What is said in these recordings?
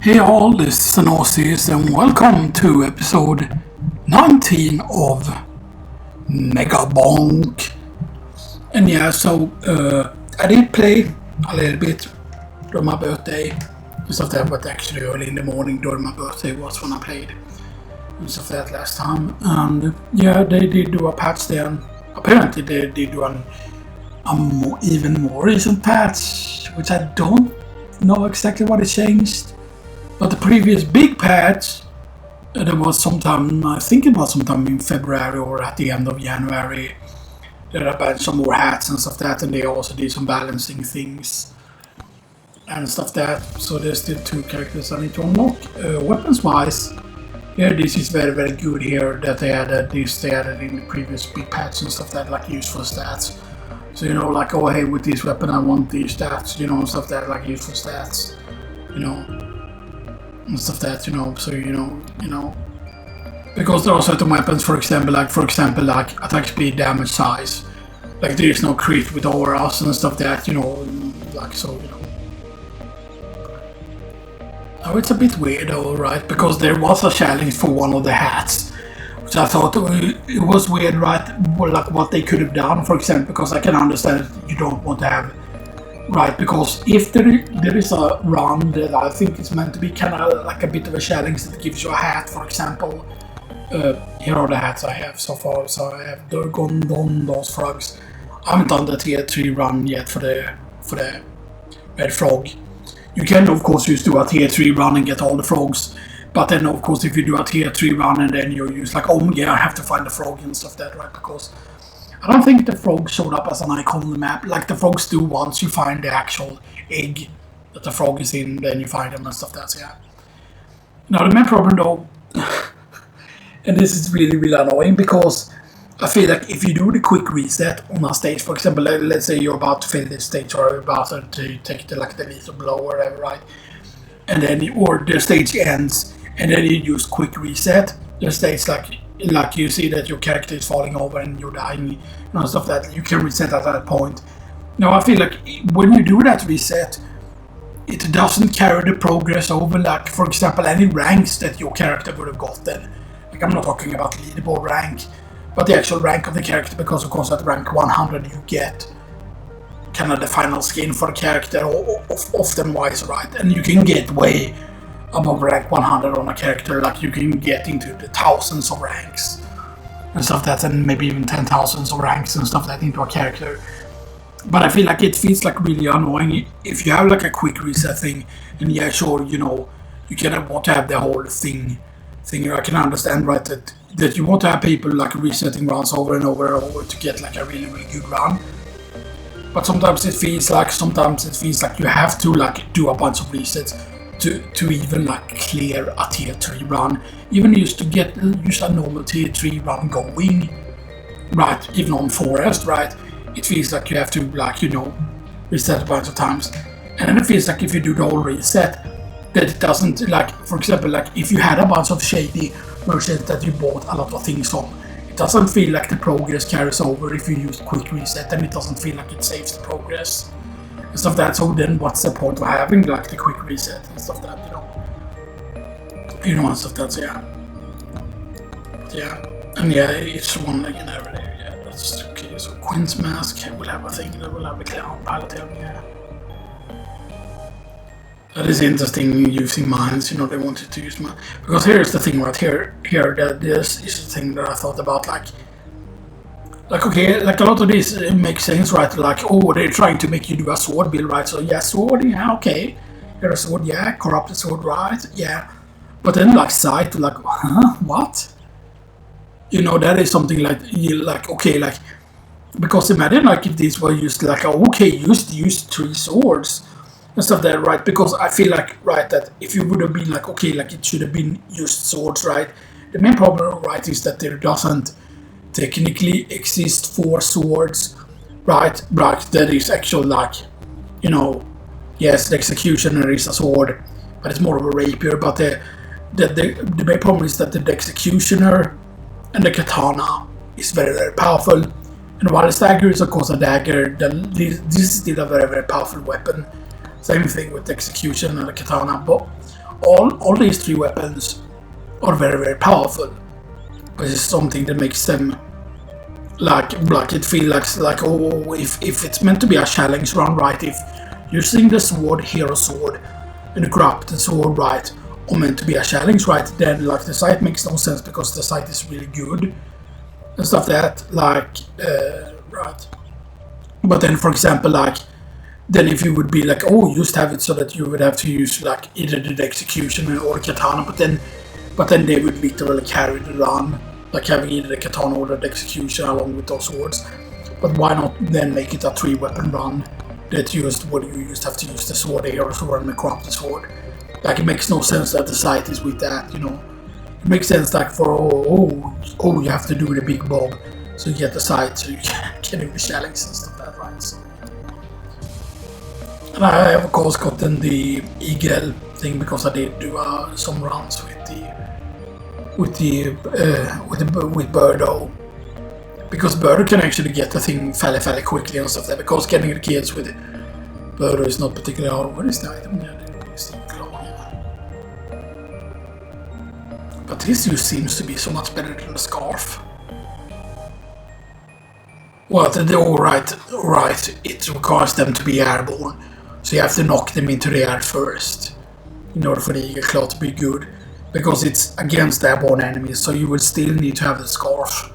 Hey all, this is Xenoxis and welcome to episode 19 of Megabonk. And yeah, so I did play a little bit during my birthday and stuff that, but actually early in the morning during my birthday was when I played and stuff that last time. And yeah, they did do a patch then. Apparently they did do an even more recent patch, which I don't know exactly what it changed. But the previous big patch, there was sometime, I think it was sometime in February or at the end of January. There have been some more hats and stuff that, and they also did some balancing things and stuff that. So there's still 2 characters I need to unlock. Weapons wise, yeah, this is very, very good here that they added this. They added in the previous big patch and stuff that, like useful stats. So, you know, like, oh hey, with this weapon I want these stats, you know, stuff that, like useful stats, you know. And stuff that, you know, so you know, because there are certain weapons, for example, like attack speed, damage size, like there is no crit with auras and stuff that, you know, like so, you know. Now it's a bit weird though, right? Because there was a challenge for one of the hats, which I thought it was weird, right? Like what they could have done, for example, because I can understand that you don't want to have. Right, because if there is a run that I think is meant to be kind of like a bit of a challenge that gives you a hat, for example. Here are the hats I have so far. So I have Durgondon, those frogs. I haven't done the tier 3 run yet for the red frog. You can of course just do a tier 3 run and get all the frogs. But then of course if you do a tier 3 run and then you use like, oh yeah, I have to find the frog and stuff that, right? Because I don't think the frog showed up as an icon on the map. Like the frogs do once you find the actual egg that the frog is in, then you find them and stuff that's, yeah. Now the main problem though, and this is really, really annoying because I feel like if you do the quick reset on a stage, for example, let's say you're about to fail this stage or you're about to take the lethal blow or whatever, right? And then, or the stage ends and then you use quick reset, the stage like you see that your character is falling over and you're dying, you know, stuff that you can reset at that point. Now I feel like when you do that reset, it doesn't carry the progress over, like for example any ranks that your character would have gotten. Like I'm not talking about leaderboard rank, but the actual rank of the character, because of course at rank 100 you get kind of the final skin for the character, often wise, right? And you can get way above rank 100 on a character, like you can get into the thousands of ranks and stuff that, and maybe even 10,000s of ranks and stuff that into a character. But I feel like it feels like really annoying if you have like a quick reset thing, and yeah, sure, you know, you kind want to have the whole thing. I can understand, right, that you want to have people like resetting runs over and over and over to get like a really, really good run. But sometimes it feels like you have to like do a bunch of resets to even like clear a tier 3 run, even used to get a normal tier 3 run going, right? Even on forest, right? It feels like you have to, like, you know, reset a bunch of times, and then it feels like if you do the whole reset, that it doesn't, like for example, like if you had a bunch of shady merchants that you bought a lot of things from, it doesn't feel like the progress carries over if you use quick reset, and it doesn't feel like it saves the progress. Stuff that, so then what's the point of having like the quick reset and stuff that, you know and stuff that's, yeah, and yeah, it's one again every day, yeah, that's okay. So Quinn's mask will have a thing that will have a clown pilot, yeah. That is interesting, using mines, you know, they wanted to use mine, because here's the thing right here that this is the thing that I thought about, like okay, like a lot of this makes sense, right? Like, oh, they're trying to make you do a sword build, right? So yeah, sword, yeah, okay. Here's a sword, yeah, corrupted sword, right? Yeah. But then like sight, like, huh? What? You know, that is something like, okay, like, because imagine like if these were used like, okay, use 3 swords and stuff there, right? Because I feel like, right, that if you would have been like, okay, like it should have been used swords, right? The main problem, right, is that there doesn't technically exist 4 swords, right? That is actually like, you know, yes, the executioner is a sword, but it's more of a rapier. But the main problem is that the executioner and the katana is very, very powerful, and while the dagger is of course a dagger, this is still a very, very powerful weapon. Same thing with the execution and the katana, but all these 3 weapons are very, very powerful, but it's something that makes them like it feels like oh, if it's meant to be a challenge run, right? If using the sword, hero sword, and the corrupted sword, right, are meant to be a challenge, right? Then like the sight makes no sense because the sight is really good and stuff that like right. But then, for example, like then if you would be like, oh, just have it so that you would have to use like either the execution or katana, but then they would literally carry the run, like having either the katana or the execution along with those swords. But why not then make it a 3-weapon run that used what you used have to use the sword, the hero sword, and the corrupted sword? Like it makes no sense that the sight is with that, you know. It makes sense like for oh you have to do the big bob so you get the sight so you can do the challenges and stuff like that, right? So. And I have of course gotten the eagle thing because I did do some runs with Birdo, because Birdo can actually get the thing fairly quickly and stuff there, because getting the kills with Birdo is not particularly hard. What is the item? Yeah, it's the glow, yeah. But this use seems to be so much better than the scarf. Well, alright, it requires them to be airborne, so you have to knock them into the air first in order for the eagle claw to be good, because it's against airborne enemies, so you will still need to have the scarf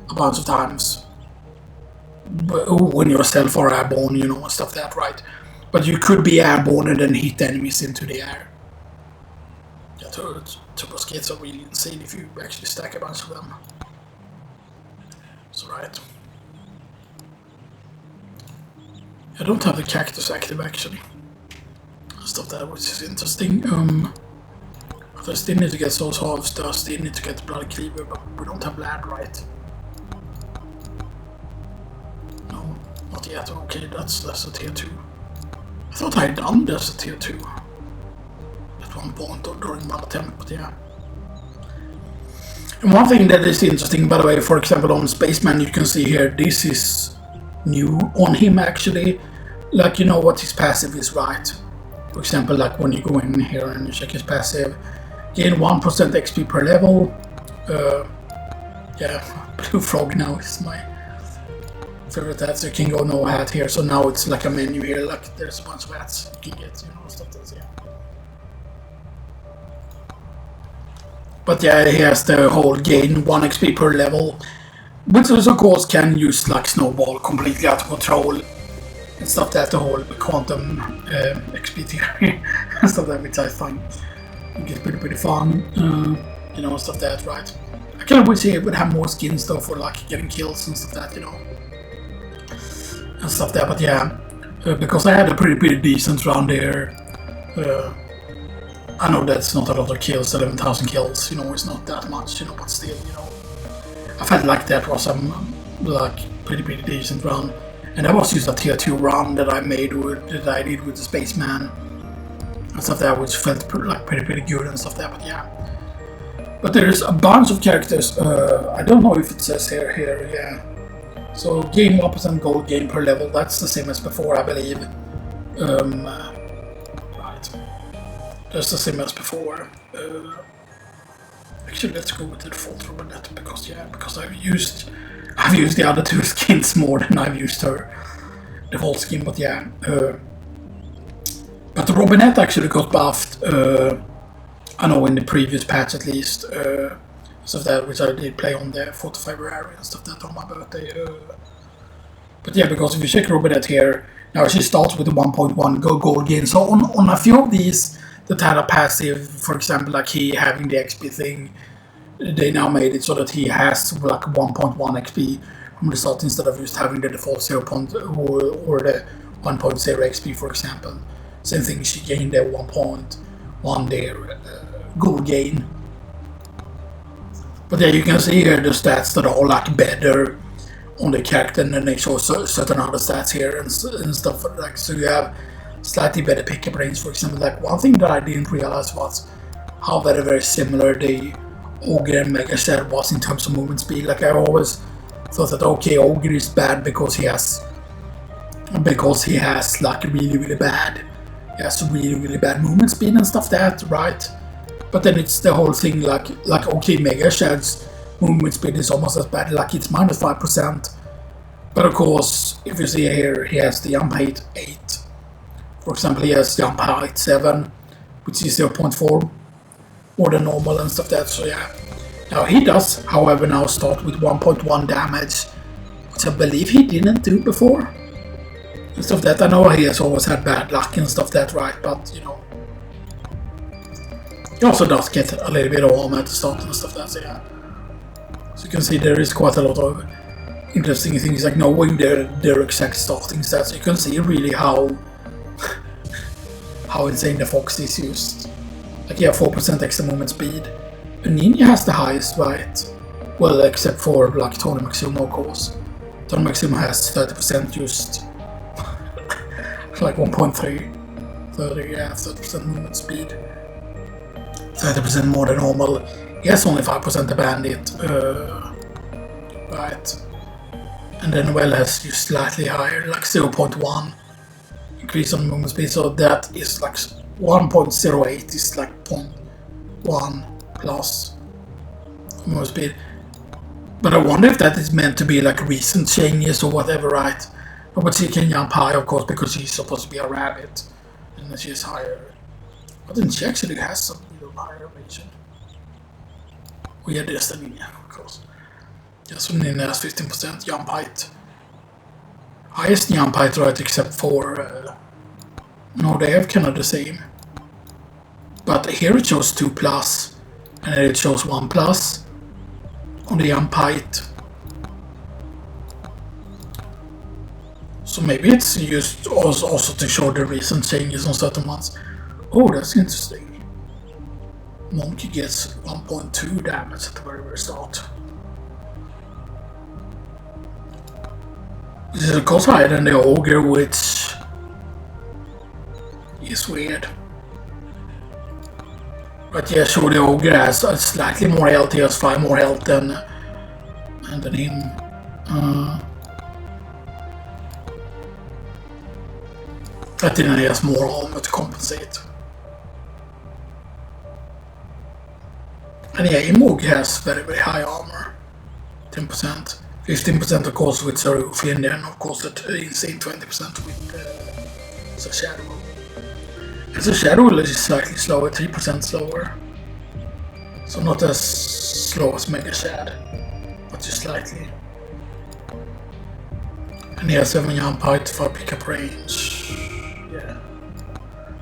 a bunch of times when yourself are airborne, you know, and stuff like that, right? But you could be airborne and then hit enemies into the air. Yeah, turbo skates are really insane if you actually stack a bunch of them. That's right. I don't have the cactus active actually. Stuff that which is interesting. I still need to get those halves, I still need to get the bloody cleaver, but we don't have lad, right? No, not yet. Okay, that's a tier 2. I thought I had done this at tier 2 at one point or during my attempt, but yeah. And one thing that is interesting, by the way, for example on Spaceman, you can see here, this is new on him actually. Like, you know what his passive is, right? For example, like when you go in here and you check his passive, gain 1% XP per level. Yeah, blue frog now is my favorite hat, so you can go no hat here. So now it's like a menu here, like there's a bunch of hats you can get, you know, stuff like that, yeah. But yeah, he has the whole gain 1 XP per level, which of course can use like snowball completely out of control and stuff that, the whole quantum XP theory and stuff that, which I find it's pretty fun, you know, stuff that, right? I kind of wish he would have more skins though for like getting kills and stuff that, you know, and stuff there. But yeah, because I had a pretty decent round there. I know that's not a lot of kills, 11,000 kills, you know, it's not that much, you know, but still, you know, I felt like that was a like pretty decent run, and that was just a tier 2 run that I did with the Spaceman and stuff there, which felt like pretty good and stuff there. But yeah, but there's a bunch of characters. I don't know if it says here, yeah. So gain 1% gold gain per level. That's the same as before, I believe. Right, that's the same as before. Actually, let's go with the default Robinette because I've used the other 2 skins more than I've used her default skin. But yeah, but the Robinette actually got buffed. I know in the previous patch at least. Stuff that which I did play on the 4th of February and stuff that on my birthday. But yeah, because if you check Robinette here, now she starts with the 1.1 gold gain. So on a few of these that had a passive, for example, like he having the XP thing, they now made it so that he has like 1.1 XP from the start instead of just having the default 0. Or the 1.0 XP, for example. Same thing, she gained the 1.1 there gold gain. But yeah, you can see here the stats that are like better on the character, and then they show certain other stats here and stuff like. So you have slightly better pickup range, for example. Like one thing that I didn't realize was how very similar the Ogre and Mega Shell was in terms of movement speed. Like I always thought that okay, Ogre is bad because he has like really bad he has really bad movement speed and stuff that, right? But then it's the whole thing like okay, Mega Shad's movement speed is almost as bad, like it's minus 5%. But of course, if you see here, he has the jump height 8. For example, he has jump height 7, which is 0.4 more than normal and stuff that, so yeah. Now he does, however, now start with 1.1 damage, which I believe he didn't do before. And stuff that, I know he has always had bad luck and stuff that, right, but you know. He also does get a little bit of armor at the start and stuff that, so yeah. So you can see there is quite a lot of interesting things, like knowing their exact starting stats. You can see really how insane the Fox is used. Like, yeah, 4% extra movement speed. And Ninja has the highest, right? Well, except for like Tony Maximo, of course. Tony Maximo has 30% used. Like 1.3. 30, yeah, 30% movement speed. 30% more than normal. He has only 5% the bandit. Right. And then Well has used slightly higher, like 0.1 increase on movement speed, so that is like 1.08 is like 0.1 plus movement speed. But I wonder if that is meant to be like recent changes or whatever, right? But she can jump high, of course, because she's supposed to be a rabbit, and then she's higher. But then she actually has some little higher vision. Weird than Ninja, of course. Yeah, so Ninja has 15% jump height. Highest jump height, right, except for... no, they have kind of the same. But here it shows 2 plus, and here it shows 1 plus on the jump height. So maybe it's used also to show the recent changes on certain ones. Oh, that's interesting. Monkey gets 1.2 damage at the very start. This is of course higher than the Ogre, which is weird. But yeah, sure, the Ogre has slightly more health, he has 5 more health than him. But then he has more armor to compensate. And yeah, Imog has very high armor. 10%. 15% of course with Sarufi, and then of course that insane 20% with succsesfull. And succsesfull is slightly slower, 3% slower. So not as slow as Mega Shad, but just slightly. And he has 7 jump height for pickup range. Yeah.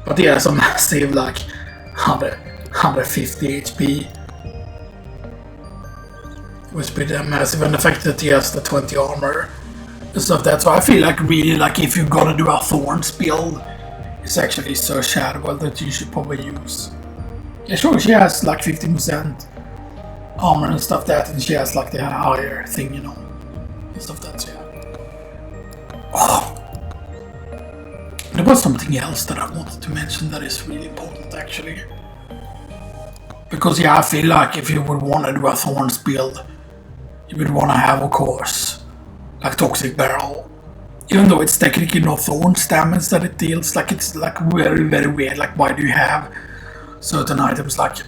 But he has a massive, like, 150 HP. Which be massive, and the fact that he has the 20 armor and stuff that. So I feel like really, like, if you're gonna do a Thorns build, it's actually succsesfull that you should probably use. Yeah, sure, she has like 15% armor and stuff that, and she has like the higher thing, you know, and stuff that, so yeah. Oh. There was something else that I wanted to mention that is really important, actually. Because yeah, I feel like if you would want to do a Thorns build, you would want to have, of course, like Toxic Barrel. Even though it's technically not Thorns damage that it deals, like it's like very weird. Like, why do you have certain items like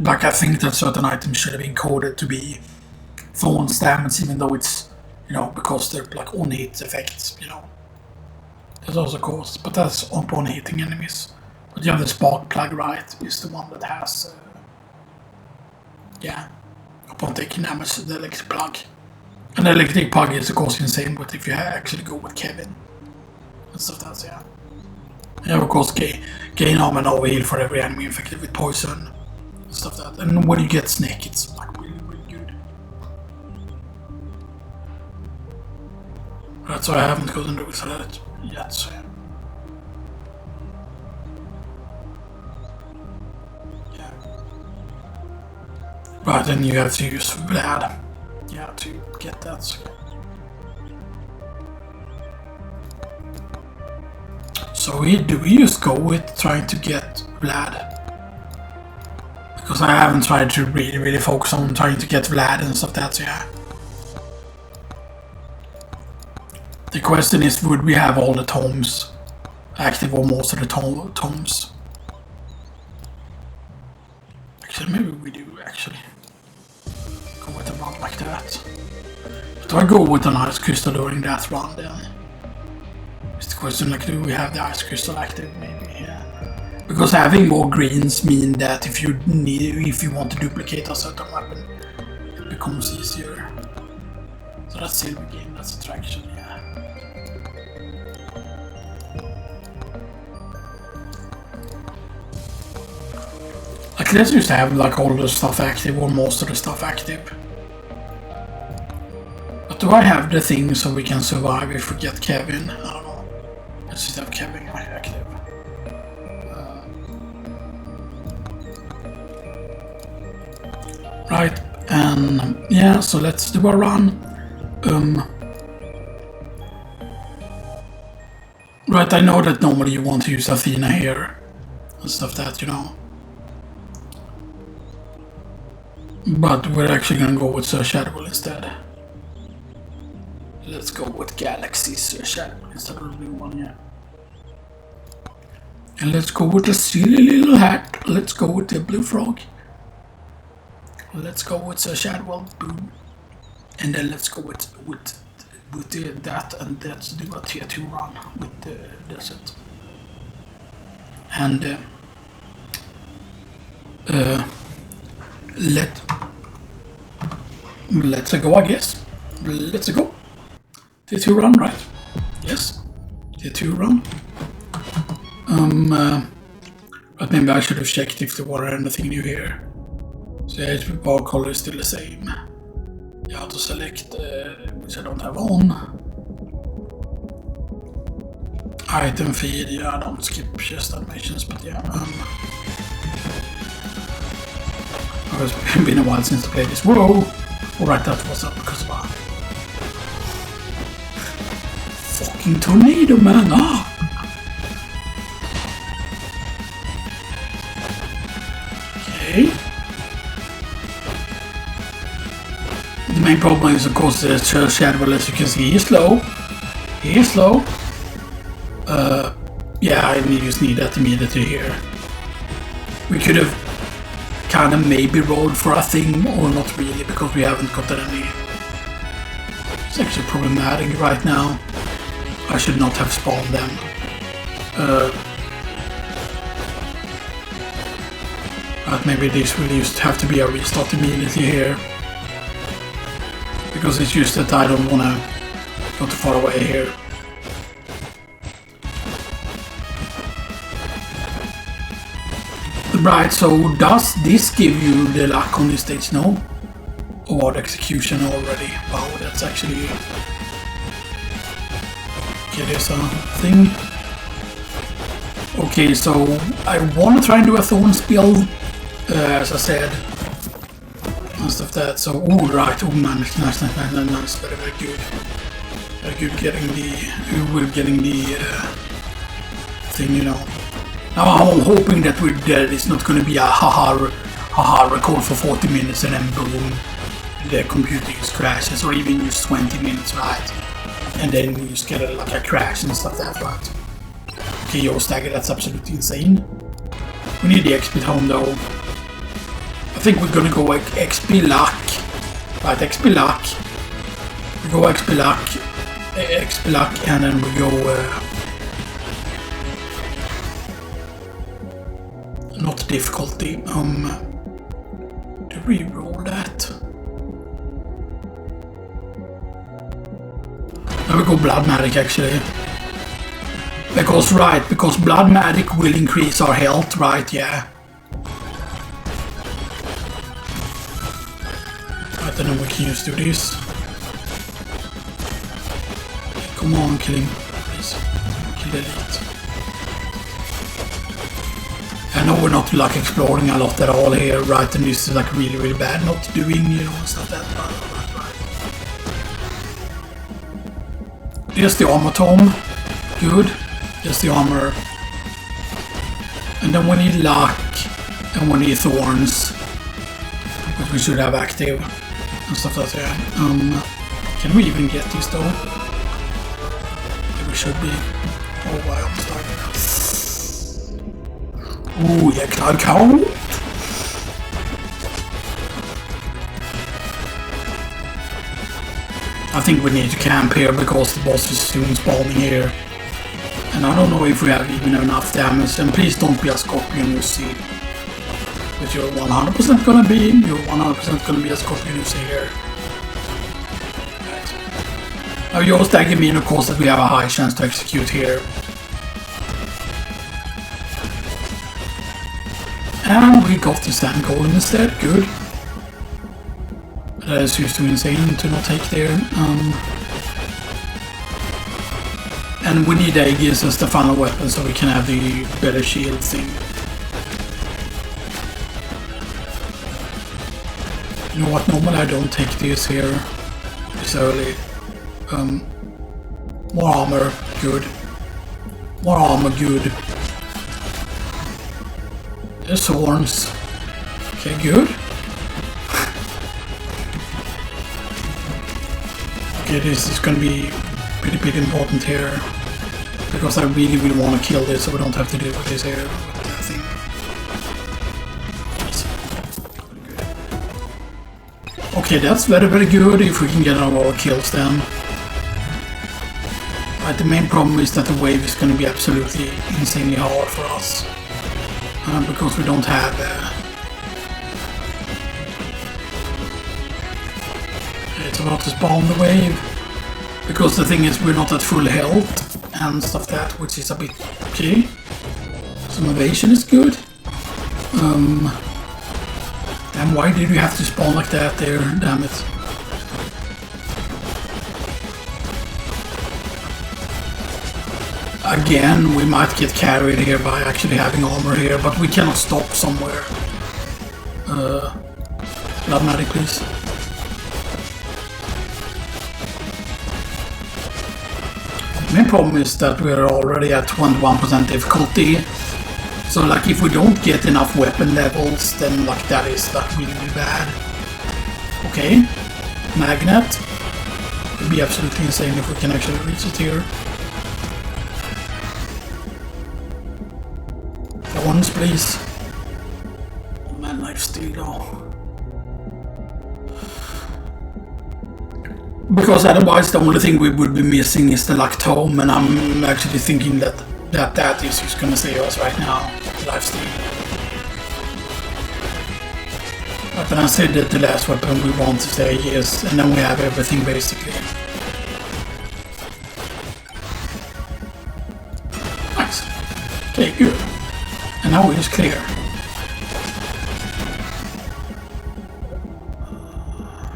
I think that certain items should have been coded to be Thorns damage, even though it's, you know, because they're like on hit effects, you know. There's also course, but that's upon hitting enemies. But you have the Spark Plug, right, is the one that has, yeah, upon taking damage, the Electric Plug. And the Electric Plug is of course insane, but if you actually go with Kevin and stuff, that's, yeah. And of course gain armor and overheal for every enemy infected with poison and stuff that. And when you get Snake, it's like really good. Right, so I haven't gotten through that yet, so yeah. Right, then you have to use Vlad, yeah, to get that. So do we just go with trying to get Vlad? Because I haven't tried to really focus on trying to get Vlad and stuff that, so yeah. The question is, would we have all the tomes active or most of the tomes. Actually, maybe we do actually go with a run like that. But do I go with an ice crystal during that run then? It's the question, like, do we have the ice crystal active? Maybe, yeah. Because having more greens mean that if you want to duplicate a certain weapon, it becomes easier. So that's silver game, that's attraction, yeah. Like, let's just have like all the stuff active or most of the stuff active. But do I have the thing so we can survive if we get Kevin? I don't know. Let's just have Kevin active. Right, and yeah, so let's do a run. Right, I know that normally you want to use Athena here and stuff that, you know. But we're actually gonna go with succsesfull instead. Let's go with Galaxy's succsesfull instead of the blue one, yeah. And let's go with the silly little hat. Let's go with the blue frog. Let's go with succsesfull, boom. And then let's go with that, and let's do a tier 2 run with the desert. And let's go, I guess. Let's go. Tier 2 run, right? Yes. Tier 2 run. But maybe I should have checked if there were anything new here. So yeah, HP bar color is still the same. Yeah, to select, which I don't have on. Item feed, yeah, I don't skip chest animations, but yeah. It's been a while since I played this. Whoa! Alright, that was up because of a fucking tornado, man! Ah! Okay. The main problem is, of course, the succsesfull, as you can see, he's slow. He is slow. Yeah, I just need that immediately here. We could have kind of maybe rolled for a thing, or not really, because we haven't got any. It's actually problematic right now. I should not have spawned them. But maybe this will just have to be a restart immediately here. Because it's just that I don't want to go too far away here. Right, so does this give you the luck on this stage? No? Or the execution already? Wow, that's actually... Okay, there's a thing. Okay, so I want to try and do a Thorns build, as I said. And stuff that, so, oh right, oh man, nice, very, very good. Very good getting the thing, you know. Now I'm hoping that it's not going to be a haha record for 40 minutes and then boom, the computer just crashes, or even just 20 minutes, right? And then you just get like a crash and stuff like that, right? Okay, yo, Stagger, that's absolutely insane. We need the XP home though. I think we're gonna go like XP luck. Right, XP luck. We go XP luck, and then we go... not difficulty, to re-roll that. Now we go Blood Magic actually. Because Blood Magic will increase our health, right, yeah. Right, then we can just do this. Come on, kill him, please. Kill the elite. I know we're not like exploring a lot at all here, right? And this is like really bad not doing, you know, stuff that. Right. There's the armor tome. Good. There's the armor. And then we need luck. And we need thorns. Which we should have active. And stuff like that. Can we even get this though? Yeah, we should be. Oh wow, I'm starting that. Oh, jäklar kallt! I think we need to camp here because the boss is soon spawning here. And I don't know if we have even enough damage. And please don't be a scorpion, you see. But you're 100% gonna be. You're 100% gonna be a scorpion, you see here. Right. Now yours tagging me, of course, that we have a high chance to execute here. And we got the sand golem instead. Good. That is just too insane to not take there. And we need Aegis as the final weapon so we can have the better shield thing. You know what, normally I don't take this here this early. More armor, good. More armor, good. There's horns. Okay, good. Okay, this is gonna be pretty important here. Because I really want to kill this so we don't have to deal with this here. With that thing. Okay, that's very good if we can get our kills then. But the main problem is that the wave is going to be absolutely insanely hard for us. Because we don't have... it's about to spawn the wave. Because the thing is we're not at full health and stuff that, which is a bit okay. Some evasion is good. Damn, why did we have to spawn like that there? Damn it. Again, we might get carried here by actually having armor here, but we cannot stop somewhere. Blood medic, please. The main problem is that we're already at 21% difficulty. So like if we don't get enough weapon levels, then like that is like really bad. Okay. Magnet. It would be absolutely insane if we can actually reach it here. Ones, please. Oh man, life steal though. Because otherwise the only thing we would be missing is the lactome, and I'm actually thinking that is just gonna save us right now. Lifesteal. But then I said that the last weapon we want to stay is, and then we have everything basically. Nice. Okay, good. And now it is clear.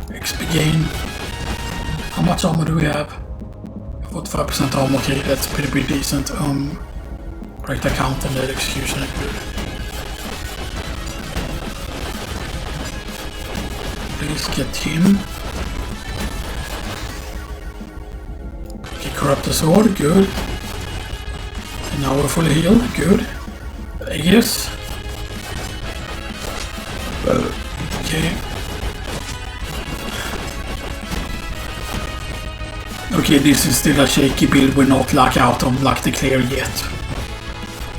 XP gain. How much armor do we have? 45% armor, okay, that's pretty decent. Correct account and that execution is good. Please get him. Okay, corrupt the sword, good. And now we're fully healed, good. Yes. Okay. Okay, this is still a shaky build. We're not like out of like the clear yet.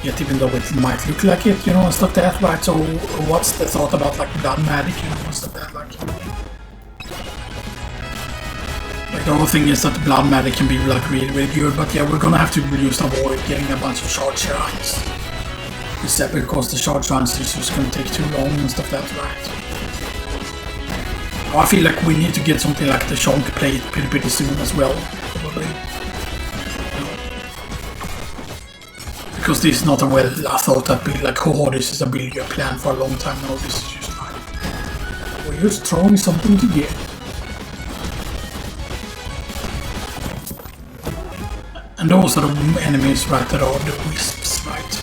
Even though it might look like it, you know, and stuff like that, right? So what's the thought about like blood magic, you know, and stuff like that, like the whole thing is that the blood magic can be like really good, but yeah, we're gonna have to just avoid getting a bunch of shard shrines. Except because the shard shrines is just gonna take too long and stuff like that, right? I feel like we need to get something like the Shonk plate pretty soon as well, probably. Because this is not a well thought out build, like oh, this is a build you have planned for a long time. No, this is just like we're just throwing something to get. And those are the enemies, right, that are the wisps, right?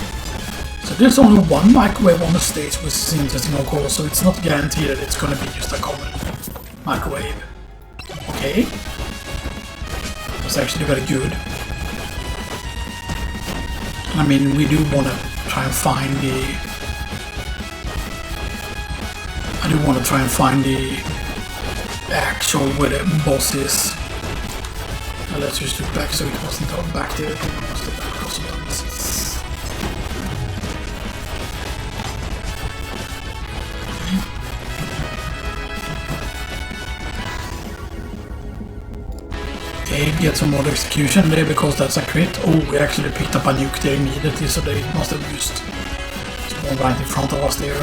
So there's only one microwave on the stage, which is interesting of course, so it's not guaranteed that it's gonna be just a common microwave. Okay. That's actually very good. I mean, we do want to try and find the... I do want to try and find the actual where the boss is. Now let's just look back so it wasn't back there. Okay, get some more execution there because that's a crit. Oh, we actually picked up a nuke there immediately, so they must have used someone right in front of us there.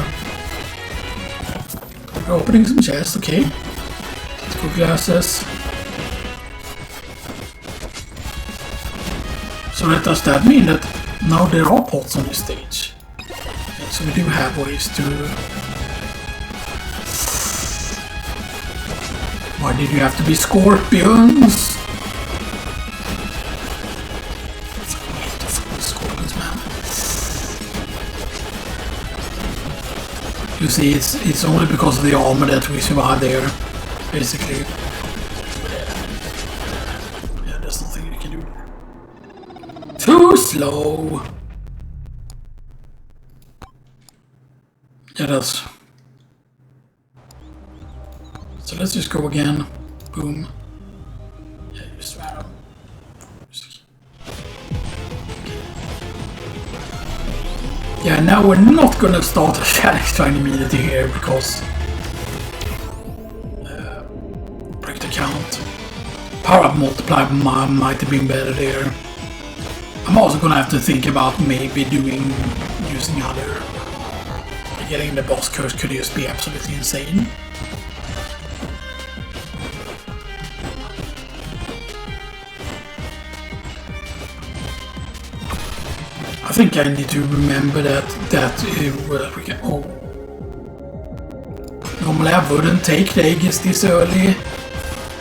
We're opening some chests, okay. Let's go glasses. So does that mean that now there are pots on this stage? Okay, so we do have ways to... Why did you have to be scorpions? Scorpions, man. You see, it's only because of the armor that we survive there, basically. Yeah, there's nothing you can do. Too slow. Yeah, that's. So let's just go again. Boom. Yeah, just right. Yeah, now we're not gonna start a challenge trying immediately here because break the count. Power up multiplier might have been better there. I'm also gonna have to think about maybe using other. Getting the boss curse could just be absolutely insane. I think I need to remember that we can. Oh, normally I wouldn't take the Aegis this early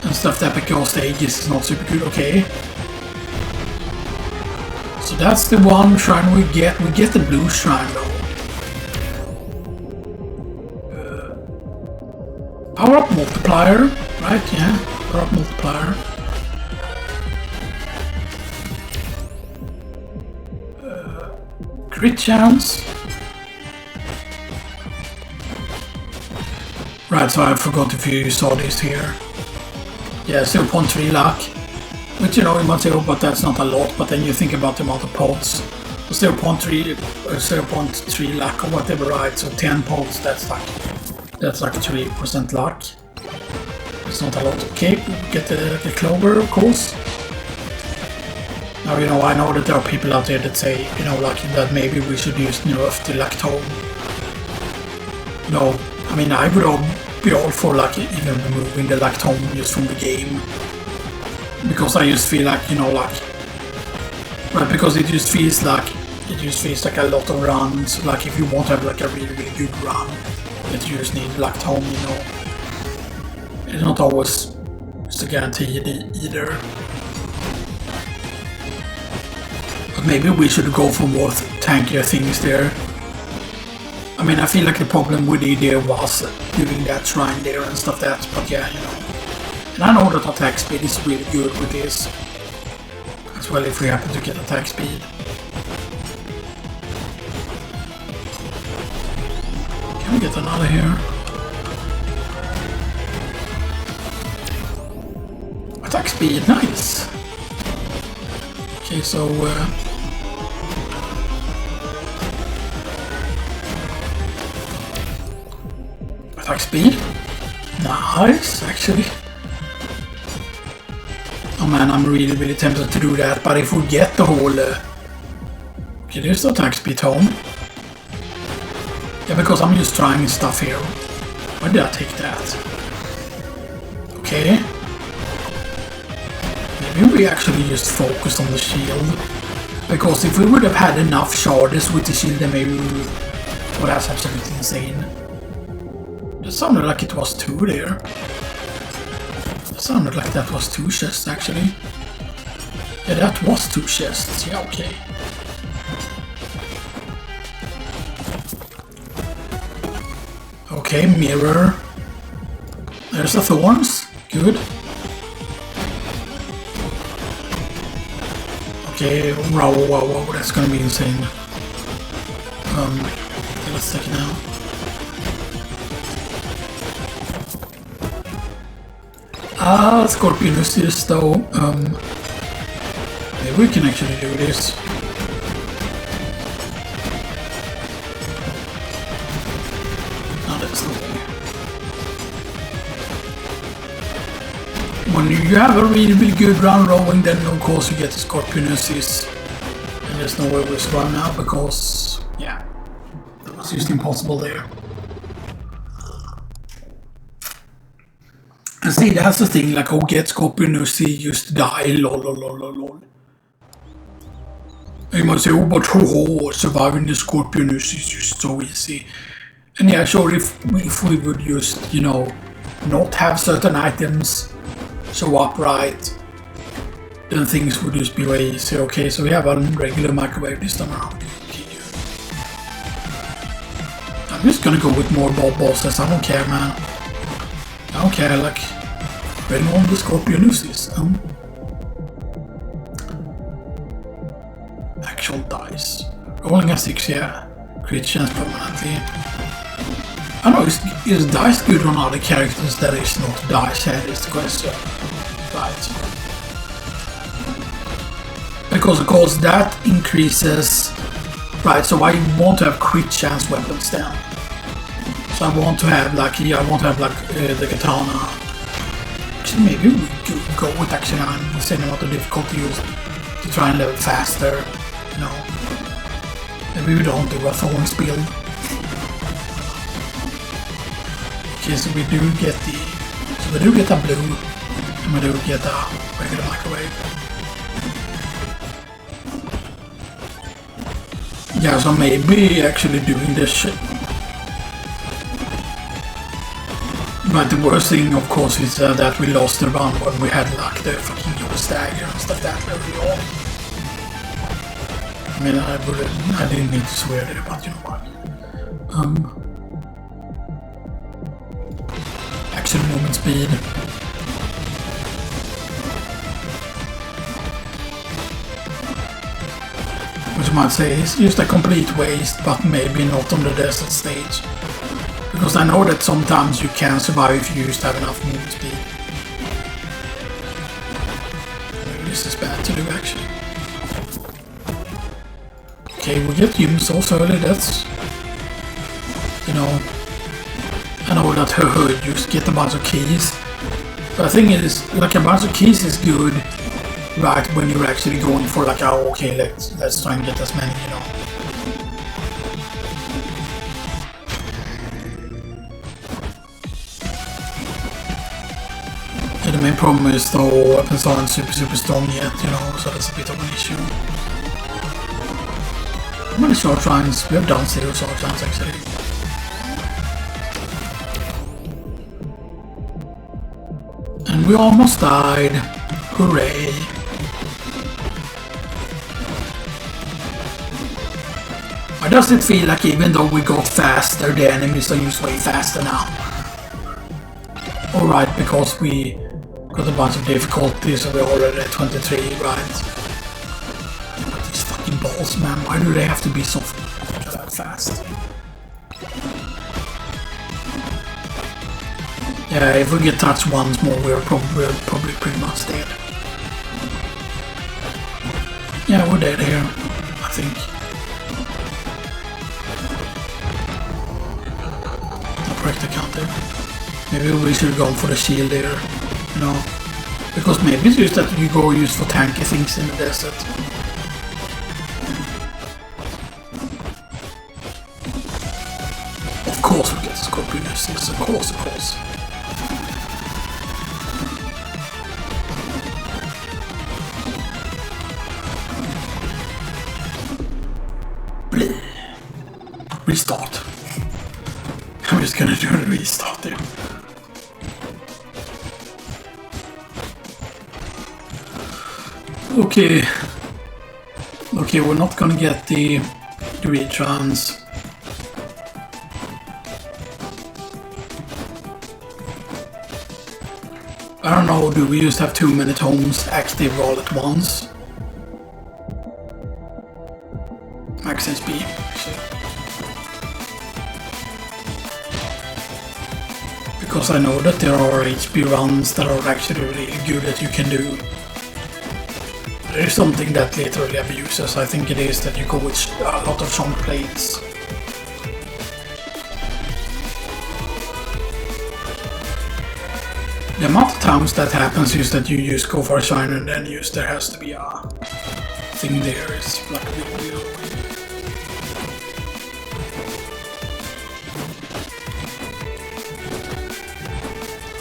and stuff that because the Aegis is not super good. Okay, so that's the one shrine we get. We get the blue shrine though. Power up multiplier, right? Yeah, power up multiplier. Crit chance. Right, so I forgot if you saw this here. Yeah, 0.3 luck. Which, you know, you might say, oh, but that's not a lot. But then you think about the amount of pods. 0.3 or 0.3 luck or whatever, right? So 10 pods, that's like 3% luck. It's not a lot. Okay, get the clover, of course. Now, you know, I know that there are people out there that say, you know, like that maybe we should use nerf the lactome. No, I mean, I would be all for like even removing the lactome just from the game. Because I just feel like, you know, like, right, because it just feels like a lot of runs. Like if you want to have like a really, really good run, that you just need lactome, you know. It's not always just a guarantee either. But maybe we should go for more tankier things there. I mean, I feel like the problem with the idea was doing that shrine there and stuff that, but yeah, you know. And I know that attack speed is really good with this. As well if we happen to get attack speed. Can we get another here? Attack speed, nice! Okay, so... attack speed? Nice, actually. Oh man, I'm really, really tempted to do that, but if we get the whole... Okay, there's the attack speed home. Yeah, because I'm just trying stuff here. Why did I take that? Okay. Maybe we actually just focused on the shield. Because if we would have had enough shards with the shield, then maybe we would... Oh, that's absolutely insane. It sounded like it was 2 there. It sounded like that was 2 chests, actually. Yeah, that was 2 chests. Yeah, okay. Okay, mirror. There's the thorns. Good. Okay, wow, that's gonna be insane. Okay, let's take it now. Scorpionus is though. Maybe we can actually do this. No, that's not. when you have a really good round rolling, then of course you get the Scorpionuses. And there's no way we run now because, yeah, that was just impossible there. And see, that's the thing, like who gets Scorpionusi just die, lol. You might say, oh, but surviving the Scorpionus is just so easy. And yeah, sure, if we would just, you know, not have certain items so upright, then things would just be way easier. Okay, so we have a regular microwave this time around. Okay, I'm just gonna go with more bosses, I don't care, man. I don't care, like, bring on the Scorpionuses. Actual dice. Rolling a 6, yeah. Crit chance permanently. I know, is dice good on other characters that is not dice head is the question. Right. Because of course that increases. Right, so I want to have crit chance weapons then. So I want to have like, yeah, I want to have like the katana. Actually, maybe we could go with actually the same amount of difficulty used to try and level faster. No. Maybe we don't do a thorn spill. Okay, so we do get the... So we do get a blue, and we do get a regular microwave. Yeah, so maybe actually doing this shit. But the worst thing, of course, is that we lost the run when we had like the fucking yellow stagger and stuff that early on. I mean, I didn't need to swear there, but you know what. Action movement speed. Which you might say is just a complete waste, but maybe not on the desert stage. Because I know that sometimes you can survive if you just have enough movement speed. Maybe this is bad to do actually. Okay, we get Yums also early, that's... You know... I know that you just get a bunch of keys. But I think it is... Like a bunch of keys is good, right, when you're actually going for like, oh, okay, let's try and get as many, you know. Yeah, the main problem is the weapons aren't super strong yet, you know, so that's a bit of an issue. How many short rounds? We have done 0 short rounds actually. And we almost died. Hooray. Why does it feel like even though we got faster, the enemies are used way faster now? Alright, because we got a bunch of difficulties and we're already at 23, right? Balls, man, why do they have to be so fast? Yeah, if we get touched once more, we're probably pretty much dead. Yeah, we're dead here, I think. I'll break the counter. Maybe we should have gone for the shield there, you know? Because maybe it's just that you go use for tanky things in the desert. Of course we get the Scorpionuses, of course. Bleh. Restart. I'm just gonna do a restart there. Okay, we're not gonna get the retrans. I don't know, do we just have 2-minute homes active all at once? Max HP, actually. Because I know that there are HP runs that are actually really good that you can do. There is something that literally abuses, I think it is that you go with a lot of chunk plates. The amount of times that happens is that you just go for a shine and then there has to be a thing there. It's like a big deal.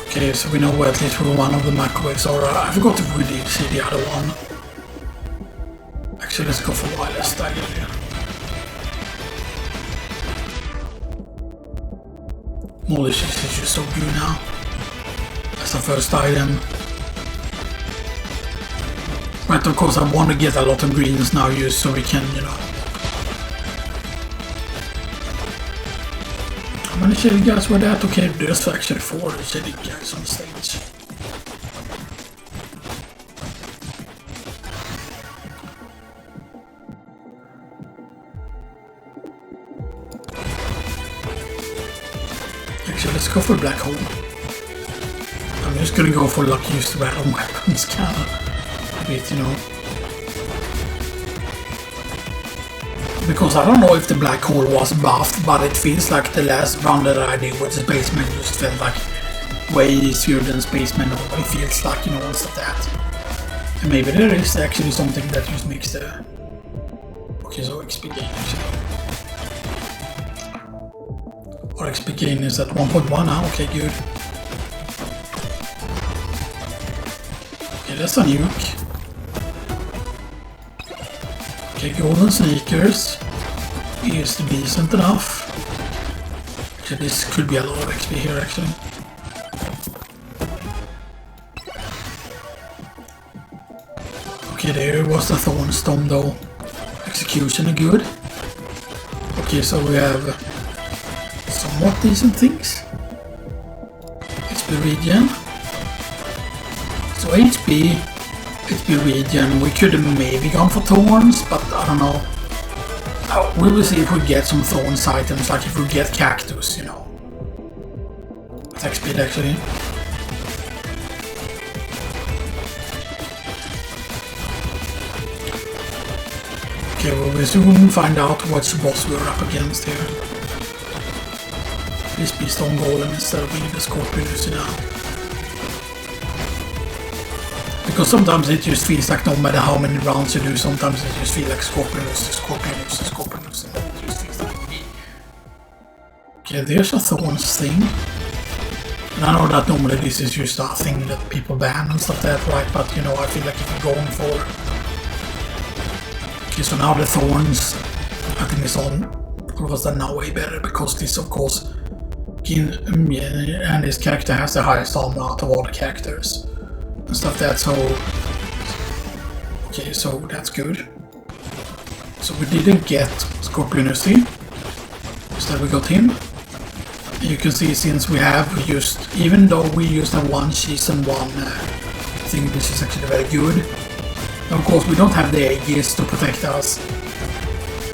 Okay, so we know at least where one of the microwaves are. I forgot if we did see the other one. Actually, let's go for wireless style here. Malicious is just so good now. That's the first item. Right, of course I want to get a lot of greens now just so we can, you know. How many shaded guys were that? Okay, there's actually 4 shaded guys on the stage. Actually, let's go for black hole. I'm just gonna go for luck use random weapons kind of a bit, you know. Because I don't know if the black hole was buffed, but it feels like the last round that I did with the Spaceman just felt like way easier than Spaceman. It feels like, you know, instead of that. And maybe there is actually something that just makes the... Okay, so XP gain actually. Our XP gain is at 1.1 now, okay, good. Okay, that's a nuke. Okay, golden sneakers is decent enough. Actually, this could be a lot of XP here, actually. Okay, there was the Thornstone though. Execution good. Okay, so we have somewhat decent things. XP regen. So HP regen, we could have maybe gone for thorns, but I don't know. We will see if we get some thorns items, like if we get cactus, you know. Attack speed actually. Okay, well, we'll soon find out which boss we're up against here. Please be Stone Golem instead of being the Scorpion now. Because sometimes it just feels like no matter how many rounds you do, sometimes it just feels like Scorpion, and it just feels like me. Okay, there's a Thorns thing. And I know that normally this is just a thing that people ban and stuff like that, right? But you know, I feel like if you're going for... Okay, so now the Thorns, I think it's all of us are now way better, because this of course, and this character has the highest armor out of all the characters. And stuff that, so okay, so that's good. So we didn't get Scorpionicity, instead we got him. And you can see since we have used, even though we used a season 1 thing, this is actually very good. And of course we don't have the Aegis to protect us,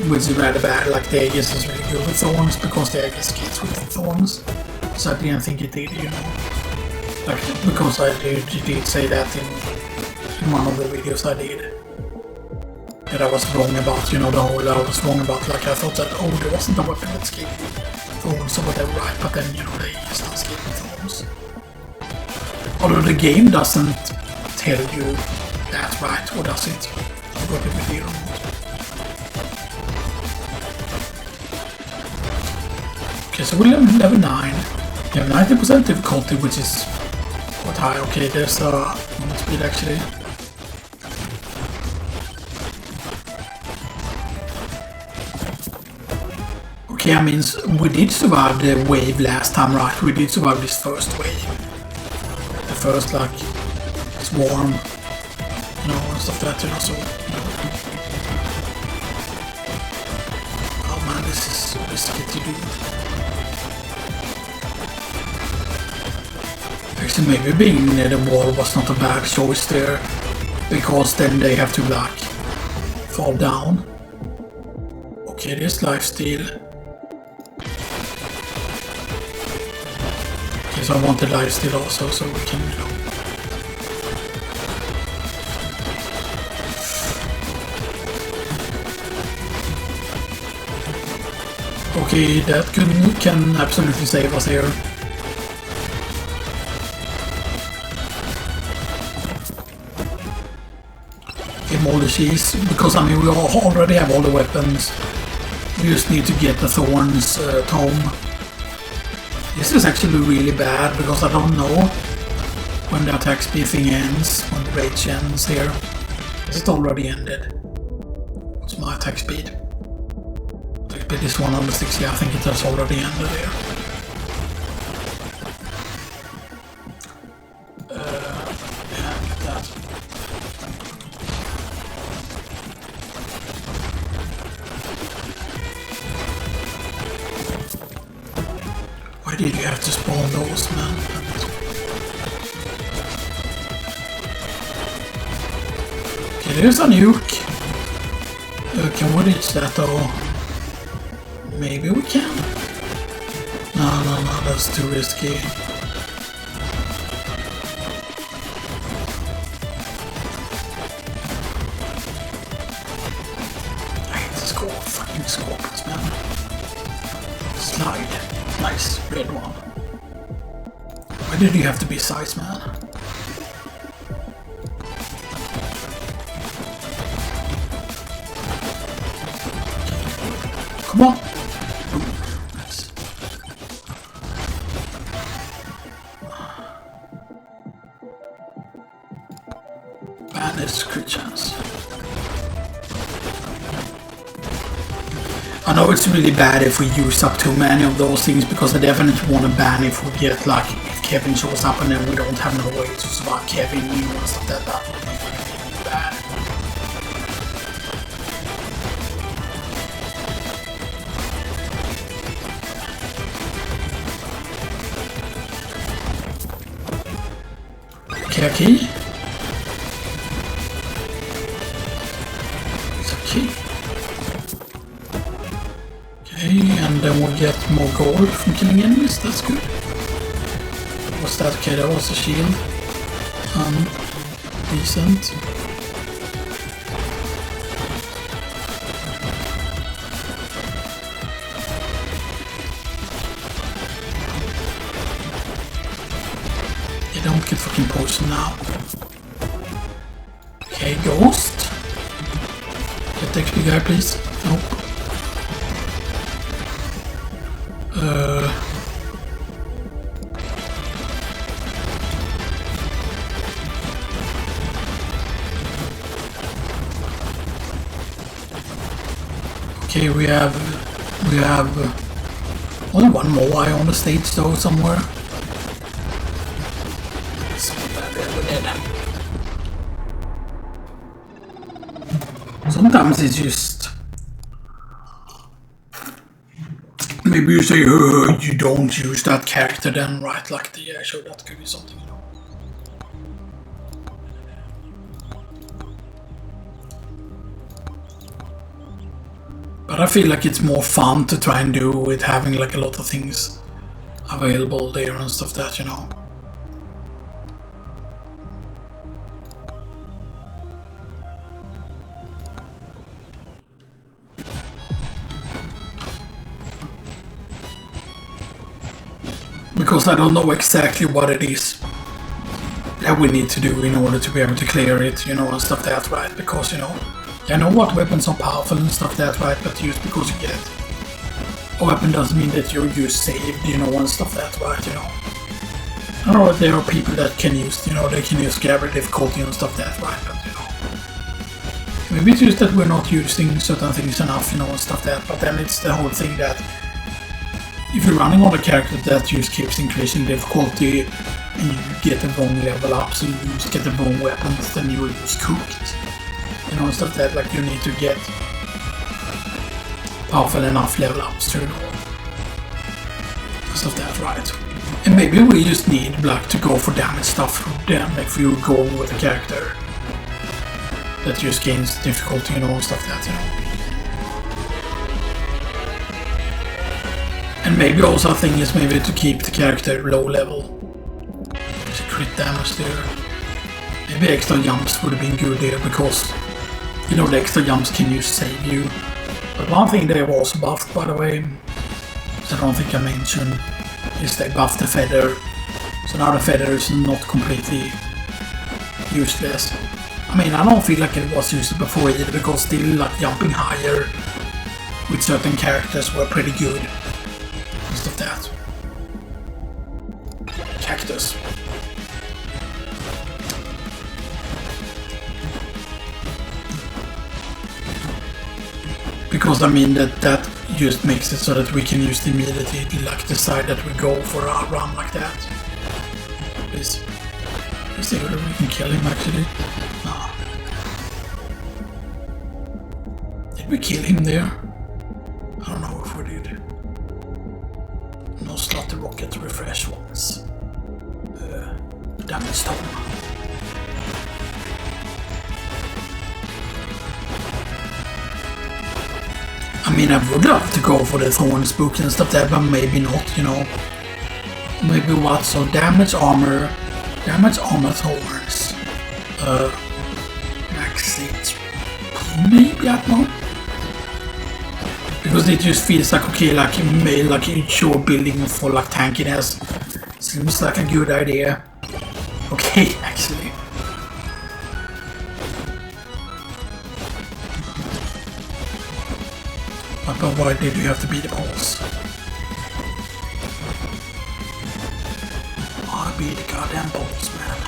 which is rather bad. Like the Aegis is really good with thorns, because the Aegis gets with thorns. So I didn't think it did, you know. Like, because I did say that in one of the videos I did, that I was wrong about, you know, the whole, I was wrong about, like, I thought that, oh, there wasn't a weapon that escaped thorns or whatever, right, but then, you know, they just escape thorns. Although the game doesn't tell you that, right, or does it? I got the video on it. Okay, so we're level 9. We have 90% difficulty, which is quite high. Okay, there's movement speed actually. Okay, I mean, we did survive the wave last time, right? We did survive this first wave. The first, like, swarm, you know, and stuff like that, you know, so... Oh man, this is so risky to do. Actually, maybe being near the wall was not a bad choice there, because then they have to, like, fall down. Okay, there's lifesteal. Okay, so I want the lifesteal also, so we can, you know... Okay, that can absolutely save us here. him all the cheese, because I mean we already have all the weapons. We just need to get the Thorns tome. This is actually really bad because I don't know when the attack speed thing ends, when the rage ends here. Is it already ended? What's my attack speed? Attack speed is 160, I think it has already ended here. Yeah, get that. Why did you have to spawn those, man? Okay, there's a nuke. Can we reach that though? Maybe we can. No, that's too risky. I hate this fucking scorpions, man. Slide. Nice, red one. Why did you have to be size, man? Come on! Nice. Bandits crit chance. I know it's really bad if we use up too many of those things, because I definitely want to ban if we get like if Kevin shows up and then we don't have no way to survive Kevin and stuff like that. That would be really bad. Okay. It's okay. Okay, and then we'll get more gold from killing enemies, that's good. What's that? Okay, that was a shield. Decent. Yeah, don't get fucking poisoned now. Okay, ghost. Get the XP guy, please. Nope. Okay, we have only one more eye on the stage though somewhere. Sometimes it's just maybe you say you don't use that character then, right? Like yeah, sure, that could be something, you know. But I feel like it's more fun to try and do with having like a lot of things available there and stuff that, you know. Because I don't know exactly what it is that we need to do in order to be able to clear it, you know, and stuff that, right? Because, you know, I know what weapons are powerful and stuff that, right? But just because you get a weapon doesn't mean that you're saved, you know, and stuff that, right? You know, I know that there are people that can use, you know, they can use Gabber difficulty and stuff that, right? But, you know, maybe it's just that we're not using certain things enough, you know, and stuff that. But then it's the whole thing that if you're running on a character that just keeps increasing difficulty and you get the wrong level up, so you just get the wrong weapons, then you will just cooked. You know, stuff that like you need to get powerful enough level ups to stuff that, right? And maybe we just need like to go for damage stuff then if you go with a character that just gains difficulty, you know, stuff that, you know. And maybe also a thing is maybe to keep the character low level. There's a crit damage there. Maybe extra jumps would have been good there because, you know, the extra jumps can just save you. But one thing they was buffed, by the way, I don't think I mentioned, is they buffed the feather. So now the feather is not completely useless. I mean, I don't feel like it was used before either, because still like jumping higher with certain characters were pretty good. Most of that. Cactus. Because I mean that just makes it so that we can use it immediately, like decide that we go for a run like that. Please. Let's see whether we can kill him actually. No. Did we kill him there? I don't know if we did. No slot the rocket refresh once. Damage stone. I mean, I would love to go for the thorn spook and stuff there, but maybe not, you know. Maybe what? So damage armor thorns. Max HP, maybe, I don't know. Because it just feels like, okay, like it's your building for like tankiness. Seems like a good idea. Okay, actually. But why did you have to be the boss? I'll be the goddamn boss, man.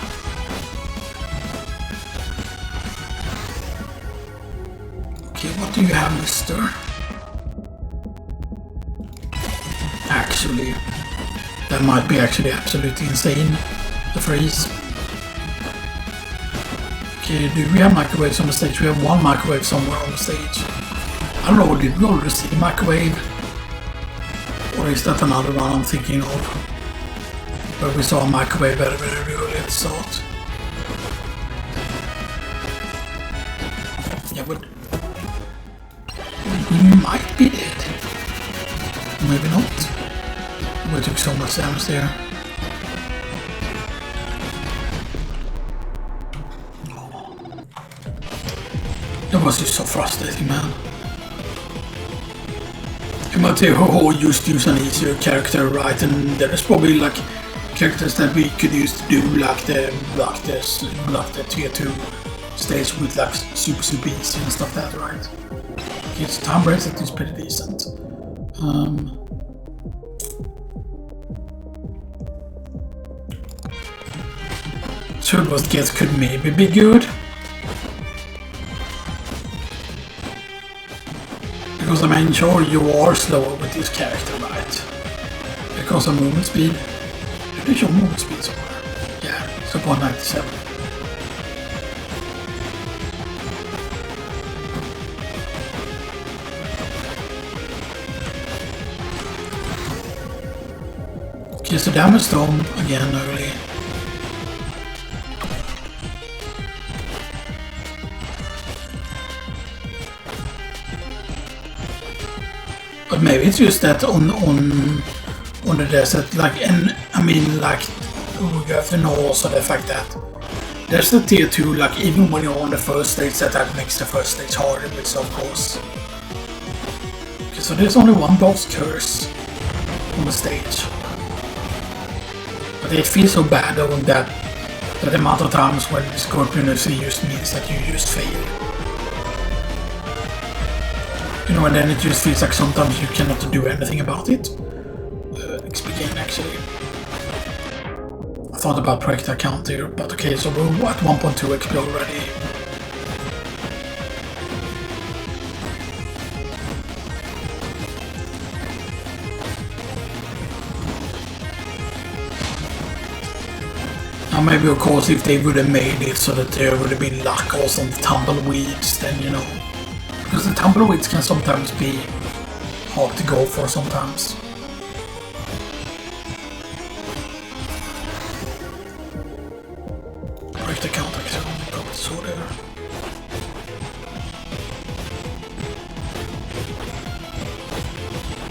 Okay, what do you have, mister? Actually, that might be actually absolutely insane. The freeze. Okay, do we have microwaves on the stage? We have one microwave somewhere on the stage. I don't know, did we already see the microwave? Or is that another one I'm thinking of? Where we saw a microwave very, very early at the start. Yeah, but we might be dead. Maybe not. We took so much damage there. That was just so frustrating, man. You might say, oh, just use an easier character, right? And there's probably like characters that we could use to do like the tier 2 stage with like super easy and stuff like that, right? Okay, so time bracelet is pretty decent. Turbo Get could maybe be good. Because I mean, sure, you are slower with this character, right? Because of movement speed. Did they show movement speed somewhere? Yeah, it's up on 97. Okay, so damage stone again early. But maybe it's just that on the desert, like, and I mean, like, we have to know also the fact that there's the tier 2, like, even when you're on the first stage, that makes the first stage harder, which of course. Okay, so there's only one boss curse on the stage. But it feels so bad though that the amount of times when the Scorpion is used means that you just fail. You know, and then it just feels like sometimes you cannot do anything about it. XP gain, actually. I thought about projectile count here, but okay, so we're at 1.2 XP already. Now maybe of course if they would have made it so that there would have been luck or some tumbleweeds, then you know. Because the tumbleweeds can sometimes be hard to go for sometimes. Break the count actually, probably saw there.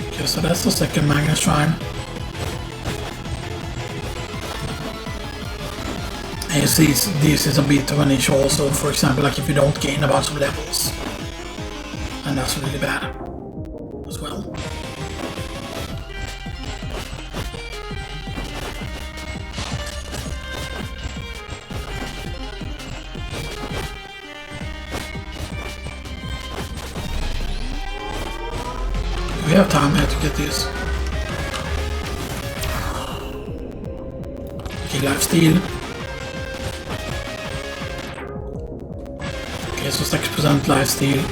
Okay, so that's the second Magnus Shrine. And you see, this is a bit of an issue also, for example, like if you don't gain a bunch of levels. And that's really bad as well. we have time here to get this. Okay, lifesteal. Okay, so 6% lifesteal.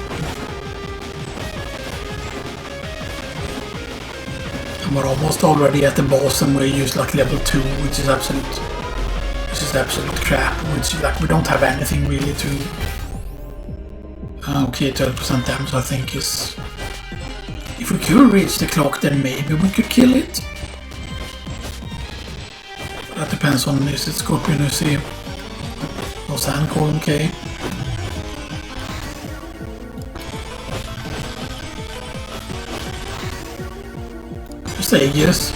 And we're almost already at the boss, and we use like level 2, which is absolute crap. Which is like we don't have anything really to. Okay, 12% damage I think is. If we could reach the clock, then maybe we could kill it. That depends on this. It's Scorpion, you see. No sand column, okay. Just Aegis.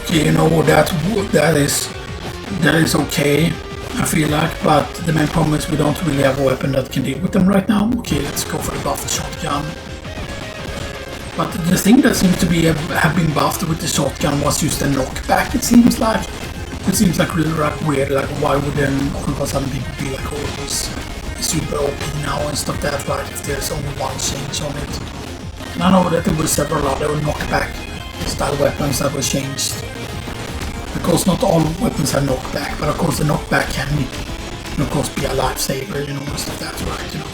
Okay, you know that is okay. I feel like, but the main problem is we don't really have a weapon that can deal with them right now. Okay, let's go for the buffed shotgun. But the thing that seems to be have been buffed with the shotgun was just the knockback. It seems like really weird. Like why would then all of a sudden people be like, oh, this is super OP now and stuff that, right? If there's only one change on it. And I know that there were several other knockback style weapons that were changed. Because not all weapons have knockback, but of course the knockback can, of course, be a lifesaver, you know, and stuff that's right, you know.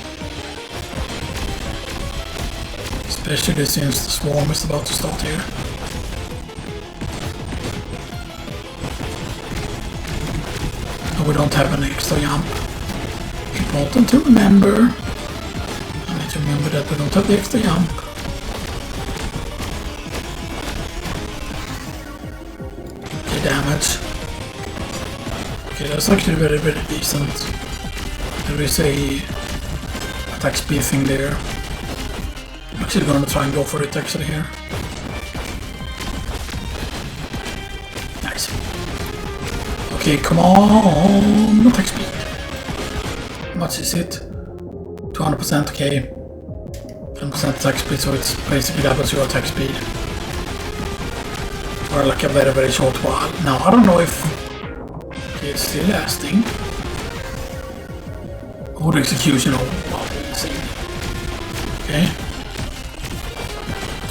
Especially since the swarm is about to start here. No, we don't have an extra jump. Important to remember. I need to remember that we don't have the extra jump. Damage. Okay, that's actually very, very decent. There is a attack speed thing there. I'm actually going to try and go for it actually here. Nice. Okay, come on, attack speed. How much is it? 200%, okay. 10% attack speed, so it's basically doubles your attack speed. For like a very, very short while. Now, I don't know if it's still lasting. Or the execution of insane. Okay.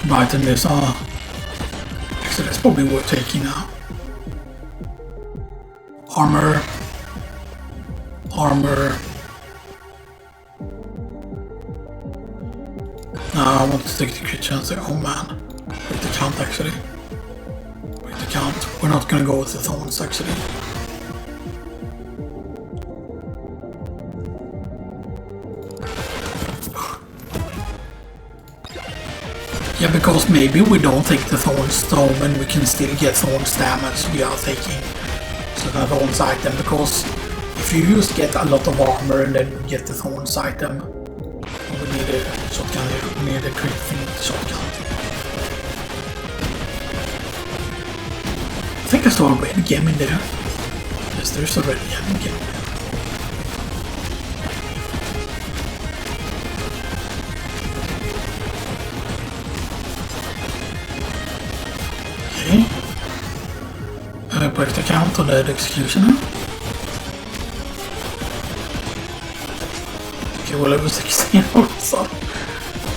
Right, and this actually that's probably worth taking now. Armor. No, I want to take the crit chance there. Oh man. Break the count actually. We're not gonna go with the thorns actually. Yeah, because maybe we don't take the thorns stone and we can still get thorns damage without taking the thorns item, because if you just get a lot of armor and then you get the thorns item, we need a shotgun here, we need a crit thing with the shotgun. I think I saw a red gem in there. Yes, there's a red gem in there. Okay. Break the count on that executioner. Okay, we're level 16 also.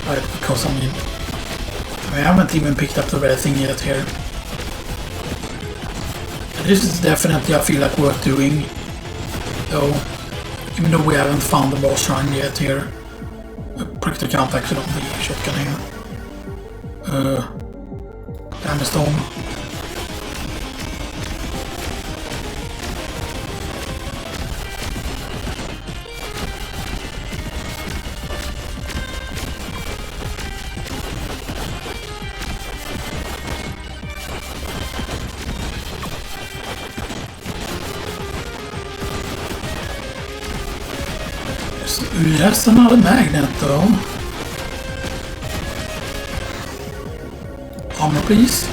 Right, because I mean, I haven't even picked up the red thing yet here. This is definitely, I feel like, worth doing, though, even though we haven't found the boss shrine yet here. Prick the count actually on the shotgun here. Damage stone. Yes, another magnet though. Armor please.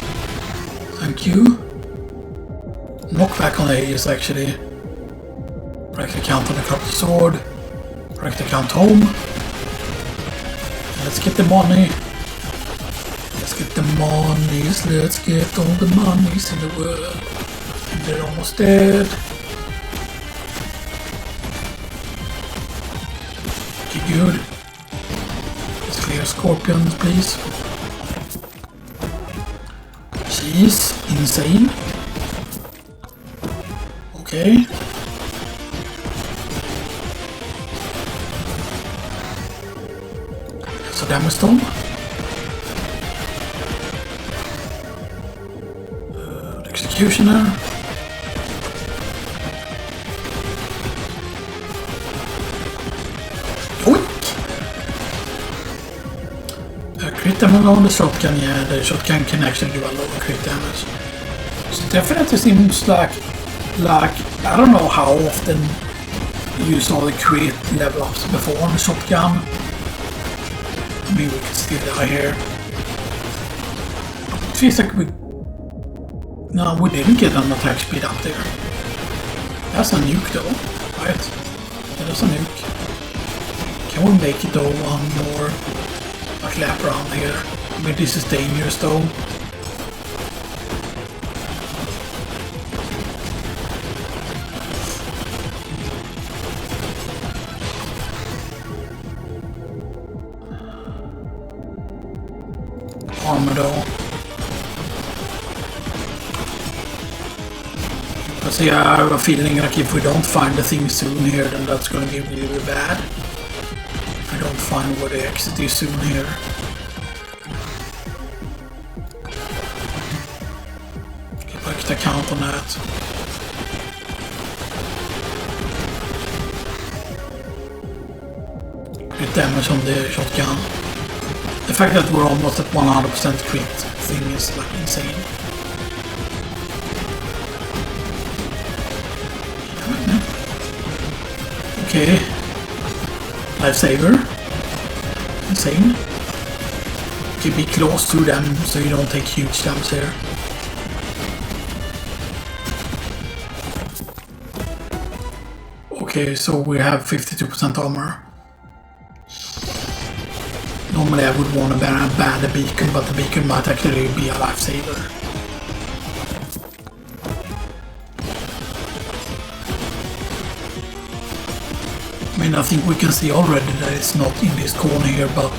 Thank you. Knockback on Aegis actually. Break the count on the corrupted sword. Break the count home. Let's get the money. Let's get the monies, let's get all the monies in the world. And they're almost dead. Okay, good. Let's clear scorpions, please. Jeez, insane. Okay. There's a damage stone. Executioner. Crit damage on the shotgun, yeah, the shotgun can actually do a lot of crit damage. So it definitely seems like I don't know how often you saw the crit level ups before on the shotgun. Maybe we could still die here. It feels like no, we didn't get an attack speed up there. That's a nuke though, right? Yeah, that's a nuke. Can we make it though one more lap around here? I mean, this is dangerous though. Armor though. But see, I have a feeling like if we don't find the thing soon here, then that's gonna be really bad. If we don't find where the exit is soon here. Get back the count on that. Crit damage on the shotgun. The fact that we're almost at 100% crit thing is like insane. Okay. Lifesaver. Insane. Okay, be close to them so you don't take huge damage here. Okay, so we have 52% armor. Normally I would want to ban the beacon, but the beacon might actually be a lifesaver. I mean, I think we can see already that it's not in this corner here, but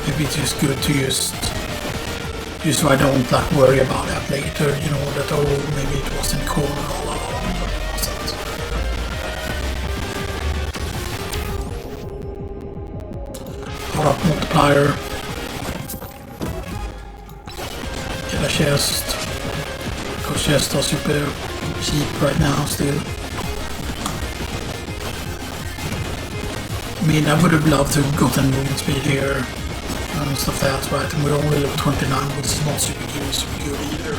maybe it's just good to just so I don't like worry about that later, you know, that oh, maybe it was in the corner all along, but it wasn't. Power up multiplier. Get a chest. Because chests are super cheap right now still. I mean, I would have loved to have gotten movement speed here and stuff like that, right? And we're only level 29, which is not super good either.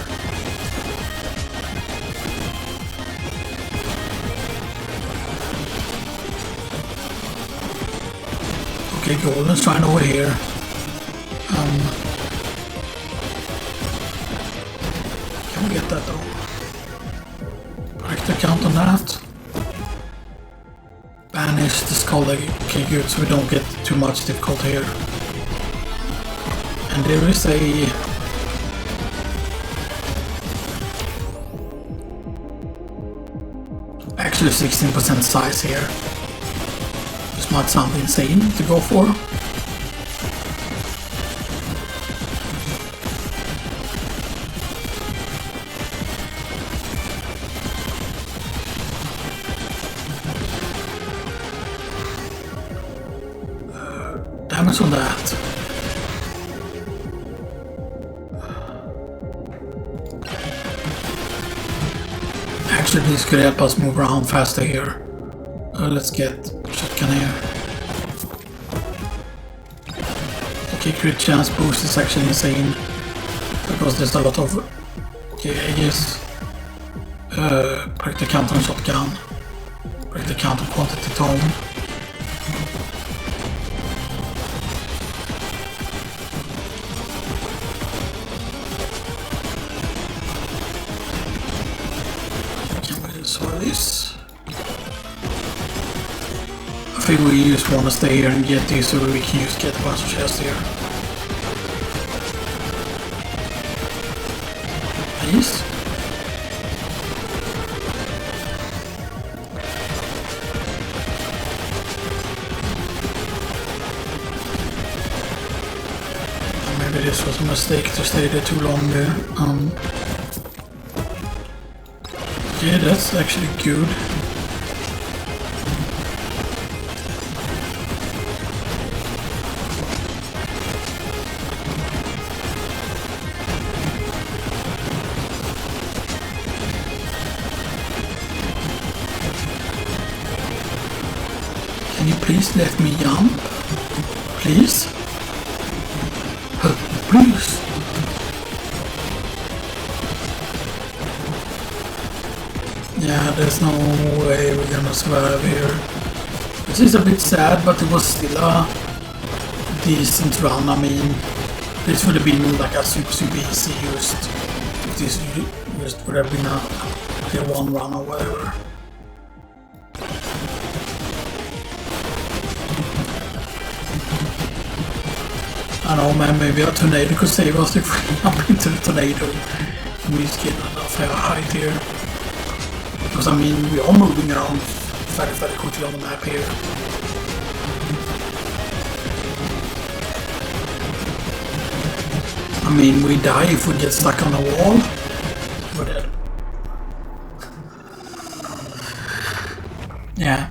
Okay, Golden's trying over here. Can we get that though? Correct the count on that. Banish the skull, okay good, so we don't get too much difficult here. And there is a... actually 16% size here. This might sound insane to go for. Damage on that. Actually, this could help us move around faster here. Let's get shotgun here. Okay, crit chance boost is actually insane because there's a lot of. Okay, I guess. Break the count on shotgun. Break the count on quantity tone. This. I think we just want to stay here and get this so we can just get a bunch of chests here. Please. Maybe this was a mistake to stay there too long there. Yeah, that's actually good. Can you please let me jump? Please? Please? Yeah, there's no way we're gonna survive here. This is a bit sad, but it was still a decent run. I mean, this would have been like a super easy used. If this just would have been a tier 1 run or whatever. I don't know, man, maybe a tornado could save us if we jump into the tornado. We just get enough height here. Because I mean, we are moving around very quickly on the map here. I mean, we die if we get stuck on a wall. We're dead. Yeah.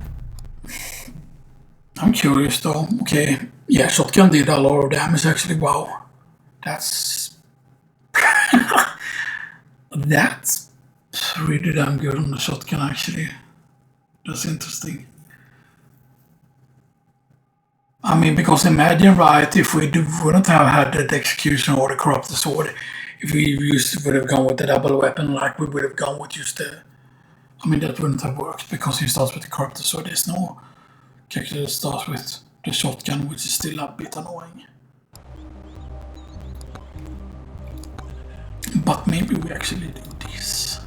I'm curious though. Okay. Yeah, shotgun did a lot of damage actually. Wow. That's... That's really damn good on the shotgun actually. That's interesting. I mean, because imagine, right, if we wouldn't have had the execution or the corrupted sword, if we would have gone with the double weapon, like we would have gone with just the... I mean, that wouldn't have worked because he starts with the corrupted sword. There's no character that starts with the shotgun, which is still a bit annoying. But maybe we actually do this.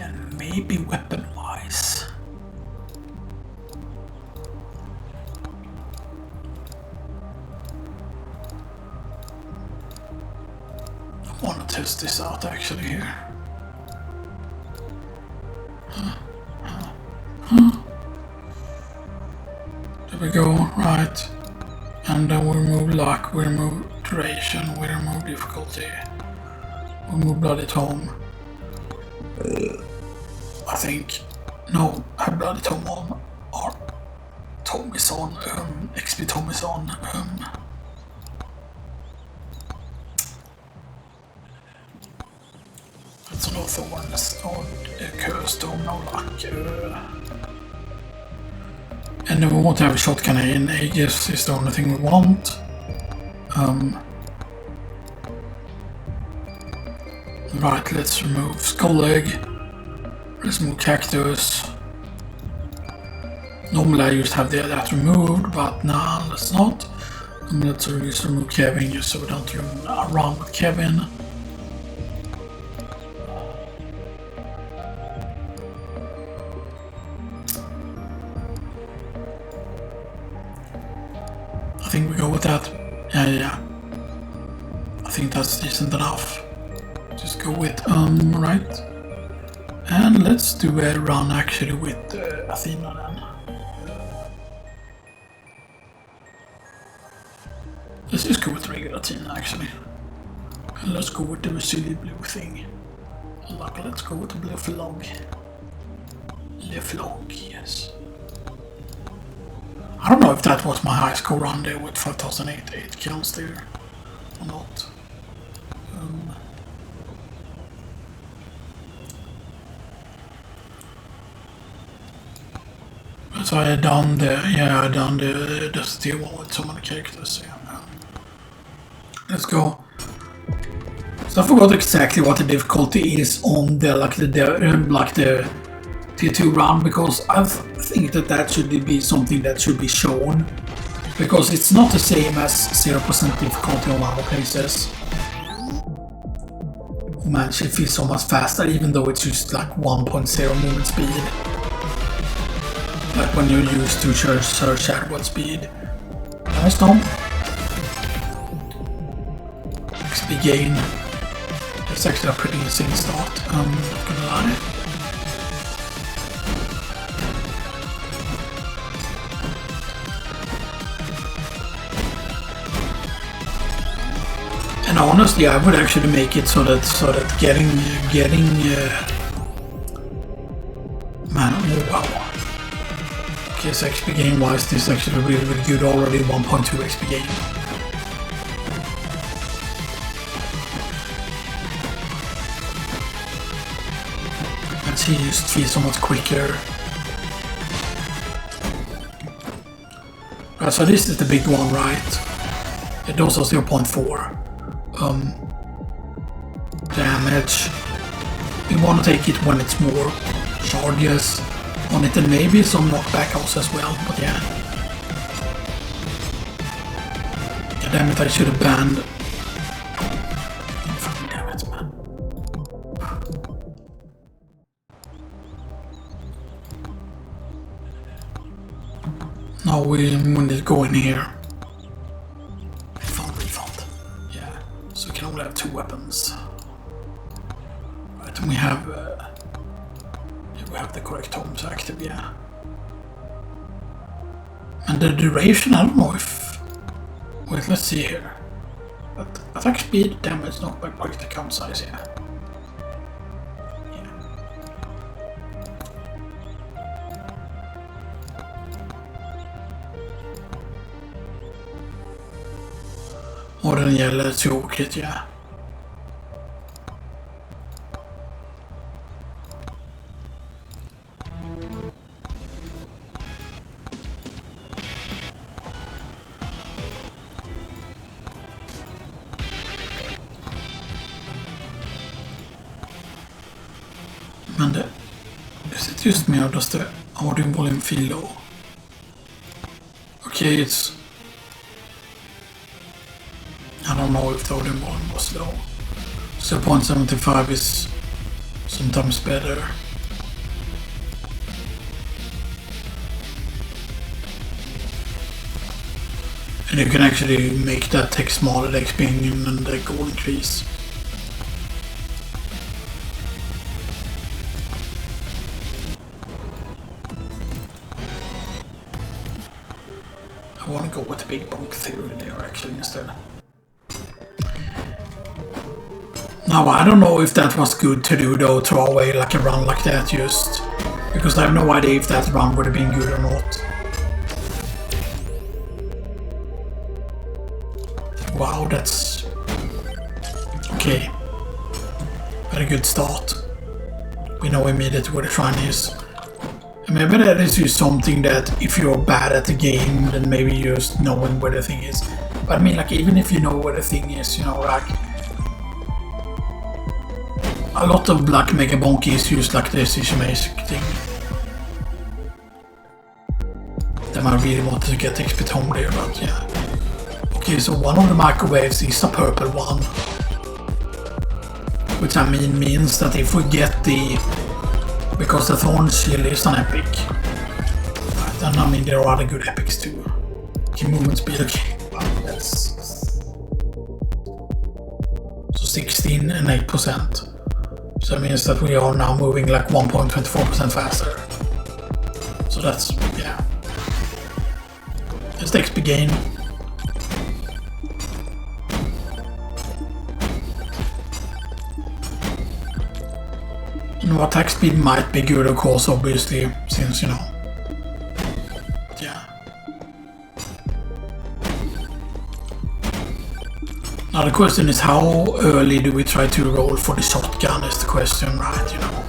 And maybe weapon-wise. I want to test this out actually here. There we go, right. And then we remove luck, we remove duration, we remove difficulty. We remove bloody tome. I think. No, I have bloody tome on. Or tome is on. XP tome is on. That's no thorns, or curse tome, no luck. And then we want to have a shotgun in. Aegis is the only thing we want. Right, let's remove skull leg. Let's remove cactus. Normally I just have that removed, but nah, let's not. Let's just remove Kevin just so we don't run with Kevin. I think we go with that. Yeah. I think that's decent enough. Just go with, right. And let's do a run actually with Athena then. Let's just go with regular Athena actually. And let's go with the silly blue thing. Like, let's go with the blue flag. Le flag, yes. I don't know if that was my high score run there with 5,008 kills there or not. So I had done the tier 1 with so many characters. Yeah. Let's go. So I forgot exactly what the difficulty is on the tier 2 run, because I think that should be something that should be shown, because it's not the same as 0% difficulty on other places. Oh man, it feels so much faster even though it's just like 1.0 movement speed. Like when you use to search at what speed. Nice Tom. XP gain. It's actually a pretty insane start, not gonna lie. And honestly, I would actually make it so that getting man, oh wow. Okay, so XP game wise, this is actually really good already. 1.2 XP game. And she just feels so much quicker. Right, so this is the big one, right? It also 0.4. Damage. We want to take it when it's more charges on it, and maybe some knockback also as well, but yeah. God damn it, I should have banned. Fucking damn it, man. Now we need to go in here. Refund. Yeah, so we can only have 2 weapons. Right, and we have the correct homes active, yeah. And the duration, I don't know if... Wait, let's see here. Attack speed, damage, knockback, target account size, yeah. Och den gäller tråkigt, ja. Men det... Is it just me or does the audio volume feel low? Okay, it's... I don't know if the audio volume was low. 0.75 is sometimes better. And you can actually make that text smaller, the XP and the gold increase. I want to go with the big bonk theory there actually instead. Now I don't know if that was good to do though, throw away like a run like that just because I have no idea if that run would have been good or not. Wow, that's okay. Very good start. We know immediately what the shrine is. And maybe that is just something that if you're bad at the game, then maybe you're just knowing where the thing is. But I mean, like, even if you know where the thing is, you know, like, a lot of black Megabonk is used like this is amazing thing. Then I really wanted to get XP home there, but yeah. Okay, so one of the microwaves is a purple one. Which I mean means that if we get the... Because the Thorn Shield is an epic. Right, and I mean there are other good epics too. Okay, movement speed, okay. Wow, that's... So 16 and 8%. So that means that we are now moving like 1.24% faster. So that's, yeah. Just XP gain. And attack speed might be good of course, obviously, since, you know. Yeah. Now the question is, how early do we try to roll for the shotgun is the question, right, you know.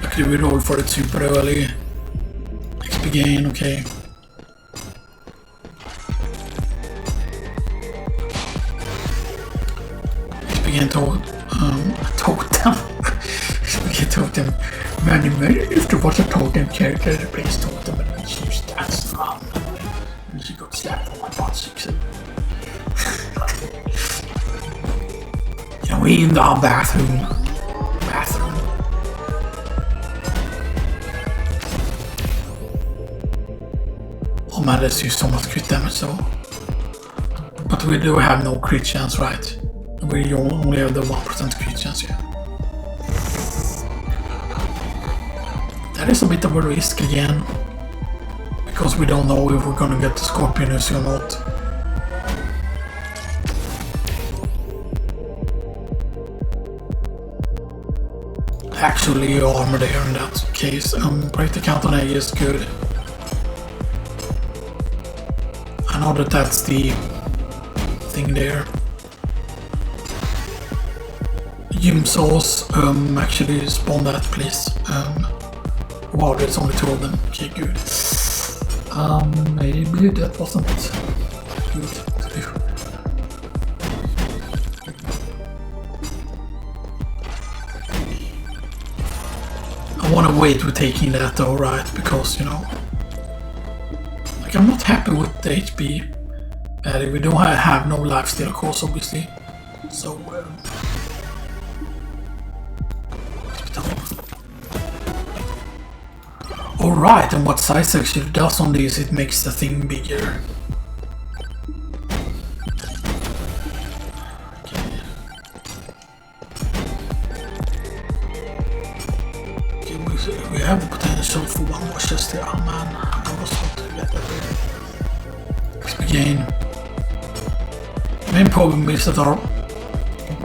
Like, do we roll for it super early? XP gain, okay. XP gain totem. Okay, totem. Man, if there was a totem character that plays totem and she used that run. And she got slapped on my butt cheeks. Yeah, we in the bathroom. Oh man, that's just so much crit damage though. But we do have no crit chance, right? We only have the 1% crit chance here. That is a bit of a risk again, because we don't know if we're gonna get the Scorpionus or not. Actually, armor there in that case. Break the count on A is good. I know that that's the thing there. Gym sauce, actually spawn that please. Wow, there's only 2 of them. Okay, good. Maybe that wasn't good to do. I want to wait with taking that though, right? Because, you know, like I'm not happy with the HP. We don't have no lifesteal course, obviously. So, alright, and what size actually does on this, it makes the thing bigger. Okay, we have the potential for 1 more chest here. Oh man, I was hoping to get that there. XP gain. Main problem is that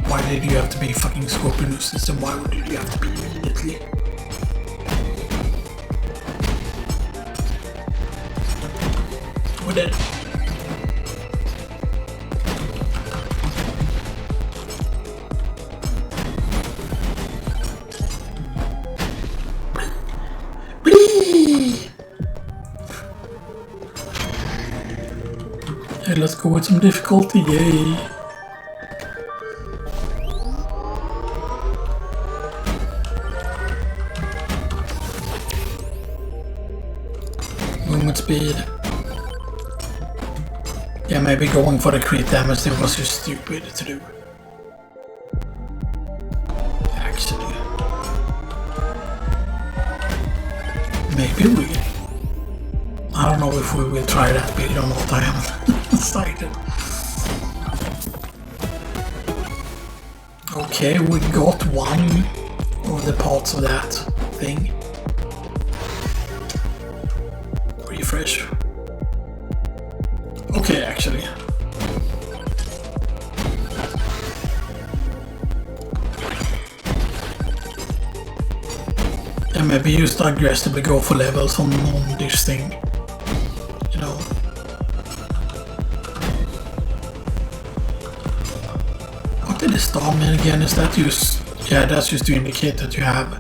why did you have to be fucking Scorpionus, and why did you have to be immediately? We're dead. Hey, let's go with some difficulty, yay! Movement speed. Yeah, maybe going for the crit damage, it was just stupid to do. Actually. Maybe we... I don't know if we will try that build or not, I am excited. Okay, we got 1 of the parts of that thing. Refresh. Okay, actually. And maybe you start aggressively go for levels on this thing. You know. What did the star mean again? Is that just... yeah, that's just to indicate that you have...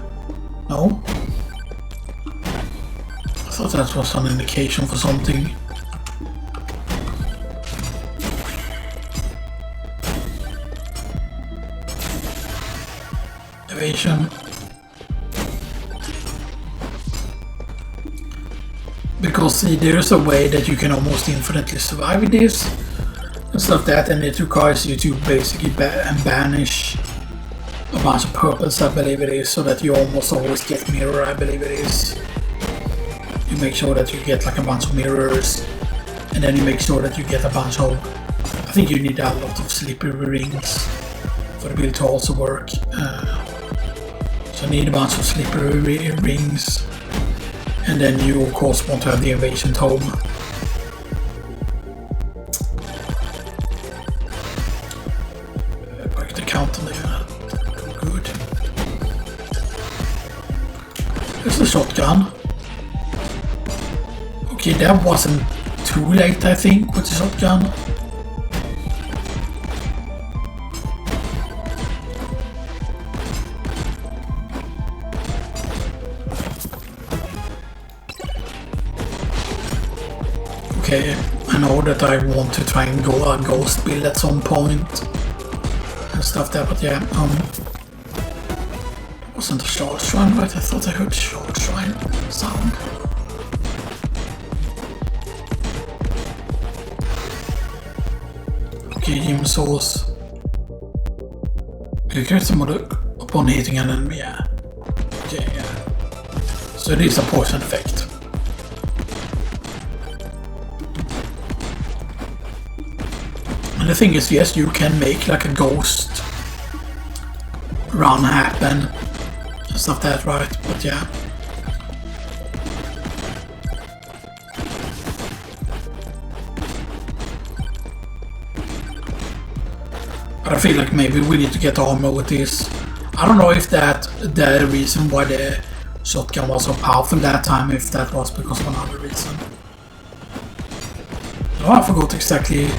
no? I thought that was an indication for something. Evasion. Because see, there's a way that you can almost infinitely survive with this and stuff that, and it requires you to basically banish a bunch of purples, I believe it is, so that you almost always get mirror, I believe it is. You make sure that you get like a bunch of mirrors, and then you make sure that you get a bunch of... I think you need a lot of slippery rings for the build to also work. So you need a bunch of slippery rings. And then you of course want to have the invasion tome. Break the count on there. Good. There's the shotgun. Okay, that wasn't too late, I think, with the shotgun. Okay, I know that I want to try and go a ghost build at some point and stuff there, but yeah, it wasn't a shard shrine, right? I thought I heard shard shrine sound. Okay, gym source. You get some other upon hitting an enemy, yeah. Okay, yeah. So it is a poison effect. And the thing is, yes, you can make like a ghost run happen and stuff that, right? But yeah. But I feel like maybe we need to get armor with this. I don't know if that the reason why the shotgun was so powerful that time, if that was because of another reason. Oh, I forgot exactly.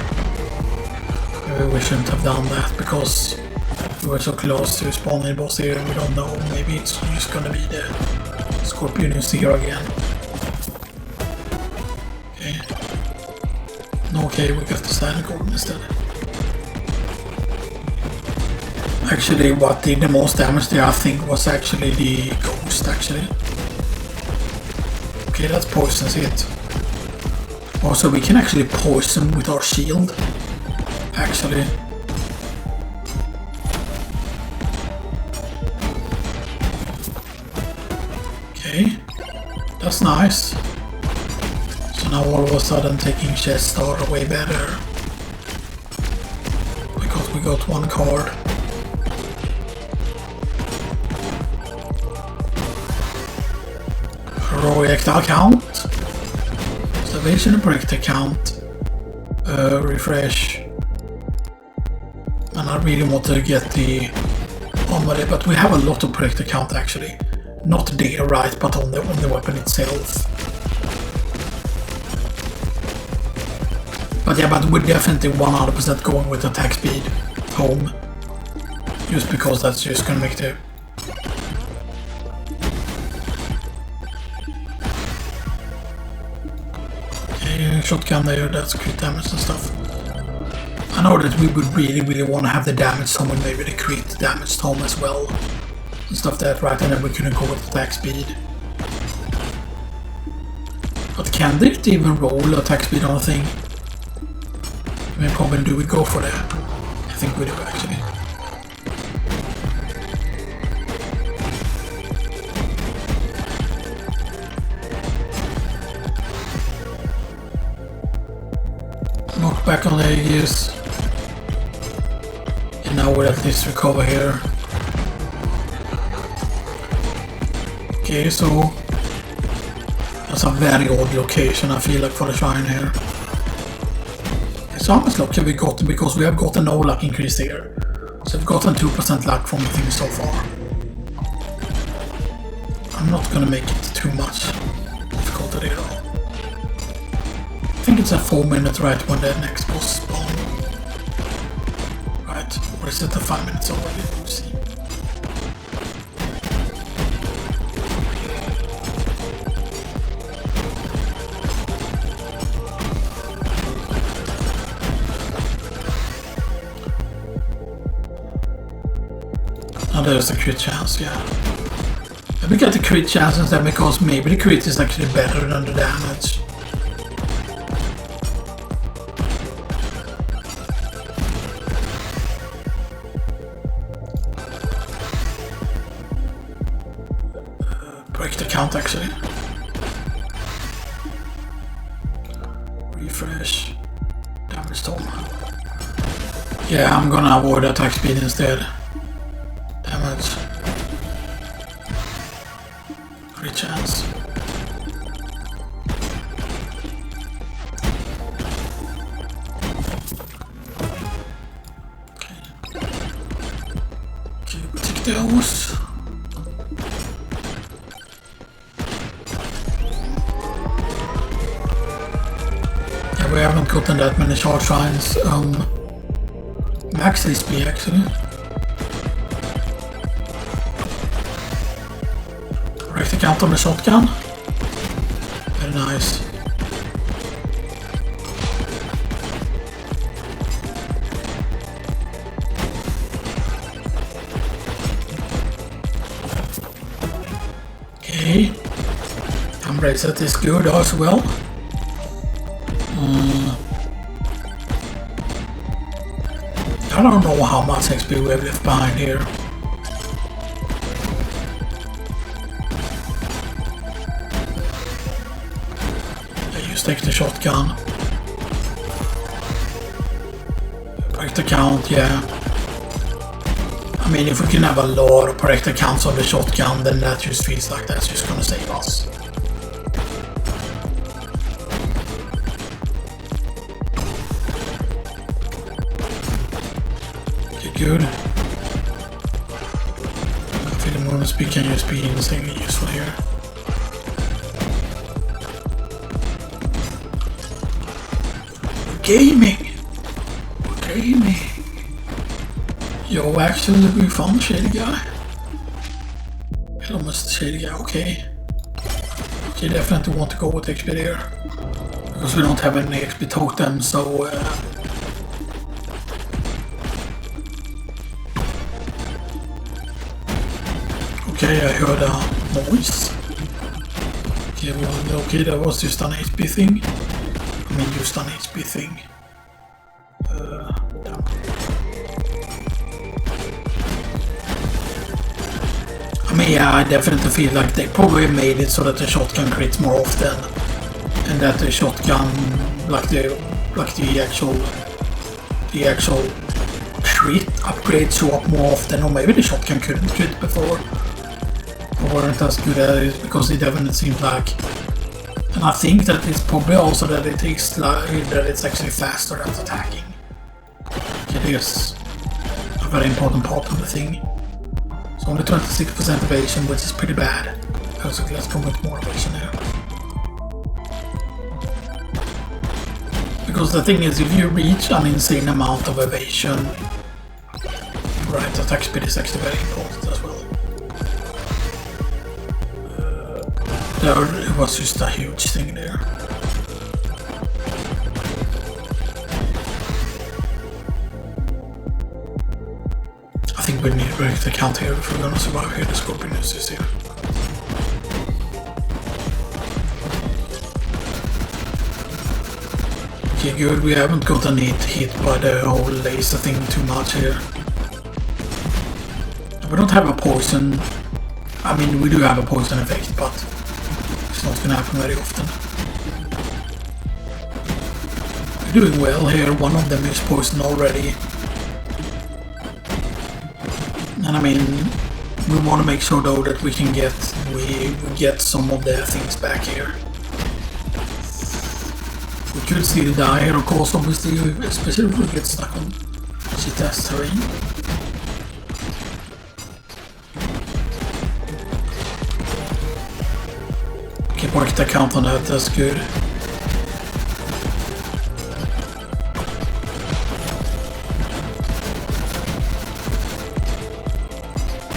Maybe we shouldn't have done that because we were so close to spawning boss here and we don't know. Maybe it's just gonna be the Scorpion who's here again. Okay. Okay, we got the Standard Golden instead. Actually, what did the most damage there, I think, was actually the ghost, actually. Okay, that's poison's hit. Also, we can actually poison with our shield, actually. Okay, that's nice. So now all of a sudden taking chests are way better. Because we got one card. Heroic account. Salvation and project account. Refresh. And I really want to get the armor, but we have a lot of project account actually. Not there, right, but on the weapon itself. But yeah, but we're definitely 100% going with attack speed home. Just because that's just gonna make the... Okay, shotgun there, that's crit damage and stuff. I know that we would really want to have the damage home and maybe the crit damage home as well. And stuff that, right, and then we couldn't go with attack speed. But can they even roll attack speed on a thing? I mean, probably do we go for that? I think we do actually. Knock back on the Aegis. And now we'll at least recover here. Okay, so that's a very odd location, I feel like, for the shrine here. So how much luck have we gotten? Because we have gotten no luck increase here. So we've gotten 2% luck from the thing so far. I'm not gonna make it too much difficulty at all. I think it's a 4 minute right when the next boss spawn. Right, or is it a 5 minutes already? Let's see. Oh, there's a crit chance, yeah. Let me get the crit chance instead because maybe the crit is actually better than the damage. Break the count actually. Refresh. Damage total. Yeah, I'm gonna avoid attack speed instead. Damage. Crit chance. Okay. Okay, we take those. Yeah, we haven't gotten that many short shrines. Max HP actually. Correct account on the shotgun. Very nice. Okay. Reset is good as well. I don't know how much XP we have left behind here. I just take the shotgun. Correct account, yeah. I mean, if we can have a lot of correct accounts on the shotgun, then that just feels like that's just gonna save us. Okay, good. I feel the movement speed can just be insanely useful here. Gaming! Gaming! Yo, actually, we found Shady Guy. Almost Shady Guy, okay. Okay, definitely want to go with XP there. Because we don't have any XP totem, so... Okay, I heard a noise. Okay, well, okay, that was just an HP thing. I mean, just an HP thing. I mean, yeah, I definitely feel like they probably made it so that the shotgun crits more often, and that the shotgun, like the actual crit upgrades show up more often, or maybe the shotgun couldn't crit before, or weren't as good at it because it definitely seems like. And I think that it's probably also that it takes that it's actually faster at attacking. It is a very important part of the thing. So only 26% evasion, which is pretty bad. So let's go with more evasion here. Because the thing is, if you reach an insane amount of evasion, right, attack speed is actually very important as well. It was just a huge thing there. I think we need to break the count here if we're gonna survive here. The Scorpion is just here. Okay, good. We haven't gotten hit by the whole laser thing too much here. We don't have a poison. I mean, we do have a poison effect, but it's not gonna happen very often. We're doing well here. One of them is poisoned already. And I mean, we want to make sure though that we can get some of the things back here. We could still die here, of course, obviously, especially if we get stuck on shit-ass terrain. Okay, mark the count on that, that's good.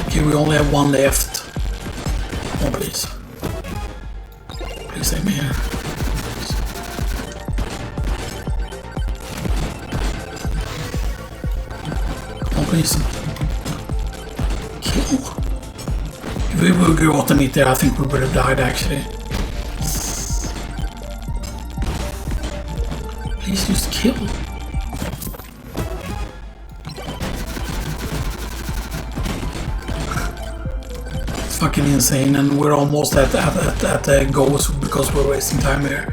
Okay, we only have one left. Oh, please. Please save me here. Come on, please. Kill. If we would go out and eat there, I think we would have died actually. Please just kill. Fucking insane, and we're almost at the goals because we're wasting time here.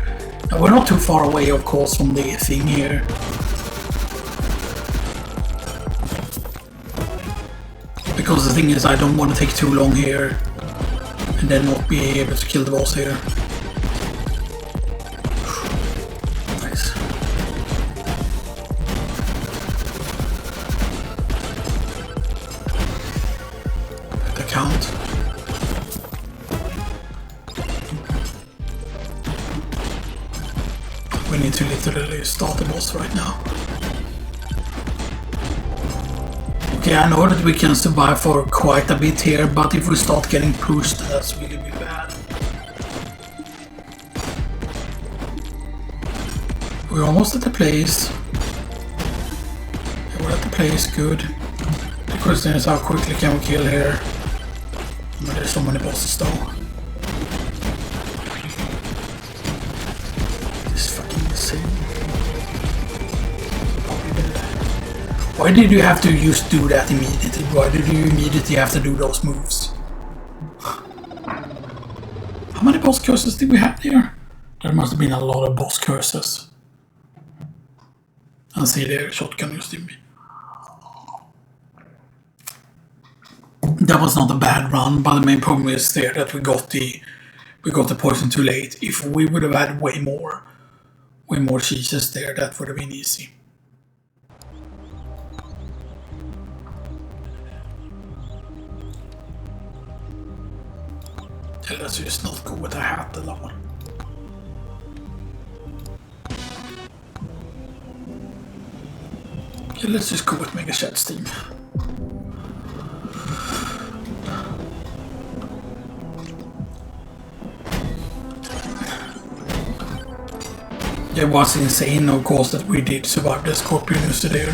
And we're not too far away, of course, from the thing here. Because the thing is, I don't want to take too long here and then not be able to kill the boss here. Nice. The count. We need to literally start the boss right now. Okay, I know that we can survive for quite a bit here, but if we start getting pushed, that's really bad. We're almost at the place. Yeah, we're at the place, good. The question is how quickly can we kill here? I mean, there's so many bosses though. Why did you have to just do that immediately? Why did you immediately have to do those moves? How many boss curses did we have here? There must have been a lot of boss curses. And see there, shotgun just in me. That was not a bad run, but the main problem is there that we got the poison too late. If we would have had way more cheeses there, that would have been easy. Yeah, let's just not go with a hat alone. Okay, let's just go with Mega Chat Steam. It was insane, of course, that we did survive the Scorpionus there.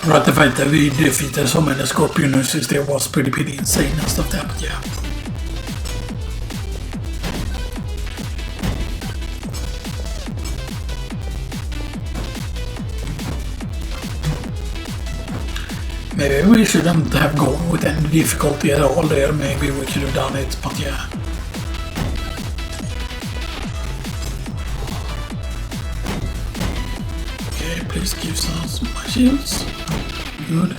Right, the fact that we defeated so many Scorpionuses there was pretty insane and stuff there, but yeah. Maybe we shouldn't have gone with any difficulty at all there, maybe we could have done it, but yeah. Okay, please give us my shields. Good.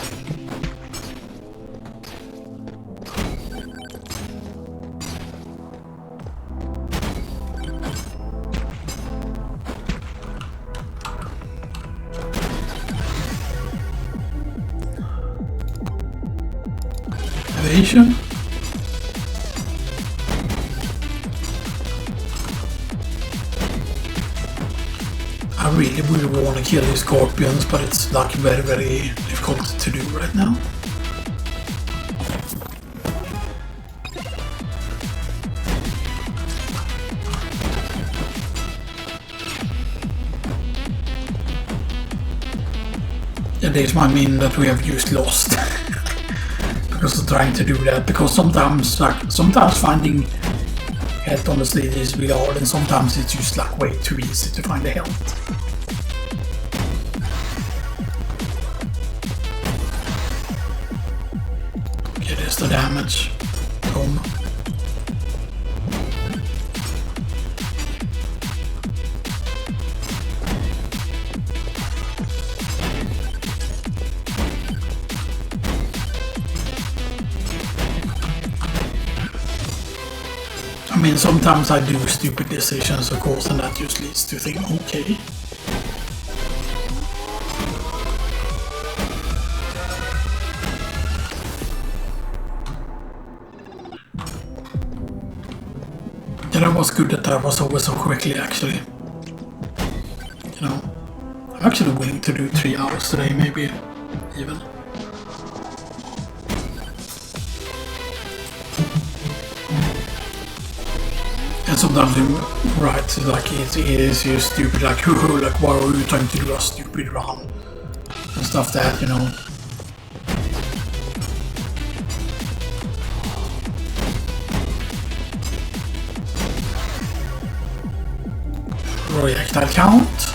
Evasion. I really want to kill these scorpions, but it's like very difficult to do right now. Yeah, this might mean that we have used Lost. Because of trying to do that, because sometimes finding health on the sleeve is really hard, and sometimes it's just like way too easy to find the health. Okay, there's the damage. Tom. I mean, sometimes I do stupid decisions, of course, and that just leads to think, okay. Yeah, that was good that was over so quickly, actually. You know, I'm actually willing to do 3 hours today, maybe, even. And sometimes you're right, like it is just stupid, like like why are you trying to do a stupid run and stuff that, you know. Projectile count.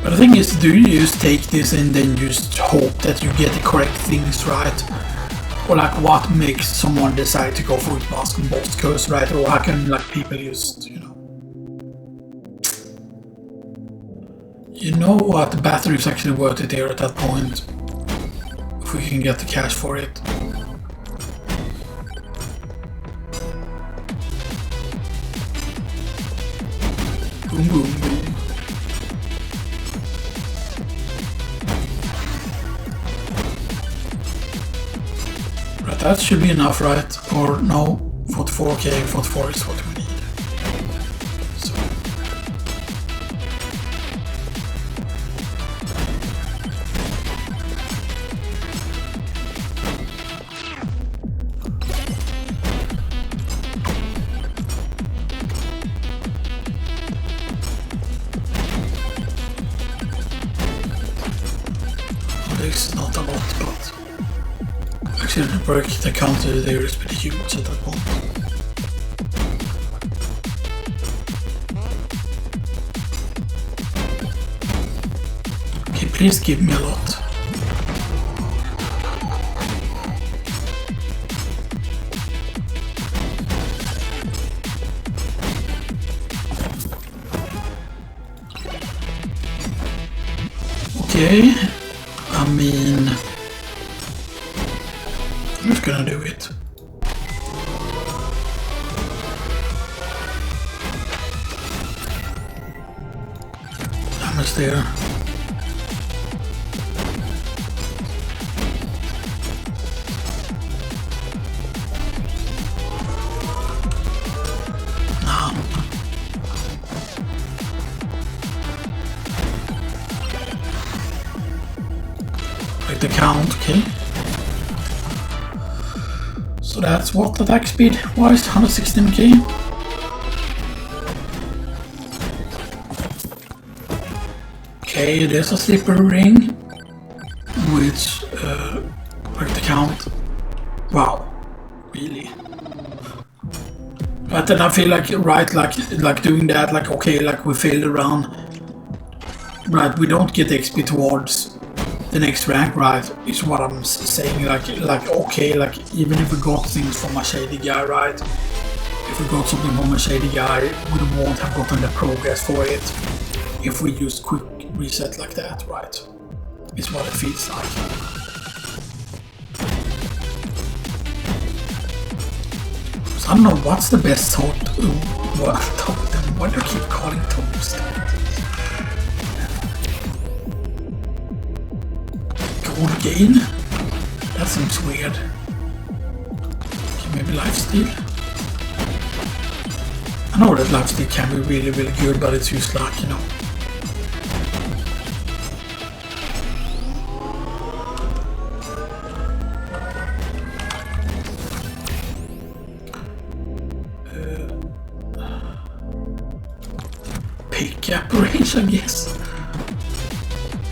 But the thing is, do you just take this and then just hope that you get the correct things right? Or like what makes someone decide to go for it mask and boss curse, right? Or how can like people just, you know what, the battery is actually worth it here at that point. If we can get the cash for it. Boom, boom, boom. Right, that should be enough, right? Or no, 44, okay, 44 is what we need. So. There's not a lot, but actually the break the counter there is pretty huge at that point. Okay, please give me a lot. Okay, I mean, I'm just gonna do it. Damage there. The count, okay. So that's what attack speed wise, 116k. Okay, there's a slippery ring, which break the count. Wow, really. But then I feel like like doing that, like okay, like we failed around. Right, we don't get XP towards the next rank, right, is what I'm saying, like okay, like even if we got things from a shady guy, right, if we got something from a shady guy, we won't have gotten the progress for it if we use quick reset like that, right, is what it feels like. So I don't know what's the best totem, why do I keep calling totems? Gold gain? That seems weird. Okay, maybe lifesteal? I know that lifesteal can be really, really good, but it's just like, you know. Pick-up range, I guess.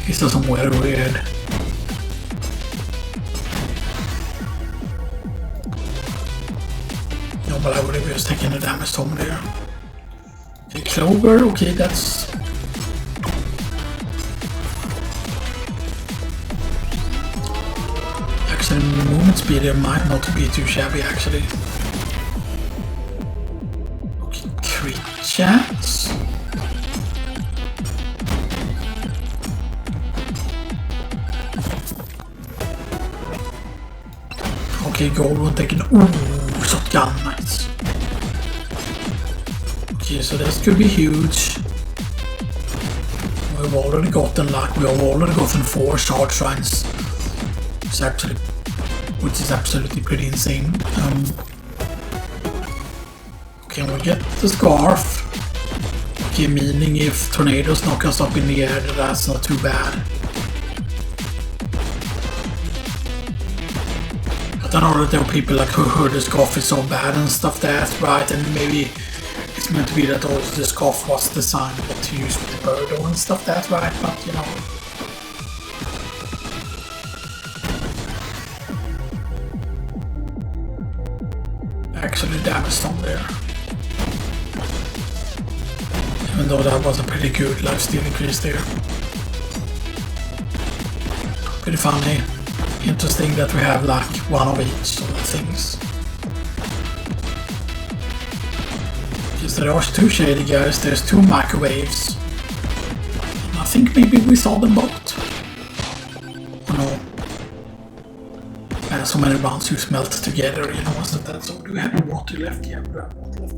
Is that somewhere weird? But I would have just taken the damage tome there. Okay, Clover, okay, that's... Actually, movement speed there might not be too shabby, actually. Okay, crit chance. Okay, gold one taken. Ooh, shotgun, nice. Okay, so this could be huge. We've already gotten like we have already gotten 4 shard shrines. It's actually, which is absolutely pretty insane. Okay, we get the scarf. Okay, meaning if tornadoes knock us up in the air, that's not too bad. I know that there are people like who heard the scarf is so bad and stuff that, right? And maybe it's meant to be that also the scarf was designed to use with the bird and stuff that, right? But you know. Actually damage on there. Even though that was a pretty good lifesteal increase there. Pretty funny. Interesting that we have like one of each of the things. Because there are 2 shady guys, there's 2 microwaves. And I think maybe we saw them both. Oh no. So many rounds who smelt together, you know, wasn't that? So do we have any water left? Yeah, we have water left.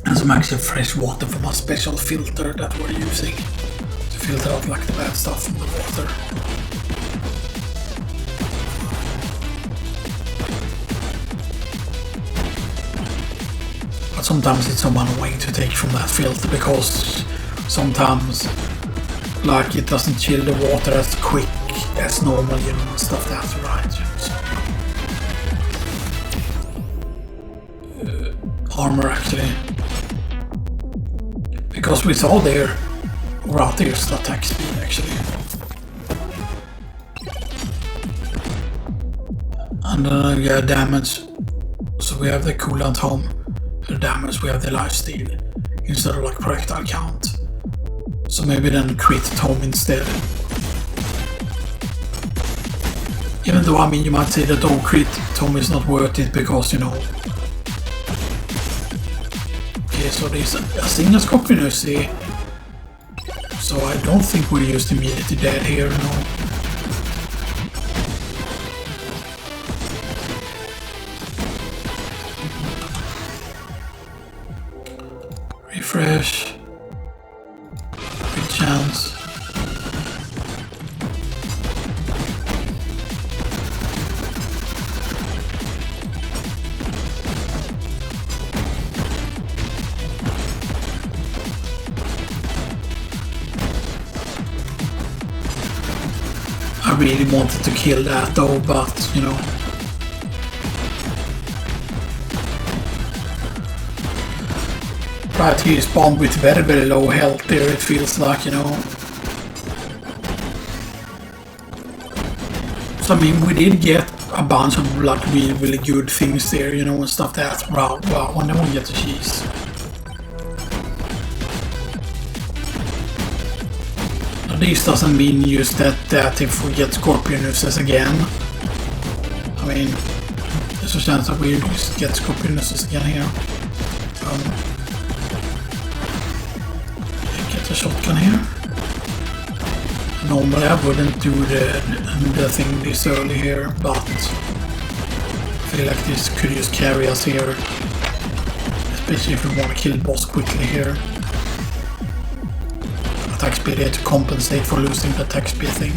And some actual fresh water from a special filter that we're using. Filter out like the bad stuff from the water. But sometimes it's so annoying to take from that filter because sometimes like it doesn't chill the water as quick as normal, you know, and stuff that's right. Armor actually. Because we saw there right, there's the attack speed actually. And yeah, damage. So we have the cooldown tome. The damage, we have the lifesteal. Instead of like projectile count. So maybe then crit tome instead. Even though I mean you might say that oh, crit tome is not worth it because you know. Okay, so there's a Xenoxis, you see. So I don't think we're just immediately dead here, no. Refresh. Good chance. I really wanted to kill that though, but you know. Right, he spawned with very, very low health there, it feels like, you know. So I mean, we did get a bunch of like really, really good things there, you know, and stuff that's wow, and then we get the cheese. This doesn't mean just that if we get Scorpionuses again. I mean, there's a chance that we just get Scorpionuses again here. Get the shotgun here. Normally I wouldn't do the thing this early here, but I feel like this could just carry us here. Especially if we want to kill the boss quickly here. Attack speed here to compensate for losing the attack speed thing.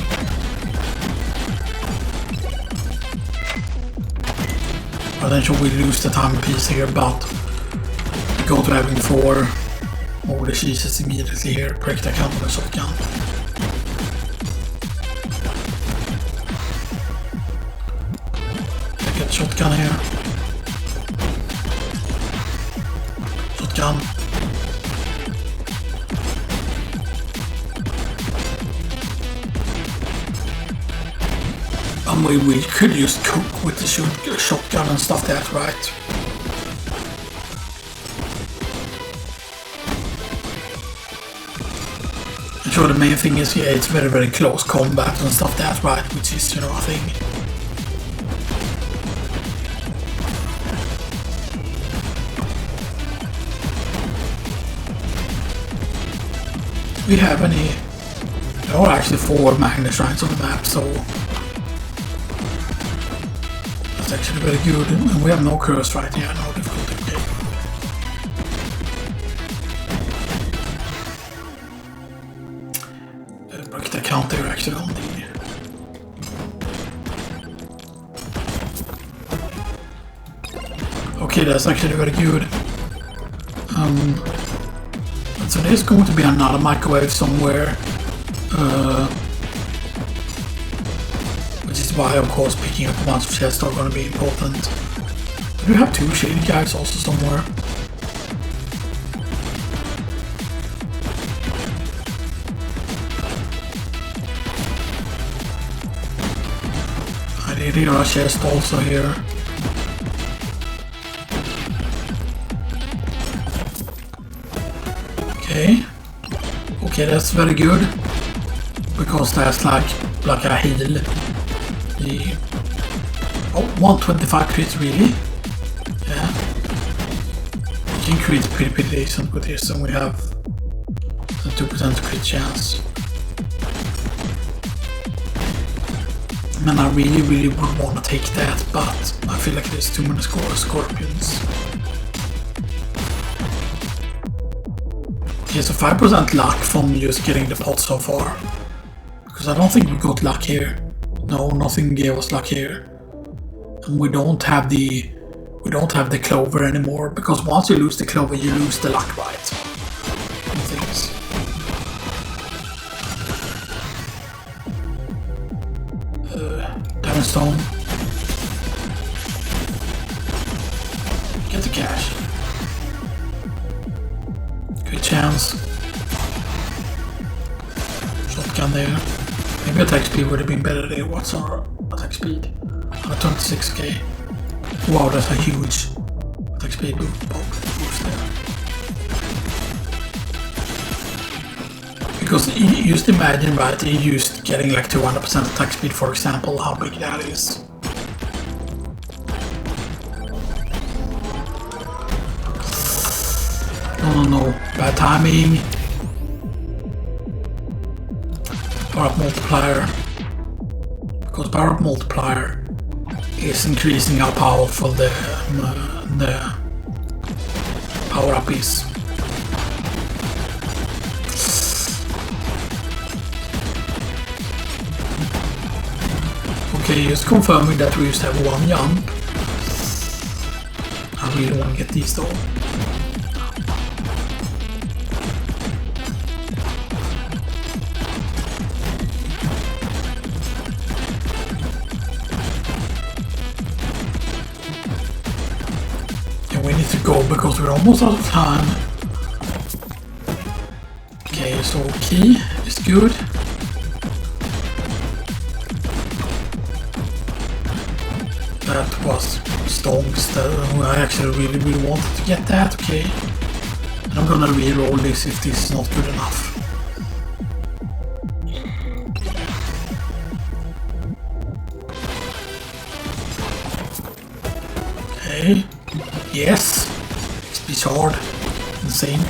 Potentially we lose the time piece here, but we go to having 4 over the cheeses immediately here, break the account with a shotgun. Get shotgun here. Shotgun. We could just cook with the shotgun and stuff that, right? I'm sure the main thing is, yeah, it's very, very close combat and stuff that, right? Which is, you know, a thing. Do we have any? There are actually 4 magnet shrines on the map, so that's actually very good. And we have no curse right here, no difficulty. Okay. Break the count there actually on the. Okay, that's actually very good. So there's going to be another microwave somewhere, which is why, of course, picking up a bunch of chests are going to be important. But we have 2 shady guys also somewhere. I did hear a chest also here. Okay, that's very good, because that's like a heal. The 125 crits really. Yeah, we can crit pretty decent with this, and we have a 2% crit chance. And I really would want to take that, but I feel like there's too many scorpions. Okay, so 5% luck from just getting the pot so far. Because I don't think we got luck here. No, nothing gave us luck here. And we don't have the clover anymore, because once you lose the clover you lose the luck, right? Things. Diamond stone. Get the cash. Good chance. Shotgun there. Maybe attack speed would have been better there. What's our attack speed? 126k. Wow, that's a huge attack speed boost there. Because you just imagine, right, you used getting like 200% attack speed, for example, how big that is. No, bad timing. power-up multiplier. Because power-up multiplier is increasing how powerful the power-up is. Okay, just confirming that we just have one jump. I really want to get these though. We need to go because we're almost out of time. Okay, so key is good. That was stonks that I actually really wanted to get that, okay. And I'm gonna re-roll this if this is not good enough. Okay. Yes! XP shard. Insane.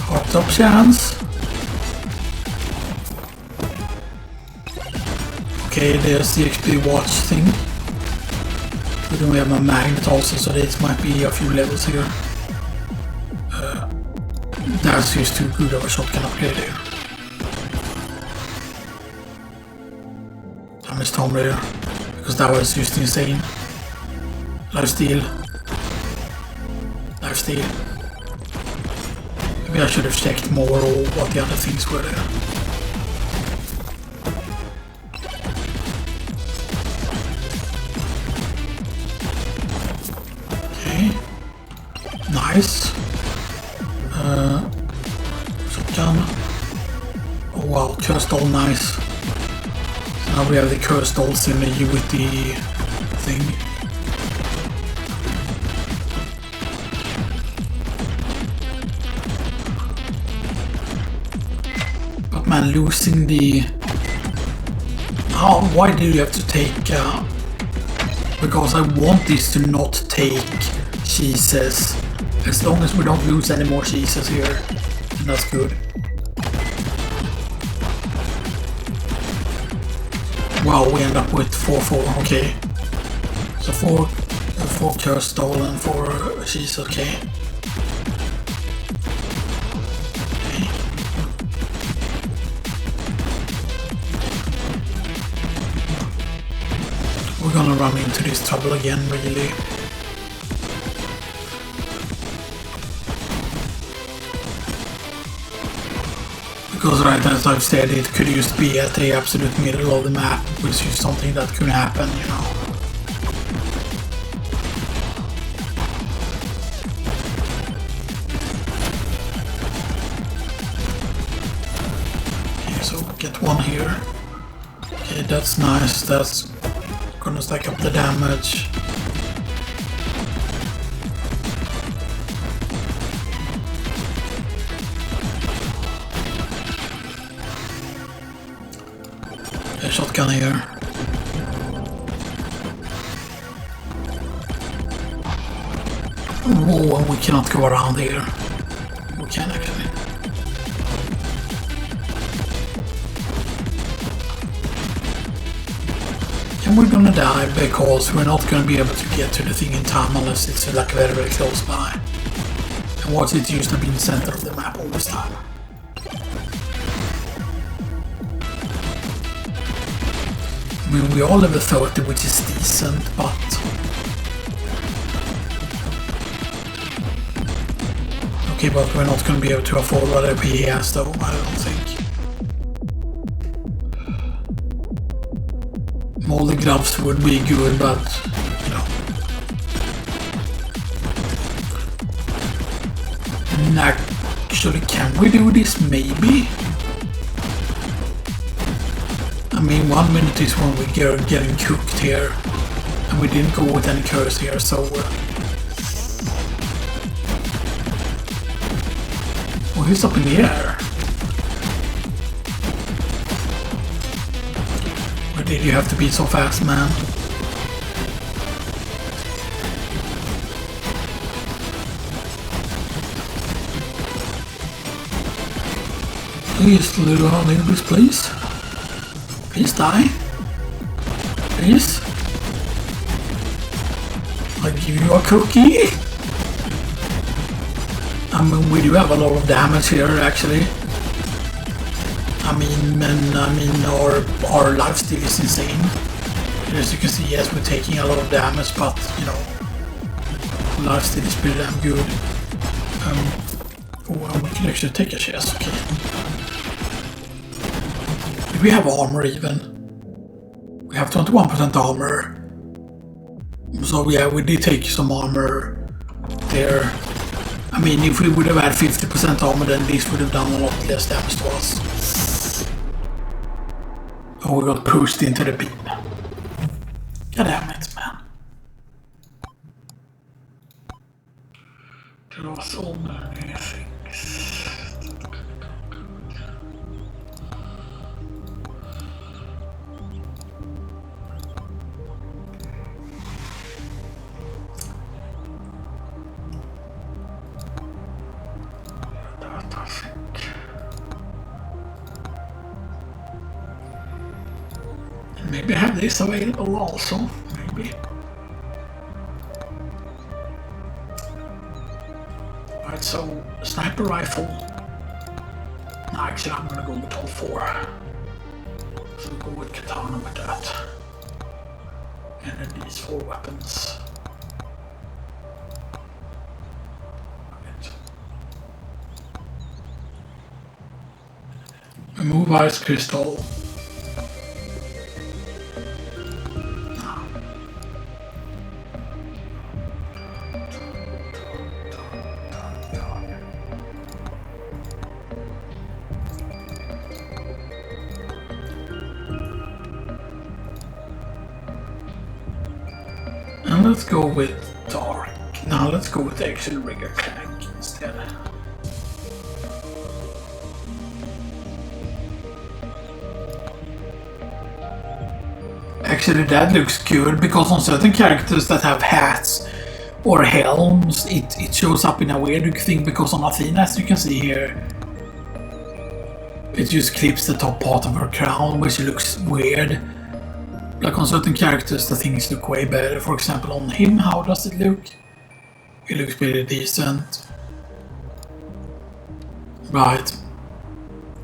Hot top chance. Okay, there's the XP watch thing. We don't have my magnet also, so this might be a few levels here. That's just too good of a shotgun upgrade here. I missed Tom there, because that was just insane. Lifesteal. Lifesteal. Maybe I should have checked more or what the other things were there. Nice. Shotgun. Oh wow, cursed doll, nice. So now we have the cursed doll synergy with the thing. But man, losing the... Oh, why do you have to take... Because I want this to not take cheeses. As long as we don't lose any more cheeses here, then that's good. Wow, we end up with 4-4, okay. So 4 cursed stolen, 4 cheese, okay. We're gonna run into this trouble again, really. Because right as I've said, it could just be at the absolute middle of the map, which is something that could happen, you know. Okay, so get one here. Okay, that's nice, that's gonna stack up the damage. Shotgun here. Oh, and we cannot go around here. We can actually. And we're gonna die because we're not gonna be able to get to the thing in time unless it's like very close by. And what's it used to be in the center of the map all this time. I mean, we all level 30, which is decent, but... Okay, but we're not going to be able to afford whatever he has, though, I don't think. Moldy gloves would be good, but, you know... And actually, can we do this? Maybe? I mean, 1 minute is when we get getting cooked here, and we didn't go with any curse here, so... Oh, he's up in the air. did you have to be so fast, man? Please, little neighbors, please. Please die. Please. I give you a cookie. I mean, we do have a lot of damage here, actually. I mean, our lifesteal is insane. As you can see, yes, we're taking a lot of damage, but you know, lifesteal is pretty damn good. Oh, we can actually take a chest. Okay. Do we have armor even? We have 21% armor. So yeah, we did take some armor there. I mean, if we would have had 50% armor, then this would have done a lot less damage to us. Oh, we got pushed into the beam. God damn it, man. There was so many things. Maybe have this available also, maybe. Alright, so sniper rifle. No, actually I'm gonna go with all four. So we'll go with katana with that. And then these four weapons. Remove ice crystal. And let's go with dark. Now let's go with the actual rigger clank instead. Actually, that looks good because on certain characters that have hats or helms, it shows up in a weird thing, because on Athena, as you can see here, it just clips the top part of her crown, which looks weird. Like on certain characters, the things look way better. For example, on him, how does it look? It looks pretty decent. Right.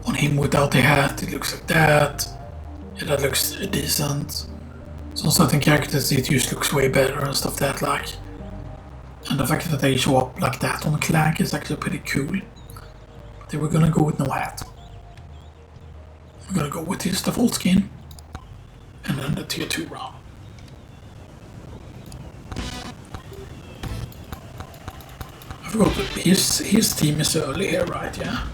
On him without the hat, it looks like that. Yeah, that looks decent. So on certain characters, it just looks way better and stuff that like. And the fact that they show up like that on the clank is actually pretty cool. But they were gonna go with no hat. We're gonna go with his default skin. And then the tier 2 round. I forgot that his team is early here, right? Yeah.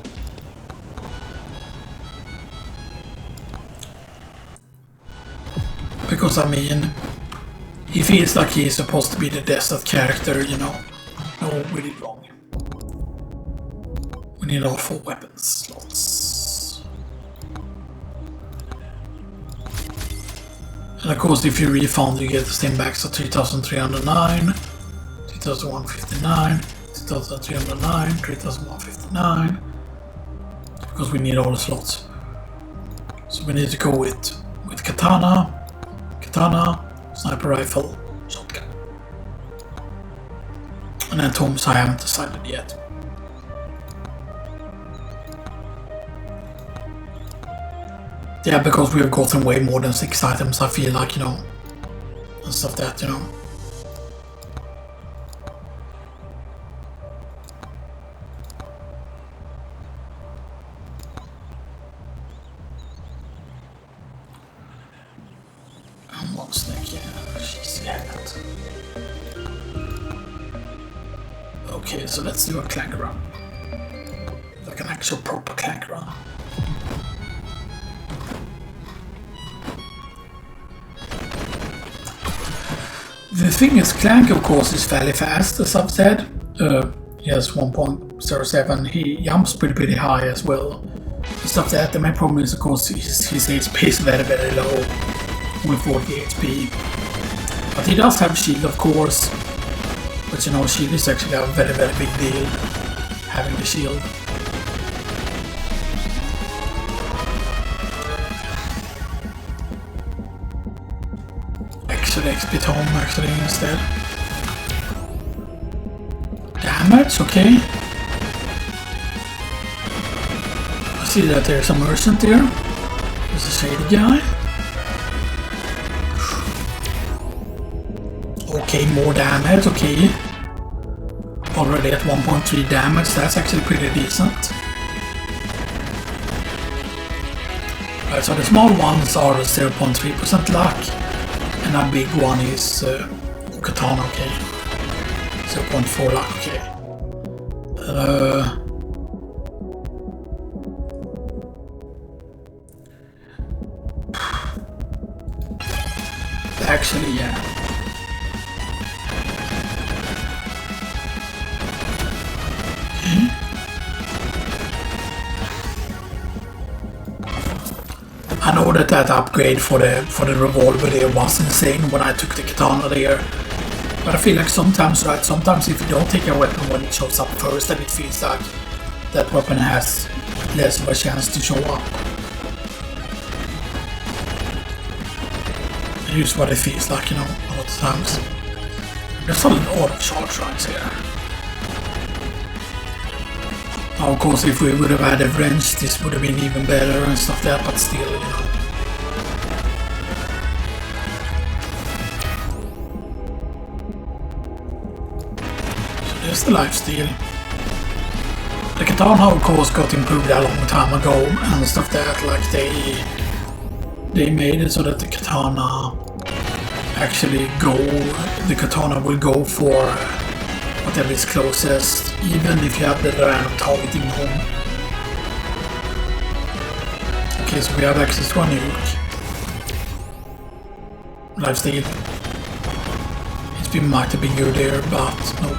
Because I mean, he feels like he's supposed to be the desert character, you know. No, we did wrong. We need all 4 weapons slots. And of course, if you refund, you get the stim back, so 3,309, 3,159, 3,309, 3,159. Because we need all the slots. So we need to go with katana, sniper rifle, shotgun. And then Toms I haven't decided yet. Yeah, because we have gotten way more than 6 items, I feel like, you know, and stuff that, you know. And one snake, yeah, she's dead. Okay, so let's do a clank run. Like an actual proper clank run. The thing is, Clank of course is fairly fast, as I've said. He has 1.07, he jumps pretty high as well. And stuff that. The main problem is of course his HP is very low. only 40 HP. But he does have shield, of course. But you know, shield is actually a very, very big deal, having the shield. Actually, XP Tom actually instead. Damage, okay. I see that there's a merchant there. There's a shady guy. Okay, more damage, okay. Already at 1.3 damage, that's actually pretty decent. Right, so the small ones are 0.3% luck, and a big one is katana, okay. 0.4 luck, okay. Actually, yeah. I know that upgrade for the revolver there was insane when I took the katana there. But I feel like sometimes, right, sometimes if you don't take a weapon when it shows up first, then it feels like that weapon has less of a chance to show up. Here's what it feels like, you know, a lot of times. There's a lot of charge runs here. Now, of course, if we would have had a wrench, this would have been even better and stuff there, but still, you know. So there's the lifesteal. The katana, of course, got improved a long time ago and stuff that, like they made it so that the katana actually the katana will go for whatever is closest, even if you have the random targeting home. Okay, so we have access to a nuke. Lifesteal. HP might have been good there, but nope.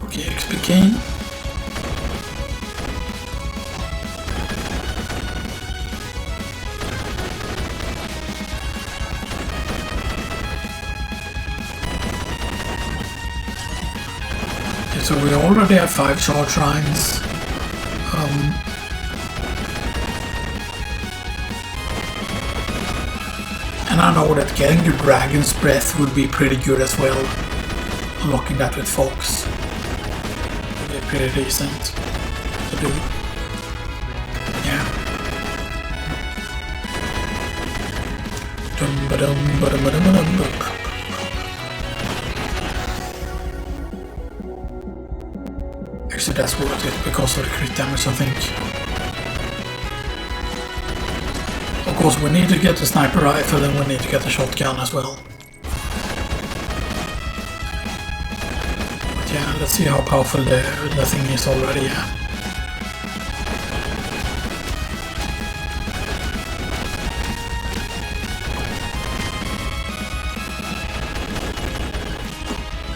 Okay, XP cane. So we already have 5 charge shrines. And I know that getting the Dragon's Breath would be pretty good as well. Unlocking that with Fox would be pretty decent to do. Yeah. Actually, that's worth it because of the crit damage, I think. Of course, we need to get the sniper rifle and we need to get the shotgun as well. But yeah, let's see how powerful the thing is already, yeah.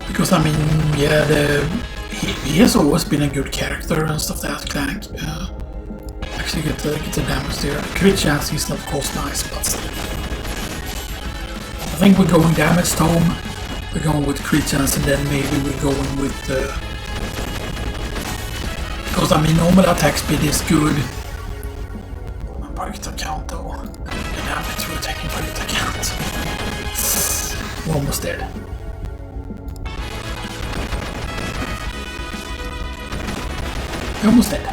Because, I mean, yeah, he has always been a good character and stuff like that, Clank. Actually get the damage there. The crit chance is of course nice, but still. I think we're going damage home. We're going with crit chance and then maybe we're going with because I mean normal attack speed is good. My project account though. Damn it, we're taking project account. We're almost dead. We're almost dead.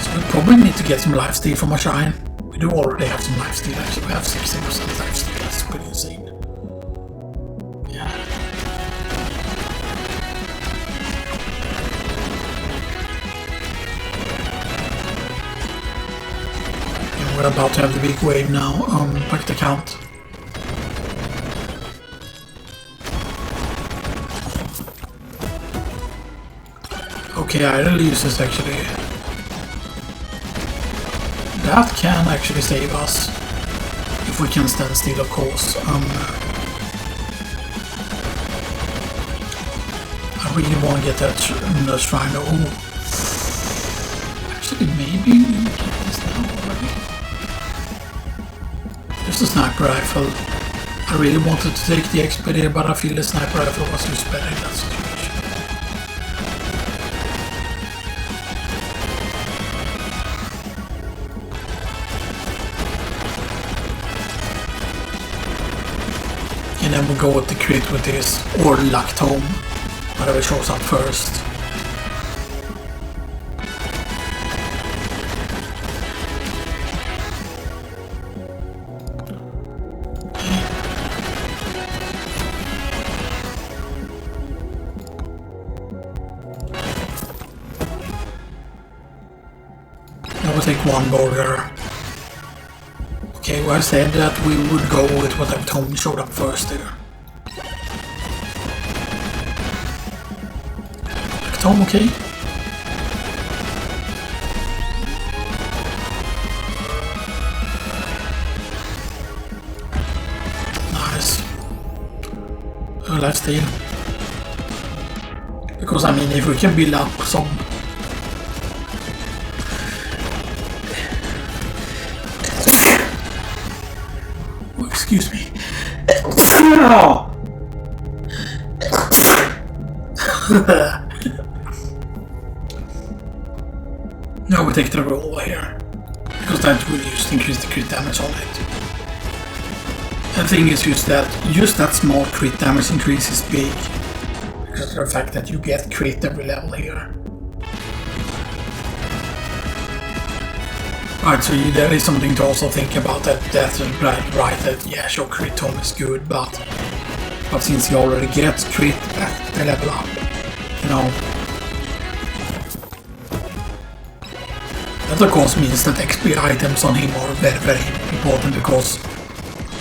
So we probably need to get some lifesteal from a shrine. We do already have some lifesteal, actually. We have 16% lifesteal, that's pretty insane. Yeah. And we're about to have the big wave now. Back the count. Okay, idle uses actually. That can actually save us. If we can stand still, of course. really want to get that shrine. Oh, actually, maybe we can get this now already. Just a sniper rifle. I really wanted to take the XP there, but I feel the sniper rifle was just better in that situation. And then we'll go with the crit with this, or luck tome, whatever shows up first. Now we'll take one burger. Okay, well I said that we would go with whatever tome showed up first there. Tome, okay? Nice. Lifesteal. Because I mean, if we can build up some... Excuse me. Now we take the roll here, because that will just increase the crit damage on it. The thing is just that small crit damage increase is big, because of the fact that you get crit every level here. Right, so there is something to also think about that's right, that yeah, sure, crit tome is good, but since you already get crit at the level up, you know, that of course means that XP items on him are very, very important, because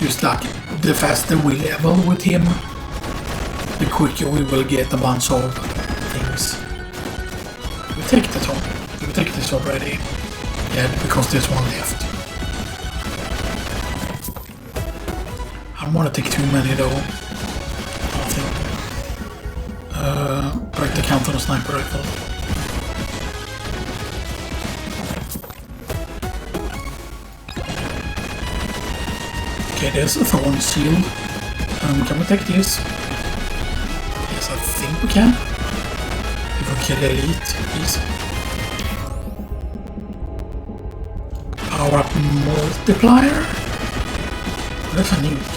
just like the faster we level with him, the quicker we will get a bunch of things. We take the tome, we take this already. Yeah, because there's one left. I don't want to take too many though. I think. Break the count on a sniper rifle. Okay, there's a thorn shield. Can we take this? Yes, I think we can. If we kill elite, please. Power up multiplier? That's a nuke.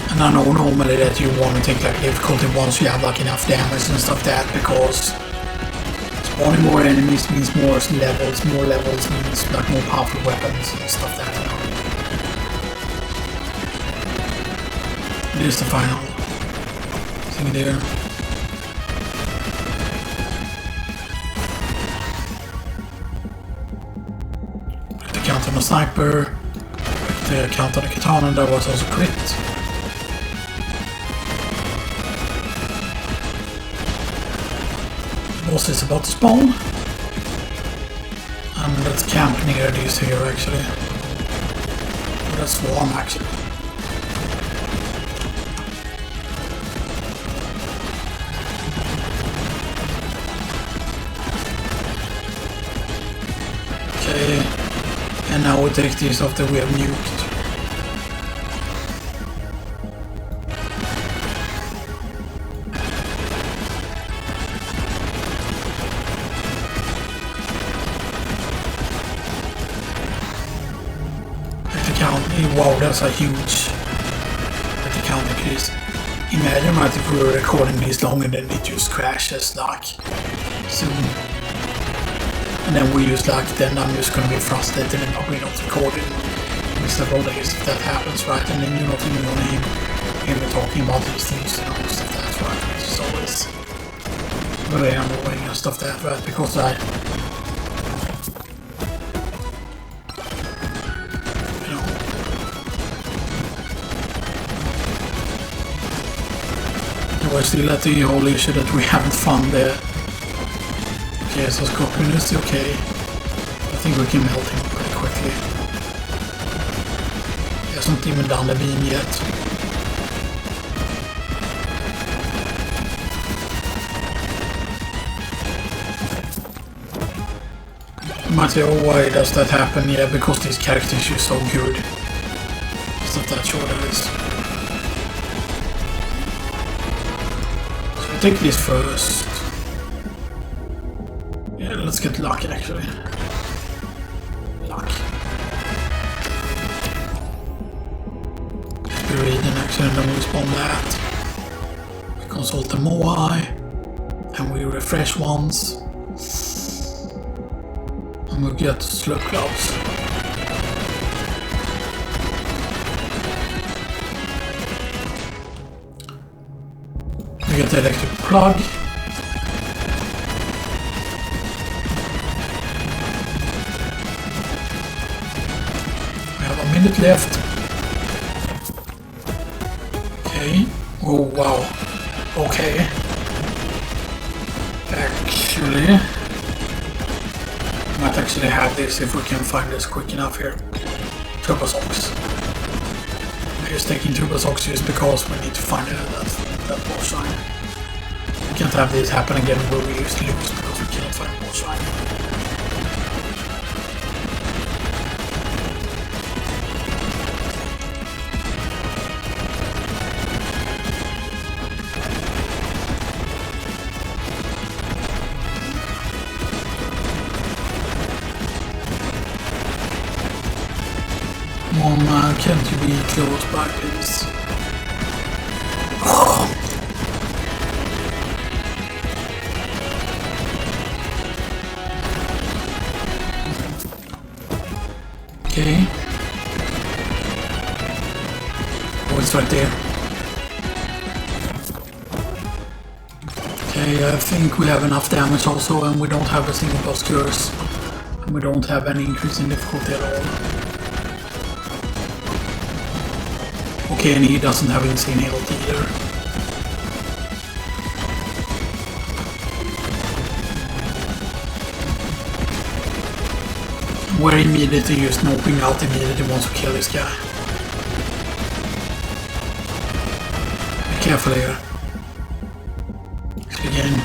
And I know normally that you want to take like difficulty once you have like enough damage and stuff like that, because spawning more enemies means more levels means like more powerful weapons and stuff like that. It is the final there. The count on the sniper, the count on the katana, that was also crit. The boss is about to spawn. And let's camp near these here actually. That's one actually. And now we take these after we have nuked. The count, wow, that's a huge the count increase. Imagine right if we were recording this long and then it just crashes like soon. And then we use like, then I'm just gonna be frustrated and probably not recording in several days if that happens, right? And then you're not even gonna hear me talking about these things, you know, stuff like that, right? Which is always very annoying and stuff like that, right? Because you know, we're still at the whole issue that we haven't found the... Okay, so Scorpion is okay. I think we can melt him pretty quickly. hasn't even done the beam yet. You might say, oh, why does that happen? Yeah, because these characters are so good. It's not that sure that is. So we take this first. Yeah, let's get lucky actually. Luck. We read an accident and we respond that. We consult the MOI and we refresh once. And we get slug gloves. We get the electric plug. We have a minute left. Okay. Oh wow. Okay. Actually, might actually have this if we can find this quick enough here. Turbo socks. I'm just taking turbo socks just because we need to find that boss sign. We can't have this happen again where we used to lose because we can't find the boss sign. Come on man, can't you be close by please? Okay. Oh, it's right there. Okay, I think we have enough damage also, and we don't have a single boss curse. And we don't have any increase in difficulty at all. Okay, and he doesn't have insane health either. We're immediately just knocking out immediately once we kill this guy. Be careful here. Again.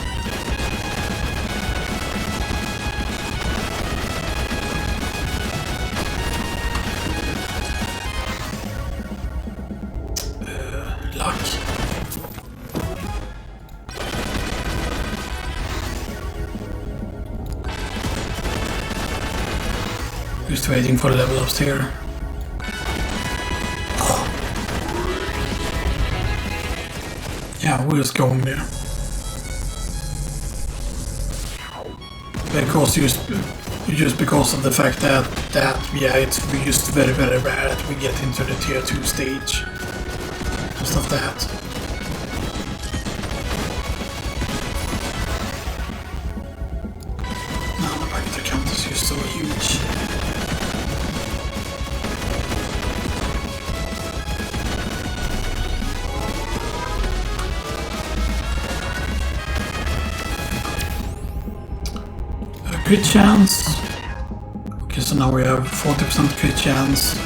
Luck. Just waiting for the level ups here. Yeah, we're just going there. Because just because of the fact that yeah, it's just very rare that we get into the tier 2 stage. Just of that. Now the back count is just so huge. Crit chance. Okay, so now we have 40% crit chance.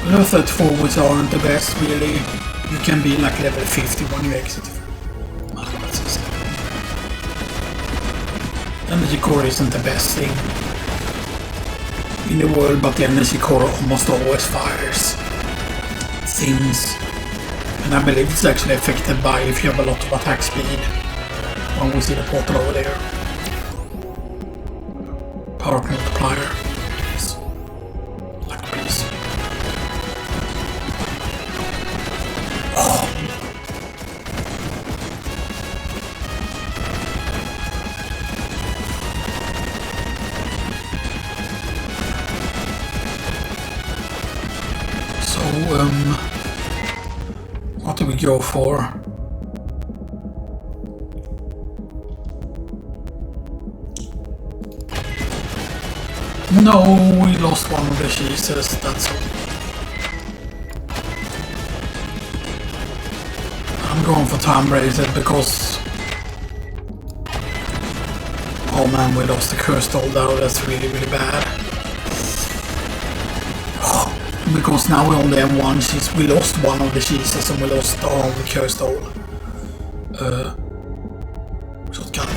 Level 34 which aren't the best really. You can be like level 50 when you exit. Energy core isn't the best thing in the world, but the energy core almost always fires things. And I believe it's actually affected by if you have a lot of attack speed. When we see the portal over there. Power multiplier. Like please. Oh. So what do we go for? No, we lost one of the cheeses, that's all. I'm going for time bracelet because... Oh man, we lost the cursed doll though, that's really bad. because now we only have one cheese. We lost one of the cheeses and we lost our cursed hole. Shotgun.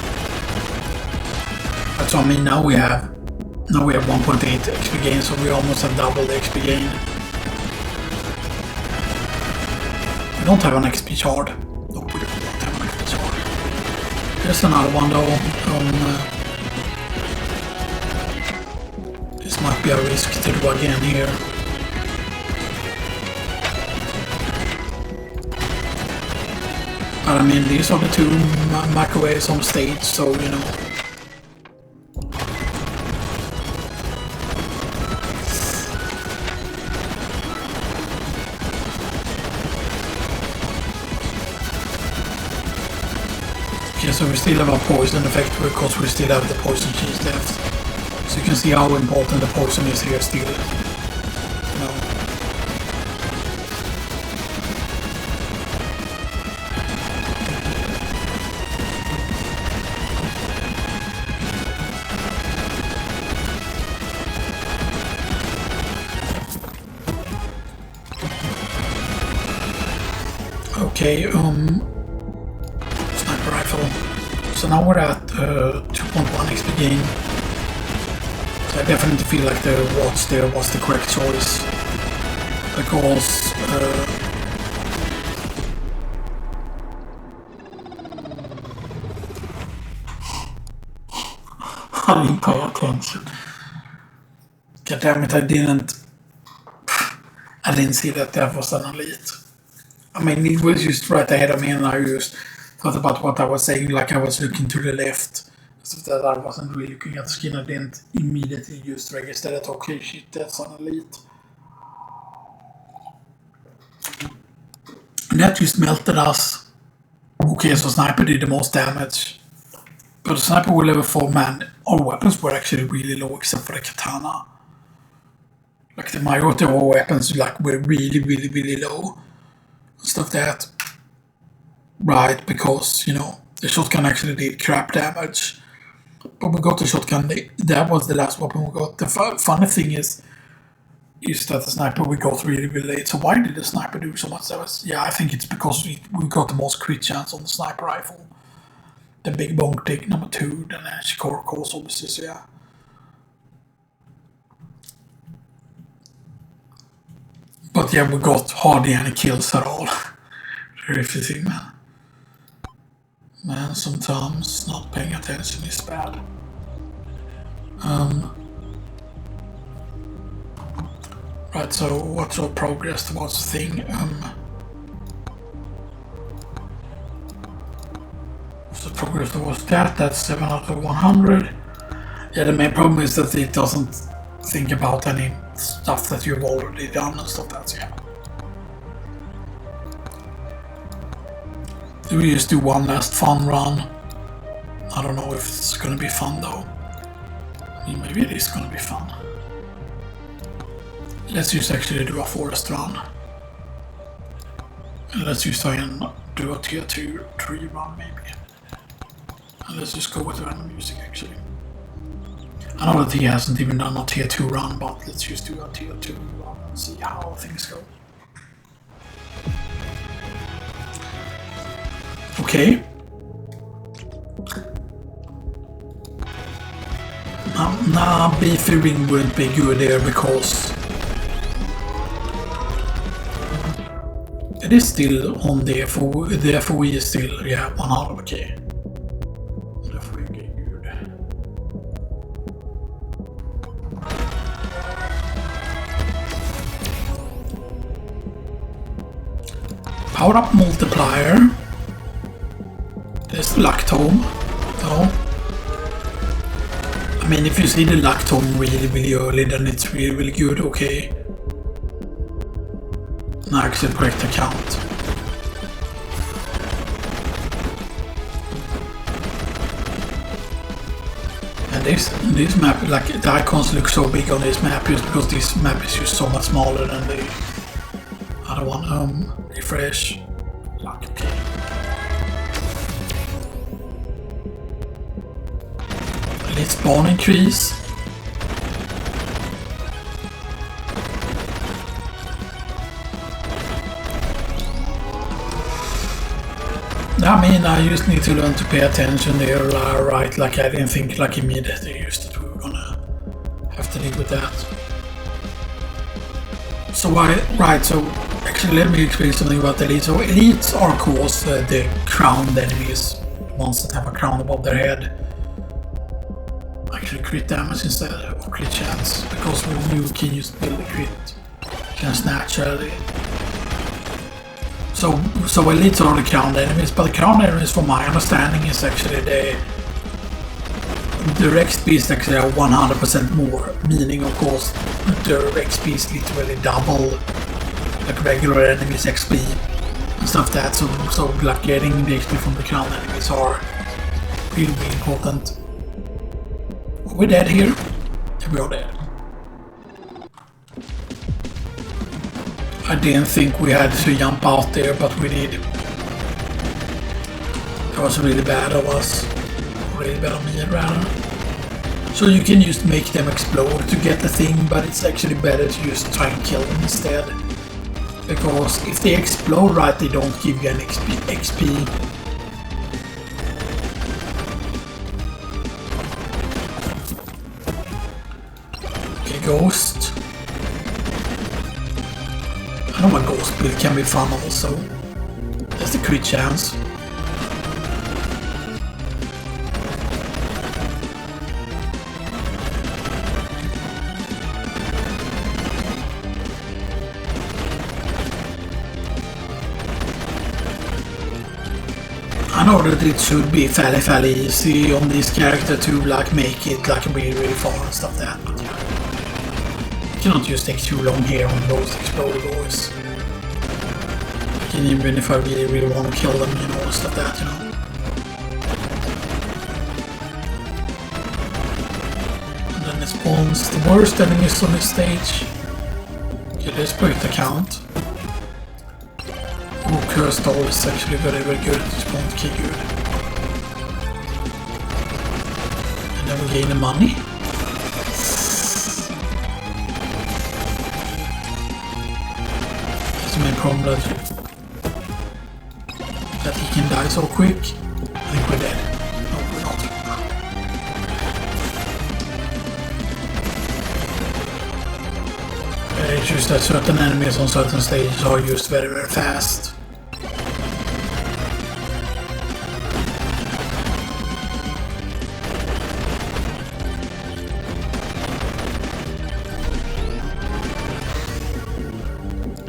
So I mean now we have 1.8 XP gain, so we almost have double the XP gain. We don't have an XP shard. No, we don't have an XP shard. There's another one though. This might be a risk to do again here. But I mean, these are the two microwaves on stage, so you know. Okay, so we still have a poison effect because we still have the poison cheese left. So you can see how important the poison is here still. You know. Okay, sniper rifle. So now we're at 2.1 XP gain. So I definitely feel like the watch there was the correct choice. Because I didn't pay attention. God damn it, I didn't see that there was an elite. I mean, it was just right ahead of me and I just thought about what I was saying, like I was looking to the left. So that I wasn't really looking at the skin, I didn't immediately just register that, okay, shit, that's an elite. And that just melted us. Okay, so sniper did the most damage. But the sniper with level 4, man, our weapons were actually really low except for the katana. Like the majority of our weapons like were really low. Stuff that, right? Because you know the shotgun actually did crap damage, but we got the shotgun. That was the last weapon we got. The funny thing is that the sniper we got really late. So why did the sniper do so much damage? Yeah, I think it's because we got the most crit chance on the sniper rifle. The big bonk take number 2, then Shikor calls obviously. So yeah. But yeah, we got hardly any kills at all. Terrific thing, man. Man, sometimes not paying attention is bad. Right, so what's our progress towards the thing? What's the progress towards that? That's 7 out of 100. Yeah, the main problem is that it doesn't think about any stuff that you've already done and stuff that's, yeah. Do we just do one last fun run? I don't know if it's gonna be fun though. I mean, maybe it is gonna be fun. Let's just actually do a forest run. And let's just try and do a tier 2, 3 run maybe. And let's just go with random music actually. I know that he hasn't even done a tier 2 run, but let's just do a tier 2 run and see how things go. Okay. Nah, beefy ring wouldn't be good there because it is still on the FOE is still, yeah, 100k. Power up multiplier. There's the lactome. No. I mean, if you see the lactome really early, then it's really good, okay. No, actually, correct account. And this map, like the icons look so big on this map just because this map is just so much smaller than the other one. Refresh. Like, okay. Let's spawn increase. I mean, I just need to learn to pay attention there, right? Like I didn't think like immediately just that we were gonna have to deal with that. So so actually let me explain something about the elites. So elites are of course the crowned enemies, ones that have a crown above their head. Actually crit damage instead, or crit chance, because you can just build a crit chance naturally. So elites are the crowned enemies, but the crowned enemies from my understanding is actually the XP is actually 100% more, meaning of course the XP is literally double like regular enemies XP and stuff like that, so like getting the XP from the crowned enemies are really important. Are we dead here? Yeah, we are dead. I didn't think we had to jump out there, but we did. That was really bad of us. Really bad of me, rather. So you can just make them explode to get the thing, but it's actually better to just try and kill them instead. Because if they explode right, they don't give you an XP. Okay, ghost. I know a ghost build can be fun also. That's the crit chance. I know that it should be fairly easy on this character to like make it like really far and stuff like that, but yeah. You cannot just take too long here on those exploders. Like, even if I really want to kill them, you know, stuff like that, you know. And then it spawns the worst enemies on this stage. Okay, let's break the count. Oh, Cursed Doll is actually very good at this point, okay, good. And then we gain the money. That's the main problem, that he can die so quick. I think we're dead. No, we're not. It's just that certain enemies on certain stages are used very fast.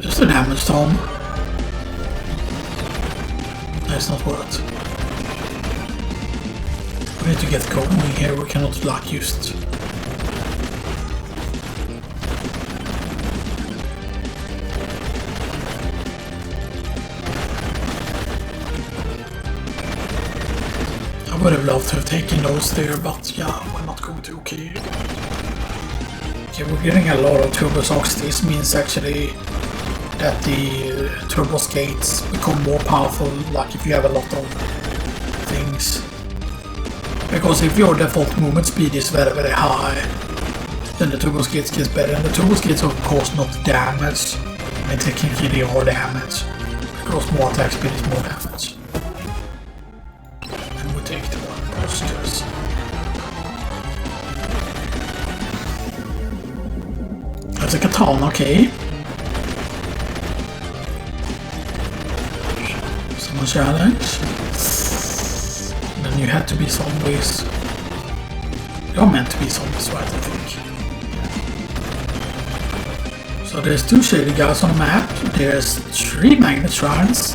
Just the damage, Tom. That's not worth. We need to get going here, we cannot like just... I would have loved to have taken those there, but yeah, we're not going to, okay. Okay, we're getting a lot of Xenoxis. This means actually that the turbo skates become more powerful, like if you have a lot of things. Because if your default movement speed is very high, then the turbo skates gets better. And the turbo skates are of course not damage. I mean, technically they are damage. Because more attack speed is more damage. And we take the one posters. That's a katana, okay. Some challenge. And then you had to be zombies. You're meant to be zombies, right, I think. So there's 2 shady guys on the map. There's 3 magnet shrines.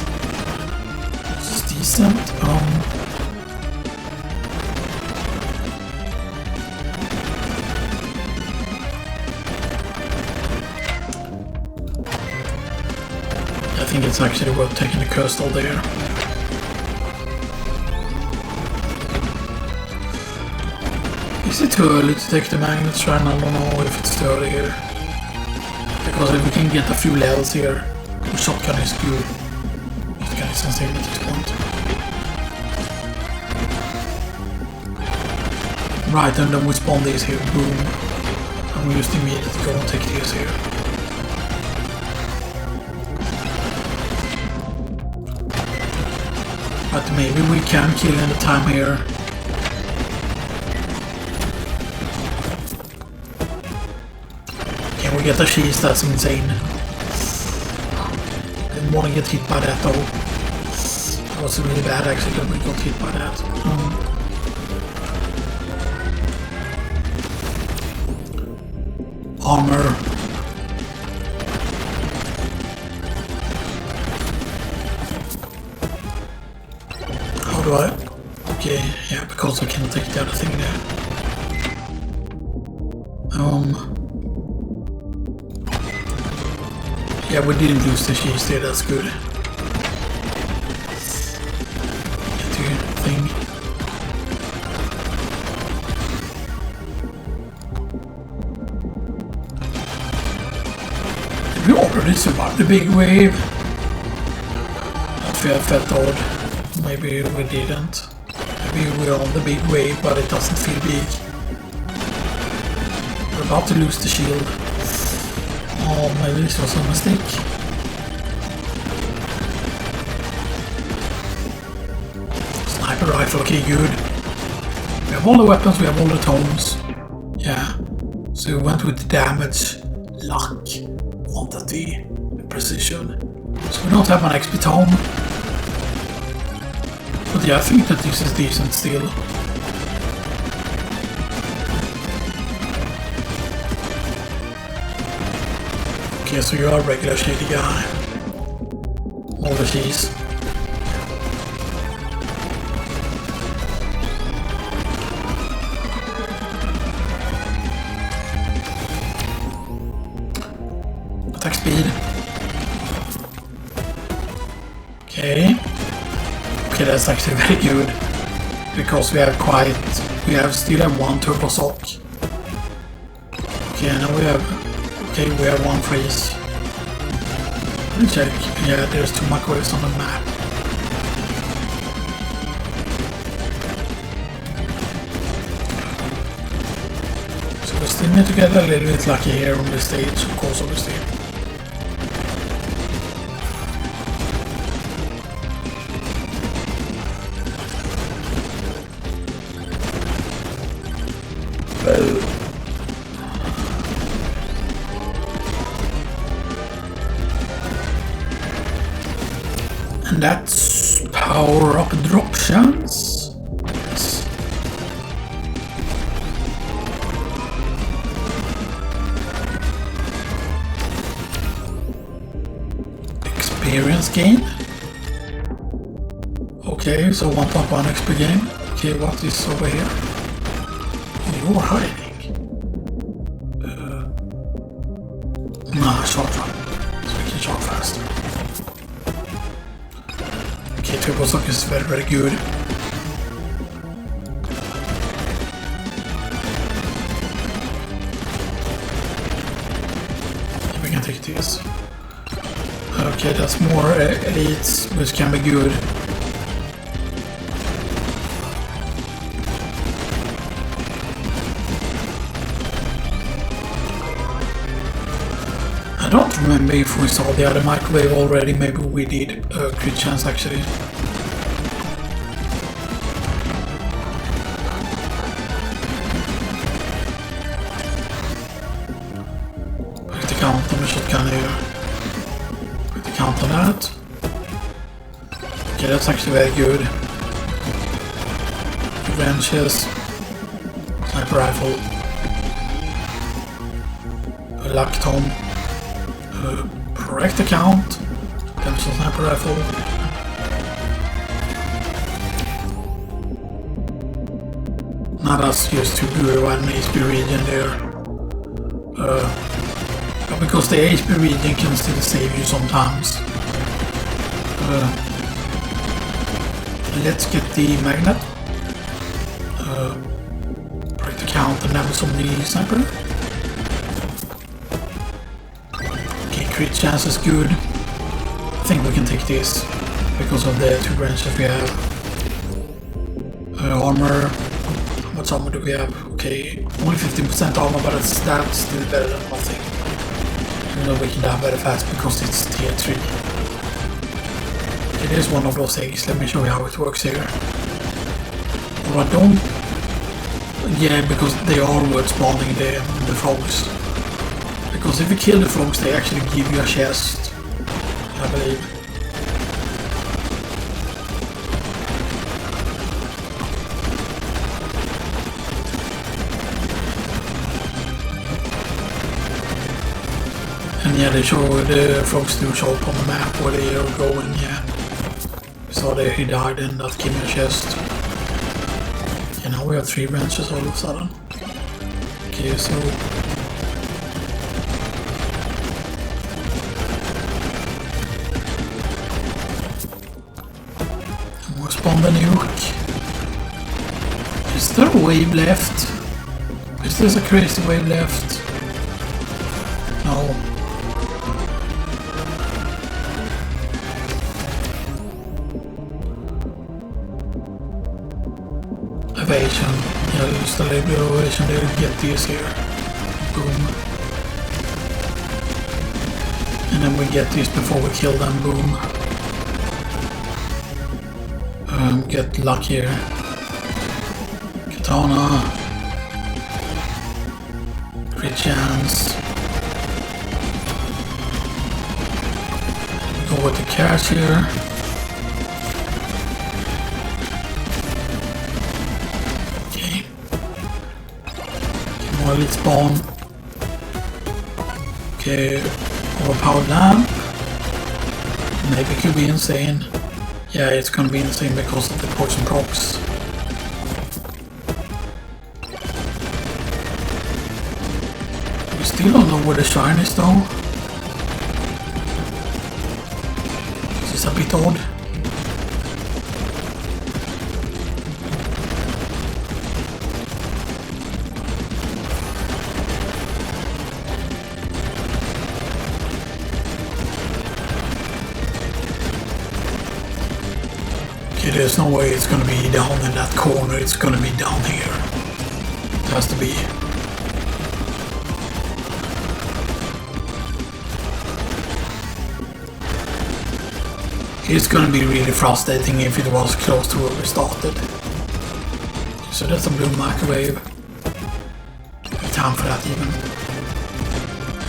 This is decent. I think it's actually worth taking the cursed all there. Is it too early to take the magnet shrine? I don't know if it's too early here. Because if we can get a few levels here, the shotgun is good. Shotgun is insane at this point. Right, and then we spawn these here, boom. And we just immediately go and take these here. But maybe we can kill in the time here. Can we get a cheese? That's insane. Didn't want to get hit by that though. That was really bad actually that we got hit by that. Armor. How do I? Okay, yeah, because I can't take the other thing there. Yeah, we didn't lose the cheese there, that's good. Get your thing. Did we already survive the big wave? That felt odd. Maybe we didn't. Maybe we're on the big wave, but it doesn't feel big. We're about to lose the shield. Oh, maybe this was a mistake. Sniper rifle, okay, good. We have all the weapons, we have all the tomes. Yeah. So we went with the damage, luck, quantity, and precision. So we don't have an XP tome. But yeah, I think that this is decent still. Okay, so you're a regular shady guy. All the cheese. Attack speed. Okay. Okay, that's actually very good. Because we still have one turbo sock. Okay, now we have one freeze. Let me check. Yeah, there's 2 microwaves on the map. So we still need to get a little bit lucky here on the stage, of course, obviously. And that's power up drop chance. Yes. Experience gain. Okay, so 1.1 XP gain. Okay, what is over here? You're hiding. Nah, short run. So we can short faster. Okay, turbo sock is very, very good. We can take this. Okay, that's more elites, which can be good. I don't remember if we saw the other microwave already, maybe we did. Crit chance actually. Put the count on the shotgun here. Put the count on that. Okay, that's actually very good. Wrenches. Sniper rifle. A luck tome. Correct account. Pencil sniper rifle. Now that's just too good one HP region there. Because the HP region can still save you sometimes. Let's get the magnet. Correct account and level some the sniper. Crit chance is good. I think we can take this because of the 2 branches we have. Armor. How much armor do we have? Okay, only 15% armor, but that's still better than nothing. Even though we can die very fast because it's tier 3. It is one of those eggs. Let me show you how it works here. Or I don't... Yeah, because they are worth spawning the frogs. Because if you kill the frogs, they actually give you a chest, I believe. And yeah, they show the frogs do show up on the map where they are going, yeah. So there he died and that gave me a chest. And now we have 3 branches all of a sudden. Okay, so... More spawn the nuke. Is there a wave left? Is there a crazy wave left? No. Evasion. Yeah, just a little bit of evasion there to get these here. Boom. And then we get these before we kill them. Boom. Get luck here. Katana. Crit chance. Go with the cash here. Okay. Get more elite spawn. Okay. Overpowered lamp. Maybe it could be insane. Yeah, it's gonna be insane because of the poison procs. We still don't know where the shrine is though. This is a bit odd. Okay, there's no way it's gonna be down in that corner, it's gonna be down here. It has to be. It's gonna be really frustrating if it was close to where we started. So that's a blue microwave. Time for that even.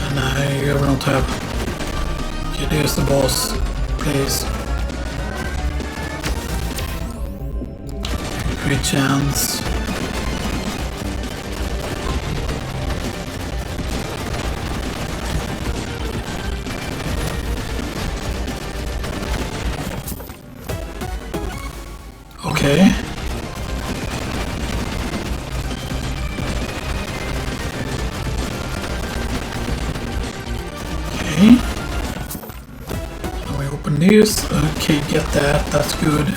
And I don't have. Okay, there's the boss place. Great chance. Okay. Okay. Now we open this. Okay, get that. That's good.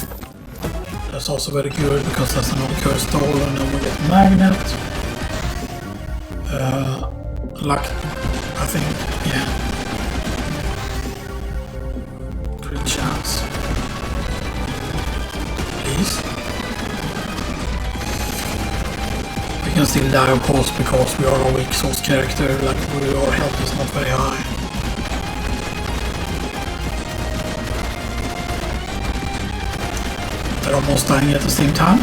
That's also very good because that's another cursed doll, and then we get magnet. Luck, I think. Yeah. Great chance. Please. We can still die of course because we are a weak source character, like our health is not very high. They're almost dying at the same time.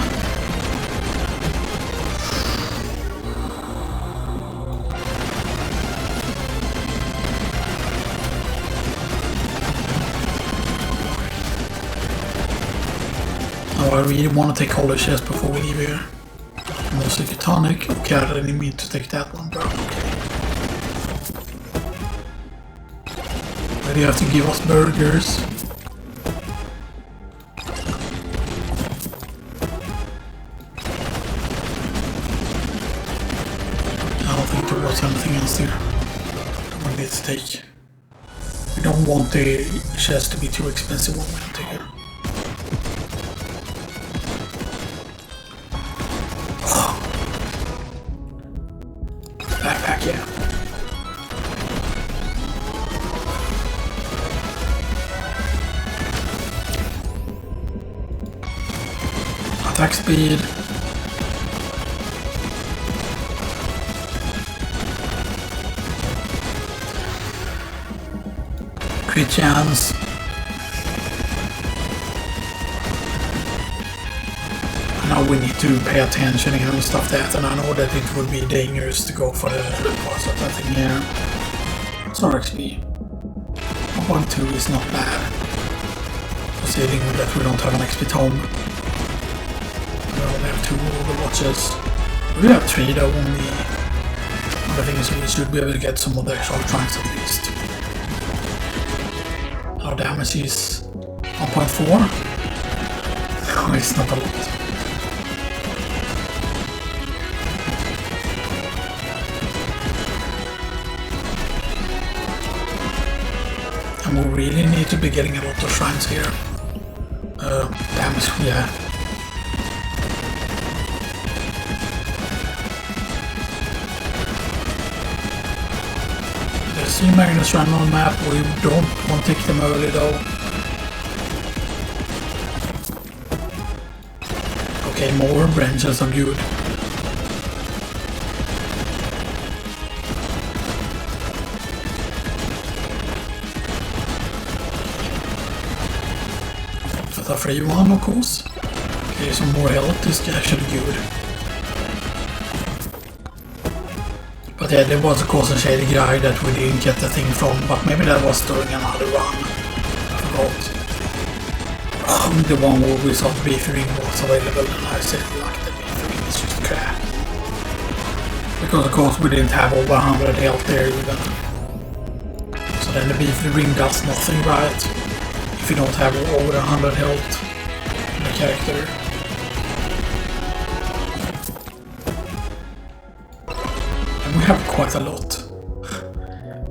Oh, I really want to take all the chests before we leave here. Mostly tonic. Okay, I didn't mean to take that one, bro. Okay. But you have to give us burgers. I don't think there was anything else there. I need to take. We don't want the chest to be too expensive when we enter here. Backpack, yeah. Attack speed. Crit chance. now we need to pay attention here and stuff that, and I know that it would be dangerous to go for the parts of that thing here. So XP. 1.2 is not bad. Considering that we don't have an XP tome. We only have 2 Overwatches. We have 3 though on the other thing, so we should be able to get some of the actual trunks at least. Our damage is 1.4. Oh, it's not a lot. And we really need to be getting a lot of shrines here. Damage, yeah. There's 3 Magnus shrine on the map. We don't want to take them early though. Okay, more branches are good. A free one, of course. Okay, some more health is actually good. But yeah, there was of course a shady guy that we didn't get the thing from, but maybe that was during another run. I forgot. The one where we saw the beef ring was available and I said like the beef ring is just crap. Because of course we didn't have over 100 health there even. So then the beef ring does nothing, right? If you don't have over 100 health in the character. And we have quite a lot.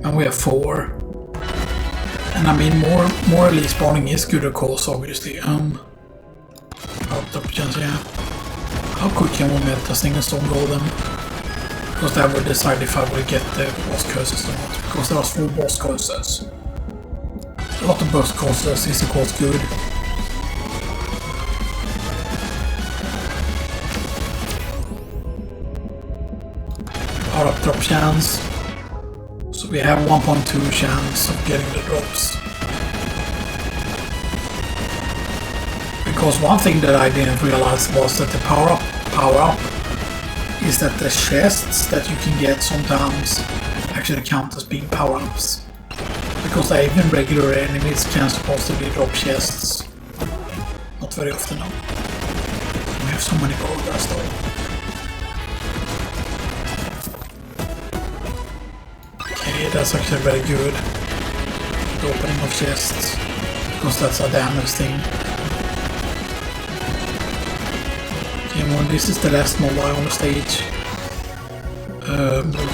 And we have 4. And I mean more or less spawning is good of course, obviously. Options, yeah. How quick can we melt a single stone golem? Because that would decide if I will get the boss curses or not. Because there was 4 boss curses. A lot of boss curses is of course good. Power up drop chance. So we have 1.2 chance of getting the drops. Because one thing that I didn't realize was that the power up is that the chests that you can get sometimes actually count as being power-ups. Because even regular enemies can supposedly drop chests. Not very often though. We have so many gold dust though. Okay, that's actually very good. The opening of chests. Because that's a damage thing. Okay, well, this is the last mobile on the stage.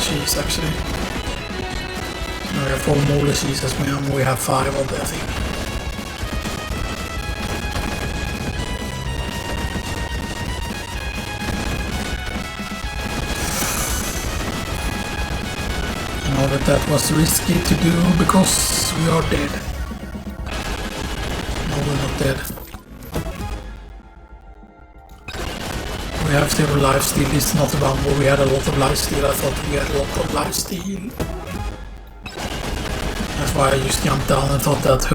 Cheese actually. We have 4 more cheeses, and we have 5 of them, I think. I know that was risky to do because we are dead. No, we're not dead. We have still lifesteal. It's not about where we had a lot of lifesteal. I thought we had a lot of lifesteal. That's why I just jumped down and thought that.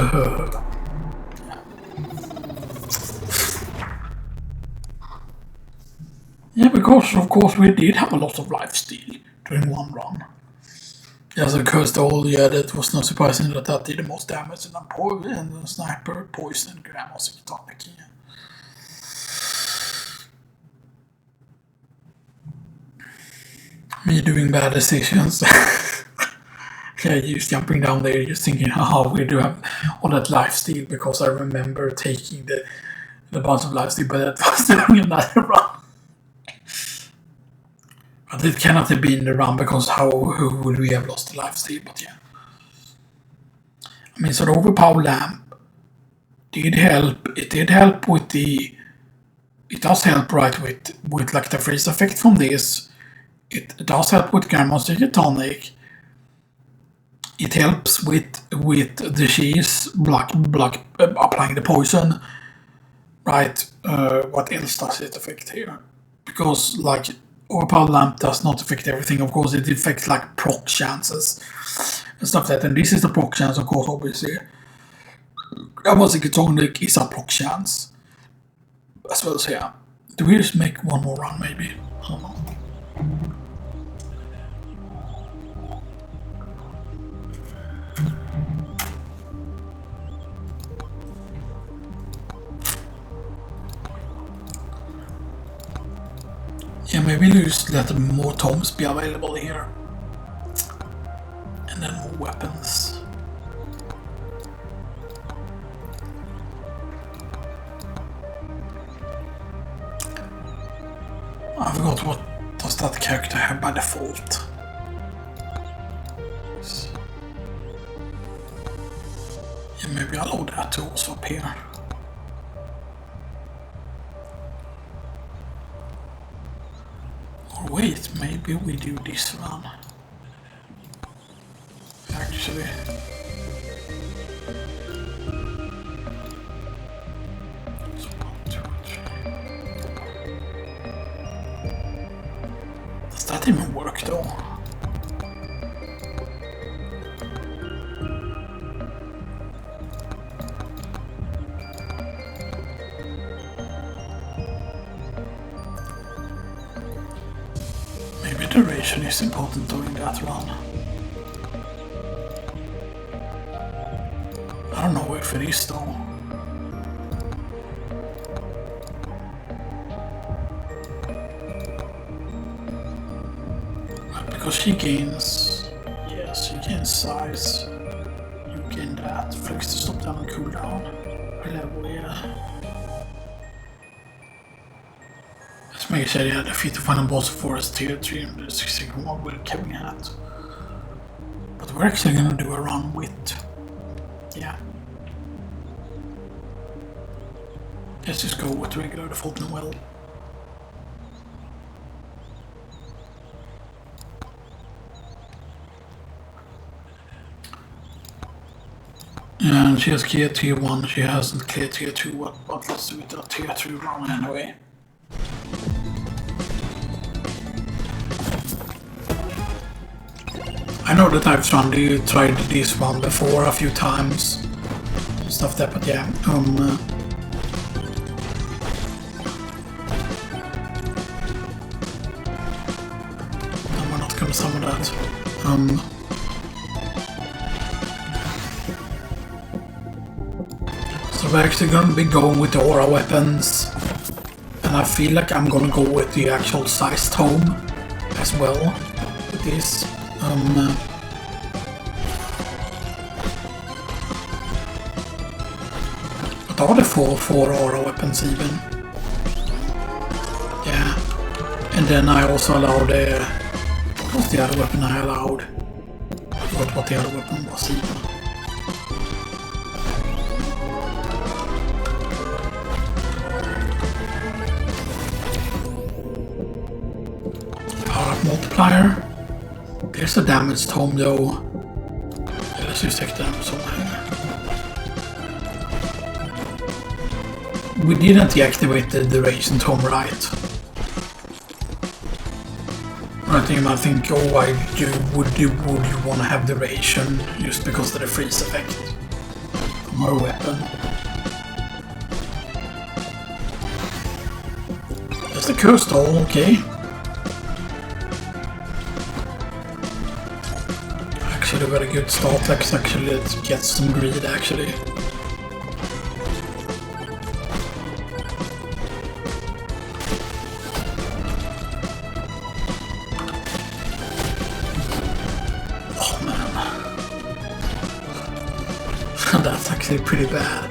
Yeah, because of course we did have a lot of lifesteal during one run. Yes, of course, yeah, that was not surprising that did the most damage, and the sniper, poison, grandma, tonic. Yeah. Me doing bad decisions. Yeah, just jumping down there, just thinking, how we do have all that lifesteal, because I remember taking the bunch of lifesteal, but that was during another run. But it cannot have been the run, because who would we have lost the lifesteal? But yeah. I mean, so the overpower lamp did help. It did help with the. It does help, right, with like the freeze effect from this. It does help with Grandmaster Tonic. It helps with the cheese, applying the poison. Right. What else does it affect here? Because like. Overpower lamp does not affect everything, of course. It affects like proc chances and stuff like that, and this is the proc chance, of course, obviously. Grandmaster Tonic is a proc chance as well, so yeah. Do we just make one more run, maybe? I don't know. Yeah, maybe just let more tomes be available here. And then more weapons. I forgot what does that character have by default. Yeah, maybe I'll load that to also appear. Or wait, maybe we do this one. Actually. Does that even work though? Maybe duration is important during that run. I don't know if it is though. Because she gains, yes, she gains size. You gain that. Flex to stop down and cool down. Level, yeah. Let's make sure you defeat the final boss of Forest Tier 3 and the 61 with Kevin Hat. But we're actually gonna do a run with, yeah. Let's just go with regular default and well. And she has clear tier 1, she hasn't clear tier 2, but let's do it a tier 3 run anyway. I know that I've tried this one before a few times, stuff that, but yeah, we're not gonna summon that. So we're actually gonna be going with the aura weapons, and I feel like I'm gonna go with the actual size tome as well with this. What are the four aura weapons even? Yeah, and then I also allowed what was the other weapon I allowed? I forgot what the other weapon was even. Power up multiplier. There's the damage tome though. Yeah, let's just take them somewhere. We didn't deactivate the duration tome, right? You might think, oh, why would you want to have duration just because of the freeze effect from our weapon? That's the curse doll, okay. Actually a very good start, let's actually get some greed actually. That's actually pretty bad.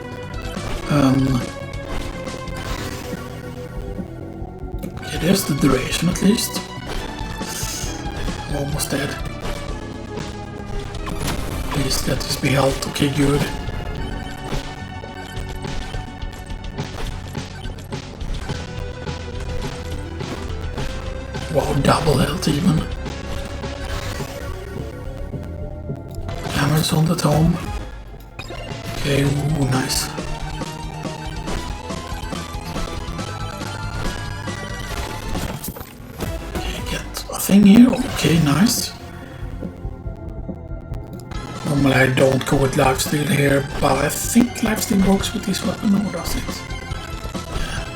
Okay, there's the duration at least. I'm almost dead. Please let this be health. Okay, good. Wow, double health even. Hammers on the tome. Okay, ooh, nice. Okay, get a thing here. Okay, nice. Normally I don't go with lifesteal here, but I think lifesteal works with this weapon, or does it? Yeah.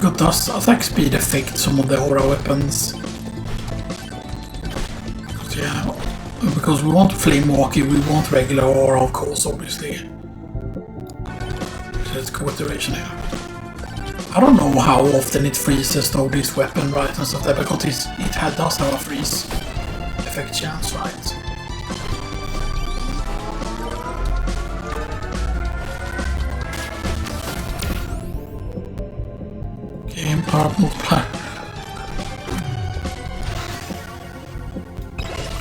because does attack speed affect some of the aura weapons? Yeah, because we want flame walkie, we want regular aura, of course, obviously. So let's go with duration here. I don't know how often it freezes though, this weapon, right, and stuff like that, because it does have a freeze effect chance, right? Okay, power multiplier.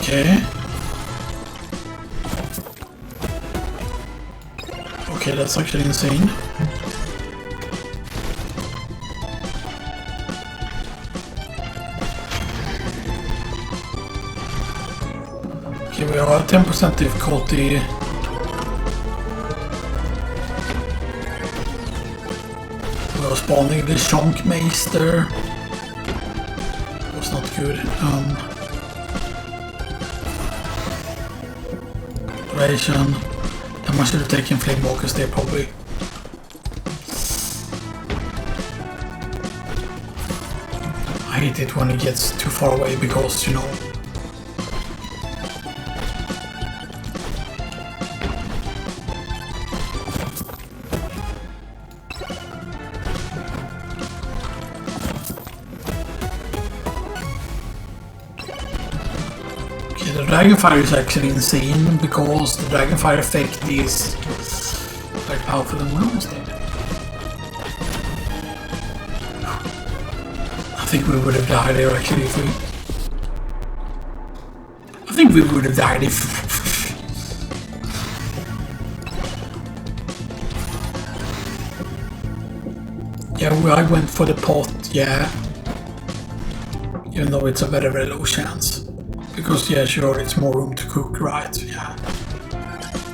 Okay. Okay, that's actually insane. Okay, we are at 10% difficulty. We are spawning the Shonkmeister. That was not good. Duration. I should have taken flame walkers there probably. I hate it when it gets too far away because, you know. Okay, the Dragonfire is actually insane because the Dragonfire effect is quite powerful and well instead. I think we would have died there actually if we... I think we would have died if... Yeah, I went for the pot, yeah. Even though it's a very, very low chance. Because, yeah, sure, it's more room to cook, right? Yeah.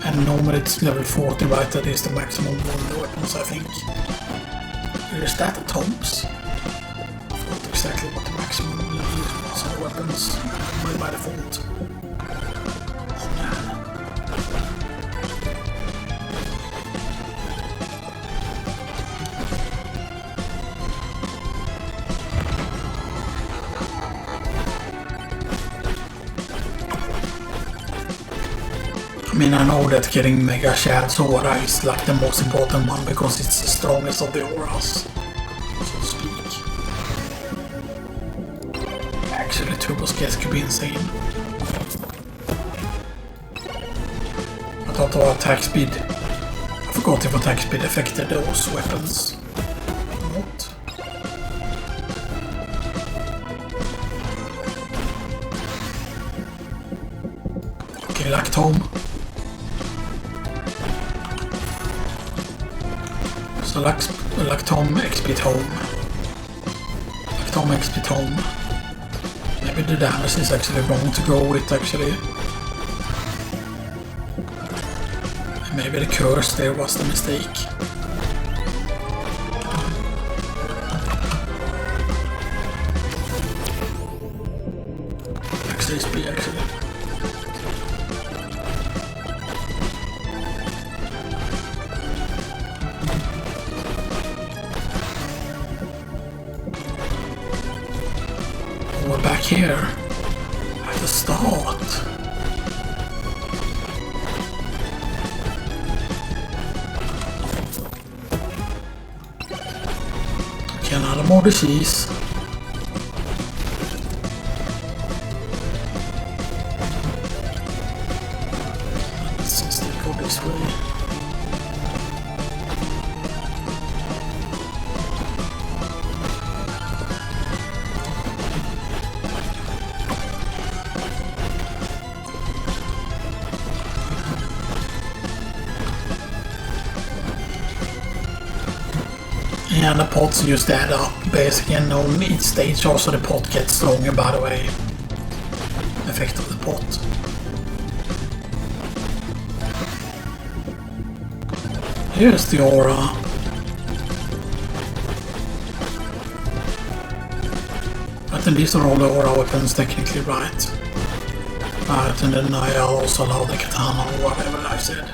And normally it's level 40, right? That is the maximum on the weapons, I think. Is that a Tom's? I forgot exactly what the maximum level was on the weapons by default. Oh man. I mean, I know that getting Mega Shad's aura is like the most important one because it's the strongest of the auras, so to speak. Actually, Turbo Skets could be insane. I thought our attack speed... I forgot if attack speed affected those weapons. Not. Okay, Lactome. So Lactome XP Home. Lactome XP Home. Maybe the damage is actually wrong to go with actually. And maybe the curse there was the mistake. XP actually. We're back here at the start. Okay, another more disease. Let's still go this way. Yeah, the pots just add up basically, and on each stage also the pot gets stronger, by the way. Effect of the pot. Here's the aura. But then these are all the aura weapons technically, right? Right, and then I also allow the katana or whatever I said.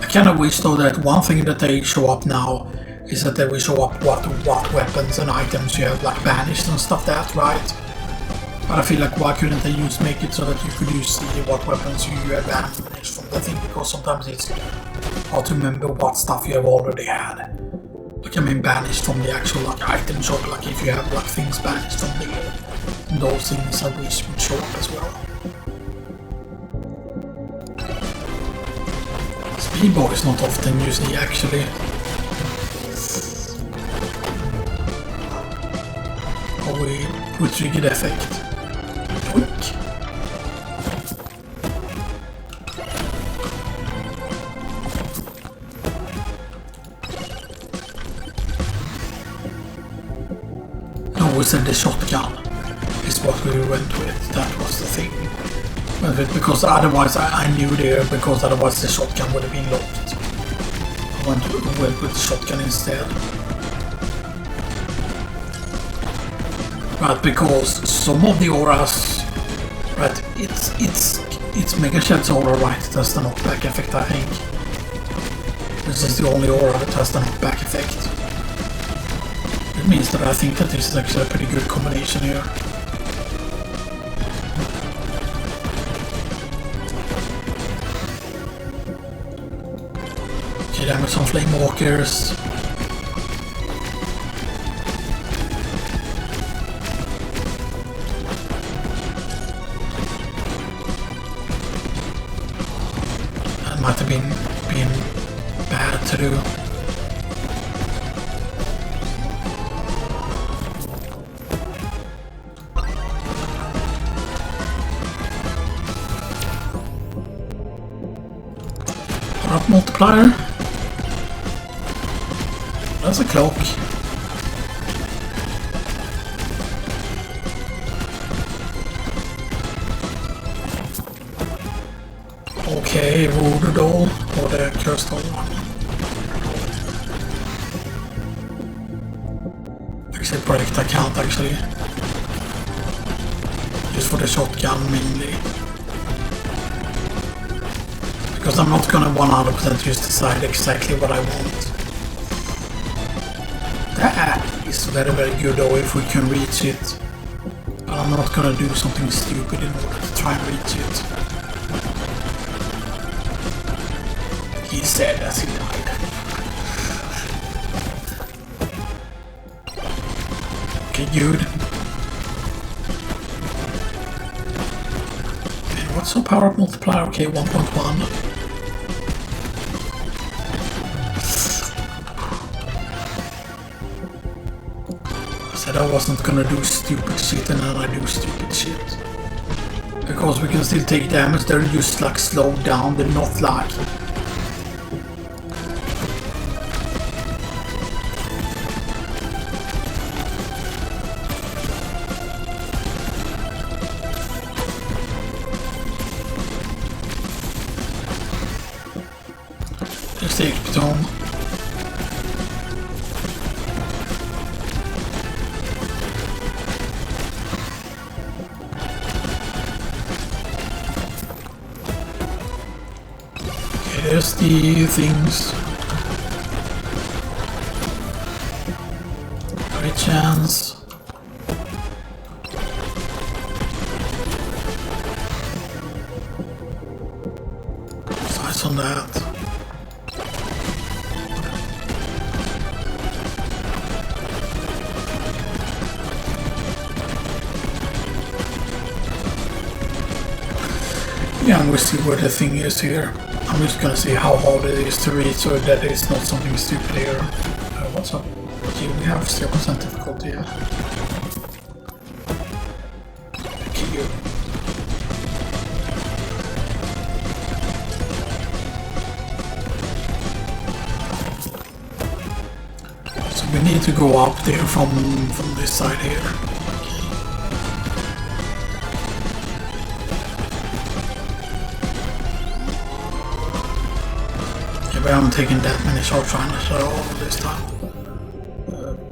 kind of wish though that one thing that they show up now is that they will show up what weapons and items you have like banished and stuff that, right? But I feel like why couldn't they just make it so that you could see what weapons you have banished from the thing, because sometimes it's hard to remember what stuff you have already had. Like I mean banished from the actual like item shop, like if you have like things banished from there. And those things I wish would show up as well. Speedball is not often you see actually. Oh we trigger the effect. Quick. No, we said the shotgun is what we went with. That was the thing. Because otherwise I knew there, because otherwise the shotgun would have been locked. I went with the shotgun instead. Right, because some of the auras, right, it's Mega Shell's aura, right, it has the knockback effect, I think. This is the only aura that has the knockback effect. It means that I think that this is actually a pretty good combination here. Okay, damage on Flame Walkers. Might have been bad to do. Power up multiplier. That's a cloak. Okay, voodoo doll, or the cursed doll one. Actually, project I can't actually. Just for the shotgun mainly. Because I'm not gonna 100% just decide exactly what I want. That is very good though if we can reach it. But I'm not gonna do something stupid in order to try and reach it. He said as he died. Okay, good. And what's the power up multiplier? Okay, 1.1. I said I wasn't gonna do stupid shit and then I do stupid shit. Because we can still take damage, they're just like slowed down, they're not like... Take it home. Okay, there's the things. Great chance. Size on that. Yeah, and we'll see where the thing is here. I'm just gonna see how hard it is to reach so that it's not something stupid here. What's up? Okay, we have 0% difficulty, yeah. Thank you. So we need to go up there from this side here. I haven't taken that many short runners all this time.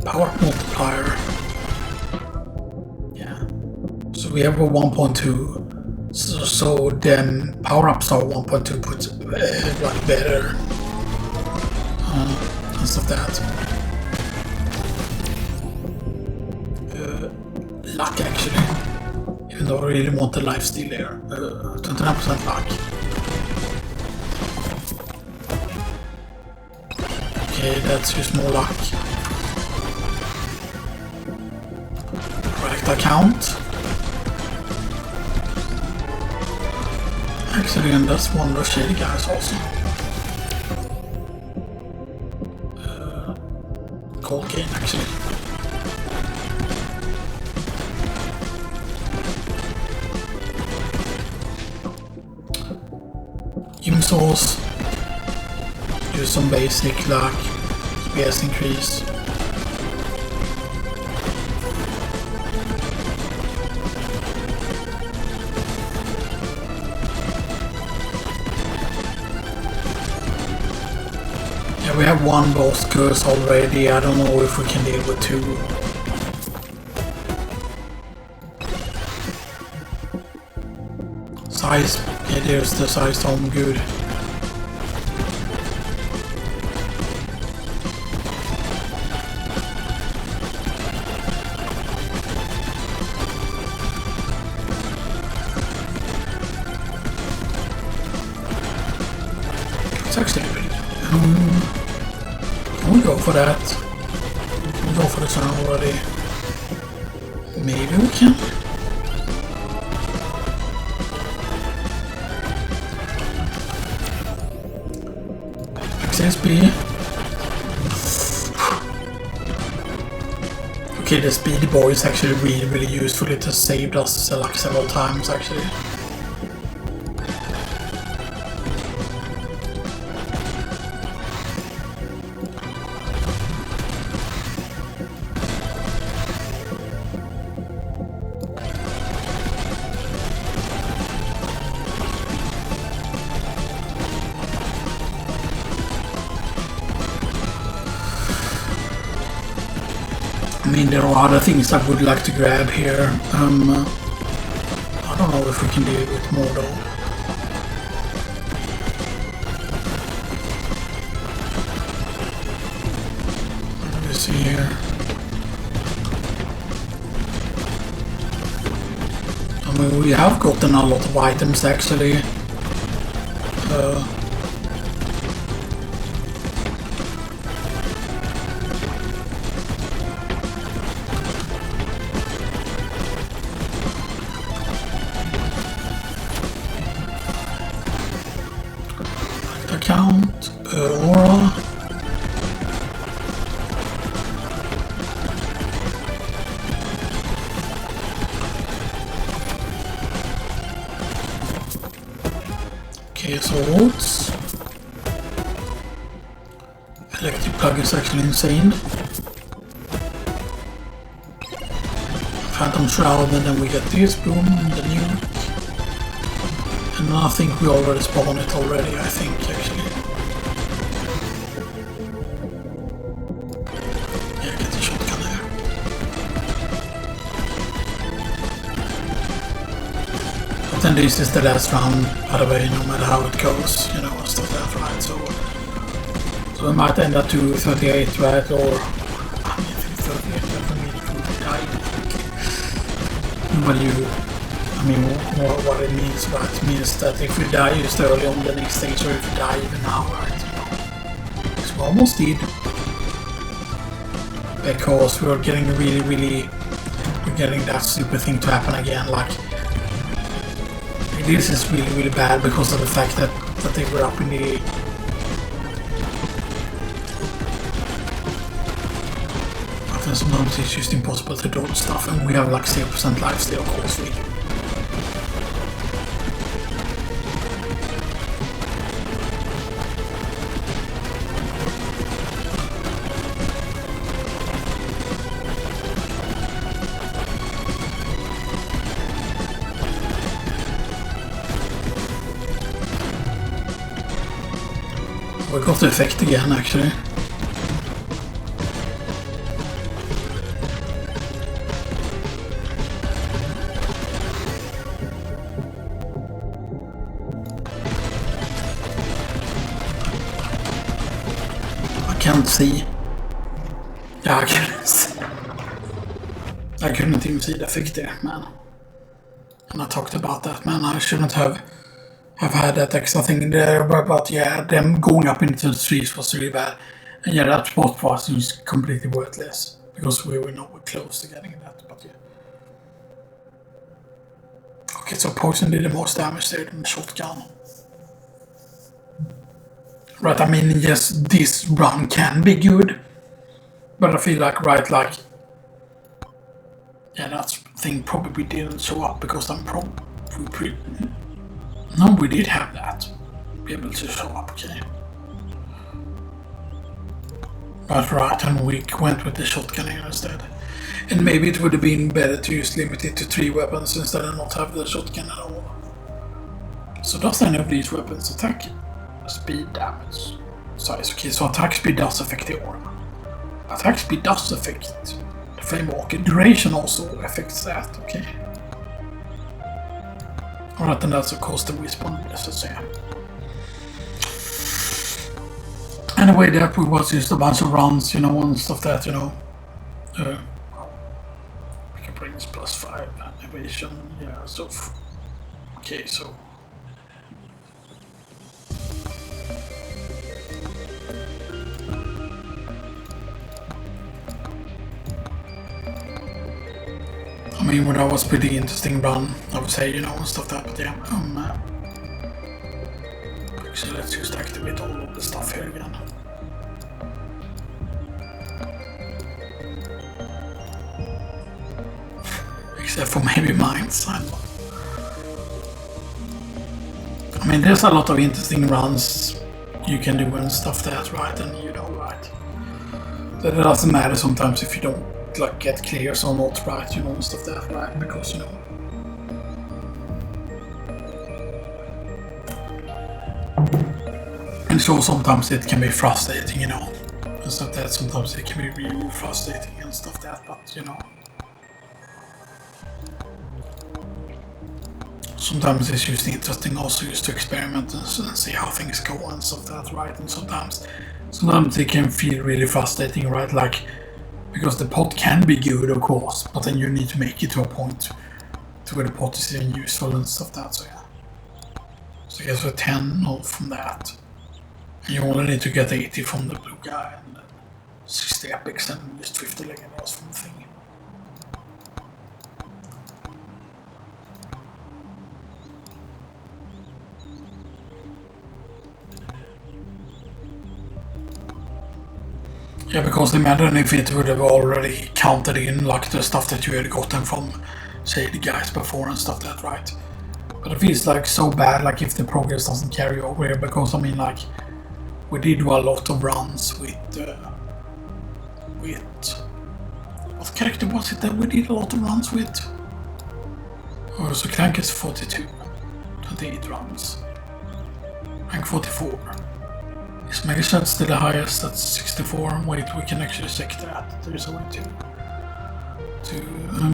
Power multiplier. Yeah. So we have a 1.2. So then power ups are 1.2 puts like better. and stuff that. Luck actually, even though I really want the lifesteal there. 29% luck. Okay, that's just more luck. Correct account. Actually, and that's one of the shady guys also. Cold game actually. Gym source. Use some basic luck. SPS increase. We have one boss curse already. I don't know if we can deal with two. Size. Yeah, there's the size home. Good. It's actually good. Can we go for that? Can we go for the sun already? Maybe we can. XSP. Okay, the speedy boy is actually really useful. It has saved us like several times actually. I mean, there are other things I would like to grab here. I don't know if we can deal with more though. What do we see here? I mean, we have gotten a lot of items actually. Account, aura. Okay, so what's electric plug is actually insane. Phantom Shroud, and then we get this, boom, the nuke. And I think we already spawned it already, I think, actually. Yeah, get the shotgun there. But then this is the last round, by the way, no matter how it goes, you know, and stuff like that, right? So we might end up to 38, right? Or, I mean, 38, that's really cool to die. Well, I mean, what it means, right? It means that if we die just early on the next stage, or if we die even now, right? So we almost did. Because we're getting we're getting that stupid thing to happen again, like, this is really bad because of the fact that they were up in the... But sometimes it's just impossible to do stuff, and we have like 0% life still, of course. We got the effect again, actually. can't see. Yeah, I can't see. I couldn't even see the effect there, man. And I talked about that, man. I shouldn't have had that extra thing there, but yeah, them going up into the trees was really bad. And yeah, that spot was just completely worthless because we were nowhere close to getting that, but yeah. Okay, so poison did the most damage there than the shotgun. Right, I mean, yes, this run can be good, but I feel like, right, like, yeah, that thing probably didn't show up because I'm probably no, we did have that. Be able to show up, okay. But right, and we went with the shotgun here instead. And maybe it would have been better to just limit it to 3 weapons instead of not have the shotgun at all. So does any of these weapons attack speed damage? Size, okay, so attack speed does affect the aura. Attack speed does affect the flame walker. Duration also affects that, okay. Alright, and that's of course the respawn, let's say. Anyway, that was just a bunch of runs, you know, and stuff that, you know. We can bring this +5 evasion, yeah, so. Okay, so. I mean, well, that was a pretty interesting run, I would say, you know, and stuff that, but yeah. So let's just activate all of the stuff here again. Except for maybe mines. I mean, there's a lot of interesting runs you can do and stuff that, right? And you know, right? That it doesn't matter sometimes if you don't like get clears or not, right? You know, and stuff that, right? Because you know. And so sometimes it can be frustrating, you know, and stuff that. Sometimes it can be really frustrating and stuff that, but you know. Sometimes it's just interesting also just to experiment and see how things go and stuff that, right? And sometimes it can feel really frustrating, right? Like, because the pot can be good, of course, but then you need to make it to a point to where the pot is even useful and stuff that, so yeah. So I guess we're 10 from that. And you only need to get 80 from the blue guy and 60 epics and just 50 legendaries from the thing. Yeah, because imagine if it would have already counted in like the stuff that you had gotten from, say, the guys before and stuff that, right? But it feels like so bad, like if the progress doesn't carry over here, because I mean, like, we did do a lot of runs with what character was it that we did a lot of runs with? Oh, so Clank is 42, 28 runs, rank 44. Is Megashad still the highest? That's 64. Wait, we can actually check that. There's a way to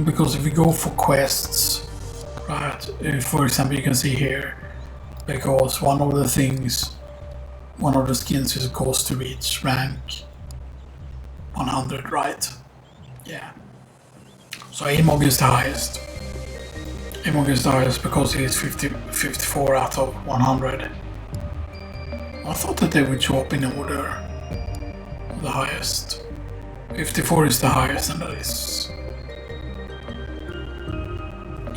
because if we go for quests, right? For example, you can see here, because one of the skins is a cost to reach rank 100, right? Yeah. So Amog is the highest. Amog is the highest because he is 54 out of 100. I thought that they would show up in order of the highest. 54 is the highest, and that is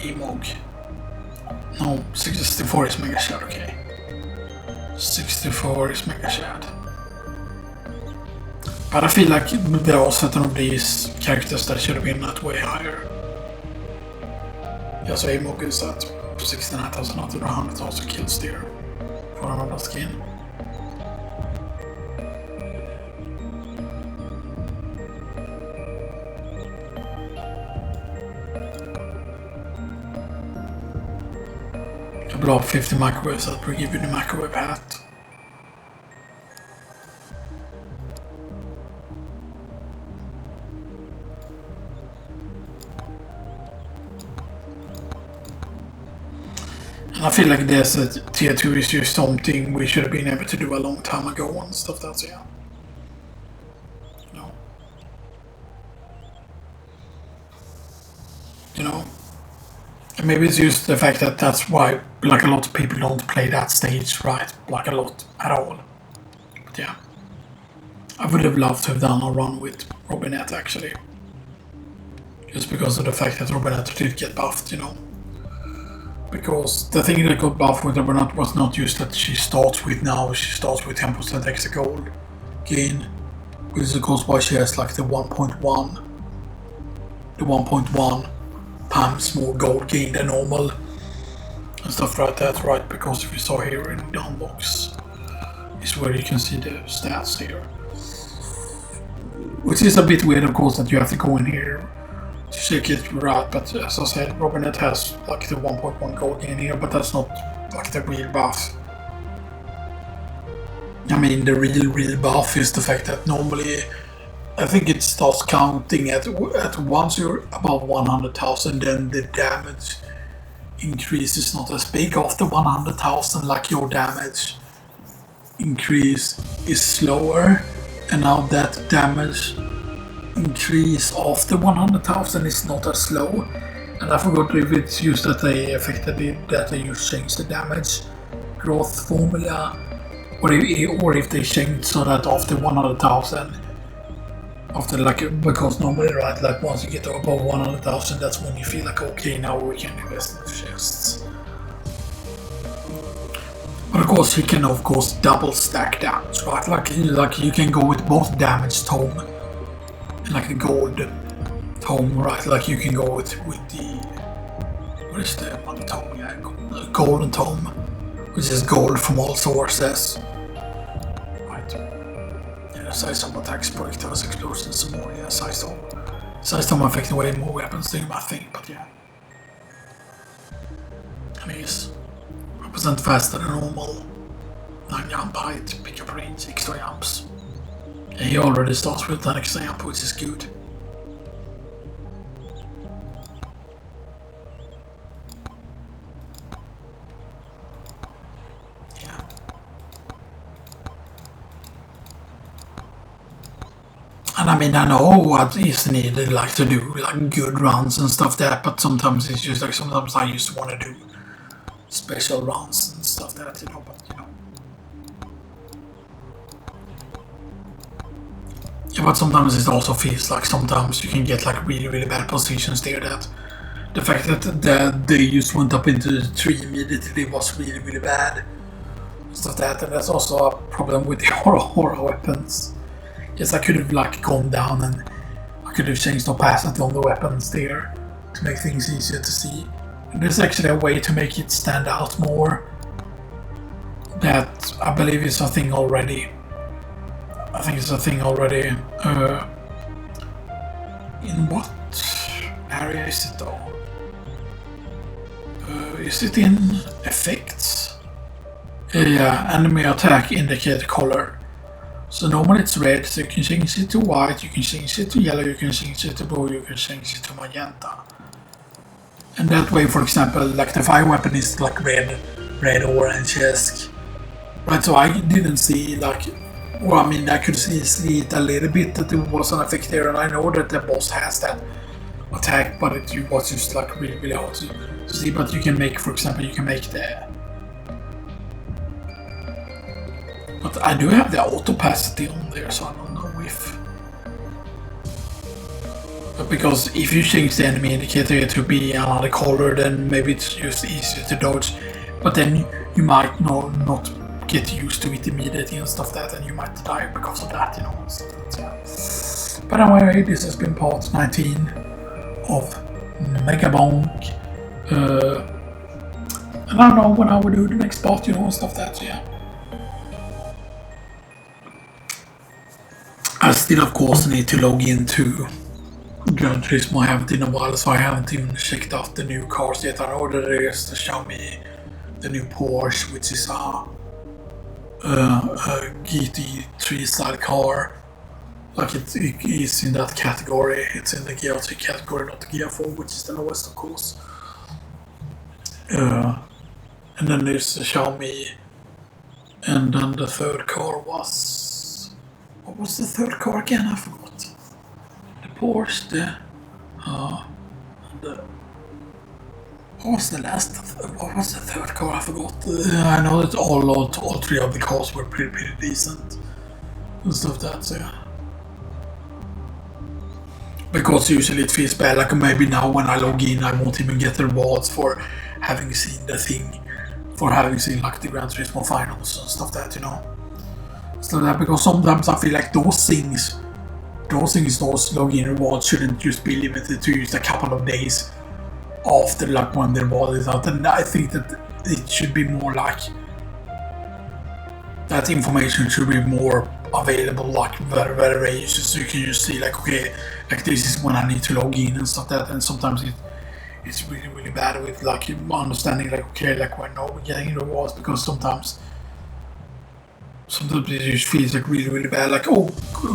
Emog. No, 64 is Megashad, okay. 64 is Megashad. But I feel like there are certain of these characters that should have been that way higher. Yeah, so Emog is at 69,000 out of 100,000 kills there for another skin. Blow up 50 microwaves, that will give you the microwave hat. And I feel like there's a tier 2 is just something we should have been able to do a long time ago and stuff that's, yeah. Maybe it's just the fact that that's why like a lot of people don't play that stage, right? Like a lot at all. But yeah. I would have loved to have done a run with Robinette actually. Just because of the fact that Robinette did get buffed, you know. Because the thing that got buffed with Robinette was not just that she starts with now, she starts with 10% extra gold gain. Which is of course why she has like the 1.1. The 1.1 times more gold gain than normal. And stuff like that, right? Because if you saw here in the unbox, is where you can see the stats here. Which is a bit weird, of course, that you have to go in here to check it right, but as I said, Robinette has like the 1.1 gold gain here, but that's not like the real buff. I mean, the real buff is the fact that normally, I think it starts counting at once you're above 100,000, then the damage increase is not as big after 100,000, like your damage increase is slower, and now that damage increase after 100,000 is not as slow. And I forgot if it's just that they affected it, that they just changed the damage growth formula, or if they changed so that after 100,000, after like, because normally, right, like once you get above 100,000, that's when you feel like, okay, now we can invest in the chests. But of course, you can of course double stack damage, right? Like you can go with both damage tome and like the gold tome, right? Like you can go with the, what is the one tome? Yeah, golden tome, which is gold from all sources. Right. Yeah, size tome attacks, projectiles, explosions, some more. Yeah, size tome affecting way more weapons than you might think, but yeah. I mean, it's 1% faster than normal. 9 jump height, pickup range, extra jumps. And he already starts with an extra jump, which is good. Yeah. And I mean, I know what is needed, like to do like good runs and stuff that, but sometimes it's just like, sometimes I just want to do special runs and stuff that, you know, but you know. Yeah, but sometimes it also feels like sometimes you can get like really bad positions there, that the fact that they just went up into the tree immediately was really bad. Stuff that, and that's also a problem with the horror weapons. Yes, I could have like gone down and I could have changed opacity on the weapons there to make things easier to see. And there's actually a way to make it stand out more. That I believe is a thing already. I think it's a thing already. In what area is it though? Is it in effects? Yeah, enemy attack indicate color. So normally it's red, so you can change it to white, you can change it to yellow, you can change it to blue, you can change it to magenta. And that way, for example, like the fire weapon is like red, orange-esque. Right, so I didn't see like, well, I mean, I could see it a little bit that it was an effect there, and I know that the boss has that attack, but it was just like really hard to see. But you can make, for example, you can make the... But I do have the auto-opacity on there, so I don't know if... But because if you change the enemy indicator to be another color, then maybe it's just easier to dodge. But then you might not get used to it immediately and stuff like that, and you might die because of that, you know. So that's, yeah. But anyway, this has been part 19 of Megabonk. And I don't know when I will do the next part, you know, and stuff like that, so yeah. I still, of course, need to log into Gran Turismo. I haven't in a while, so I haven't even checked out the new cars yet. I know that there is the Xiaomi, the new Porsche, which is a GT3 style car. Like it is in that category. It's in the GT category, not the GT4, which is the lowest, of course. And then there's the Xiaomi, and then the third car was... What was the third car again? I forgot. The Porsche, What was the last? What was the third car? I forgot. I know that all three of the cars were pretty decent and stuff that. So yeah. Because usually it feels bad. Like maybe now when I log in, I won't even get the rewards for having seen the thing, for having seen like the Gran Turismo finals and stuff that, you know. So that because sometimes I feel like those things, those login rewards shouldn't just be limited to just a couple of days after like when the reward is out. And I think that it should be more like that information should be more available, like very easy, so you can just see like, okay, like this is when I need to log in and stuff that. And sometimes it's really bad with like understanding like, okay, like when we're getting rewards, because sometimes it just feels like really bad, like, oh,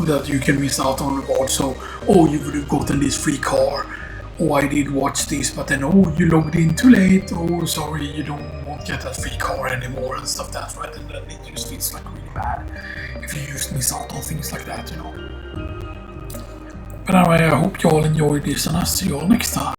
that you can miss out on rewards. So, oh, you would have gotten this free car. Oh, I did watch this, but then, oh, you logged in too late. Oh, sorry, you won't get that free car anymore and stuff that, right? And then it just feels like really bad if you just miss out on things like that, you know. But anyway, I hope you all enjoyed this, and I'll see you all next time.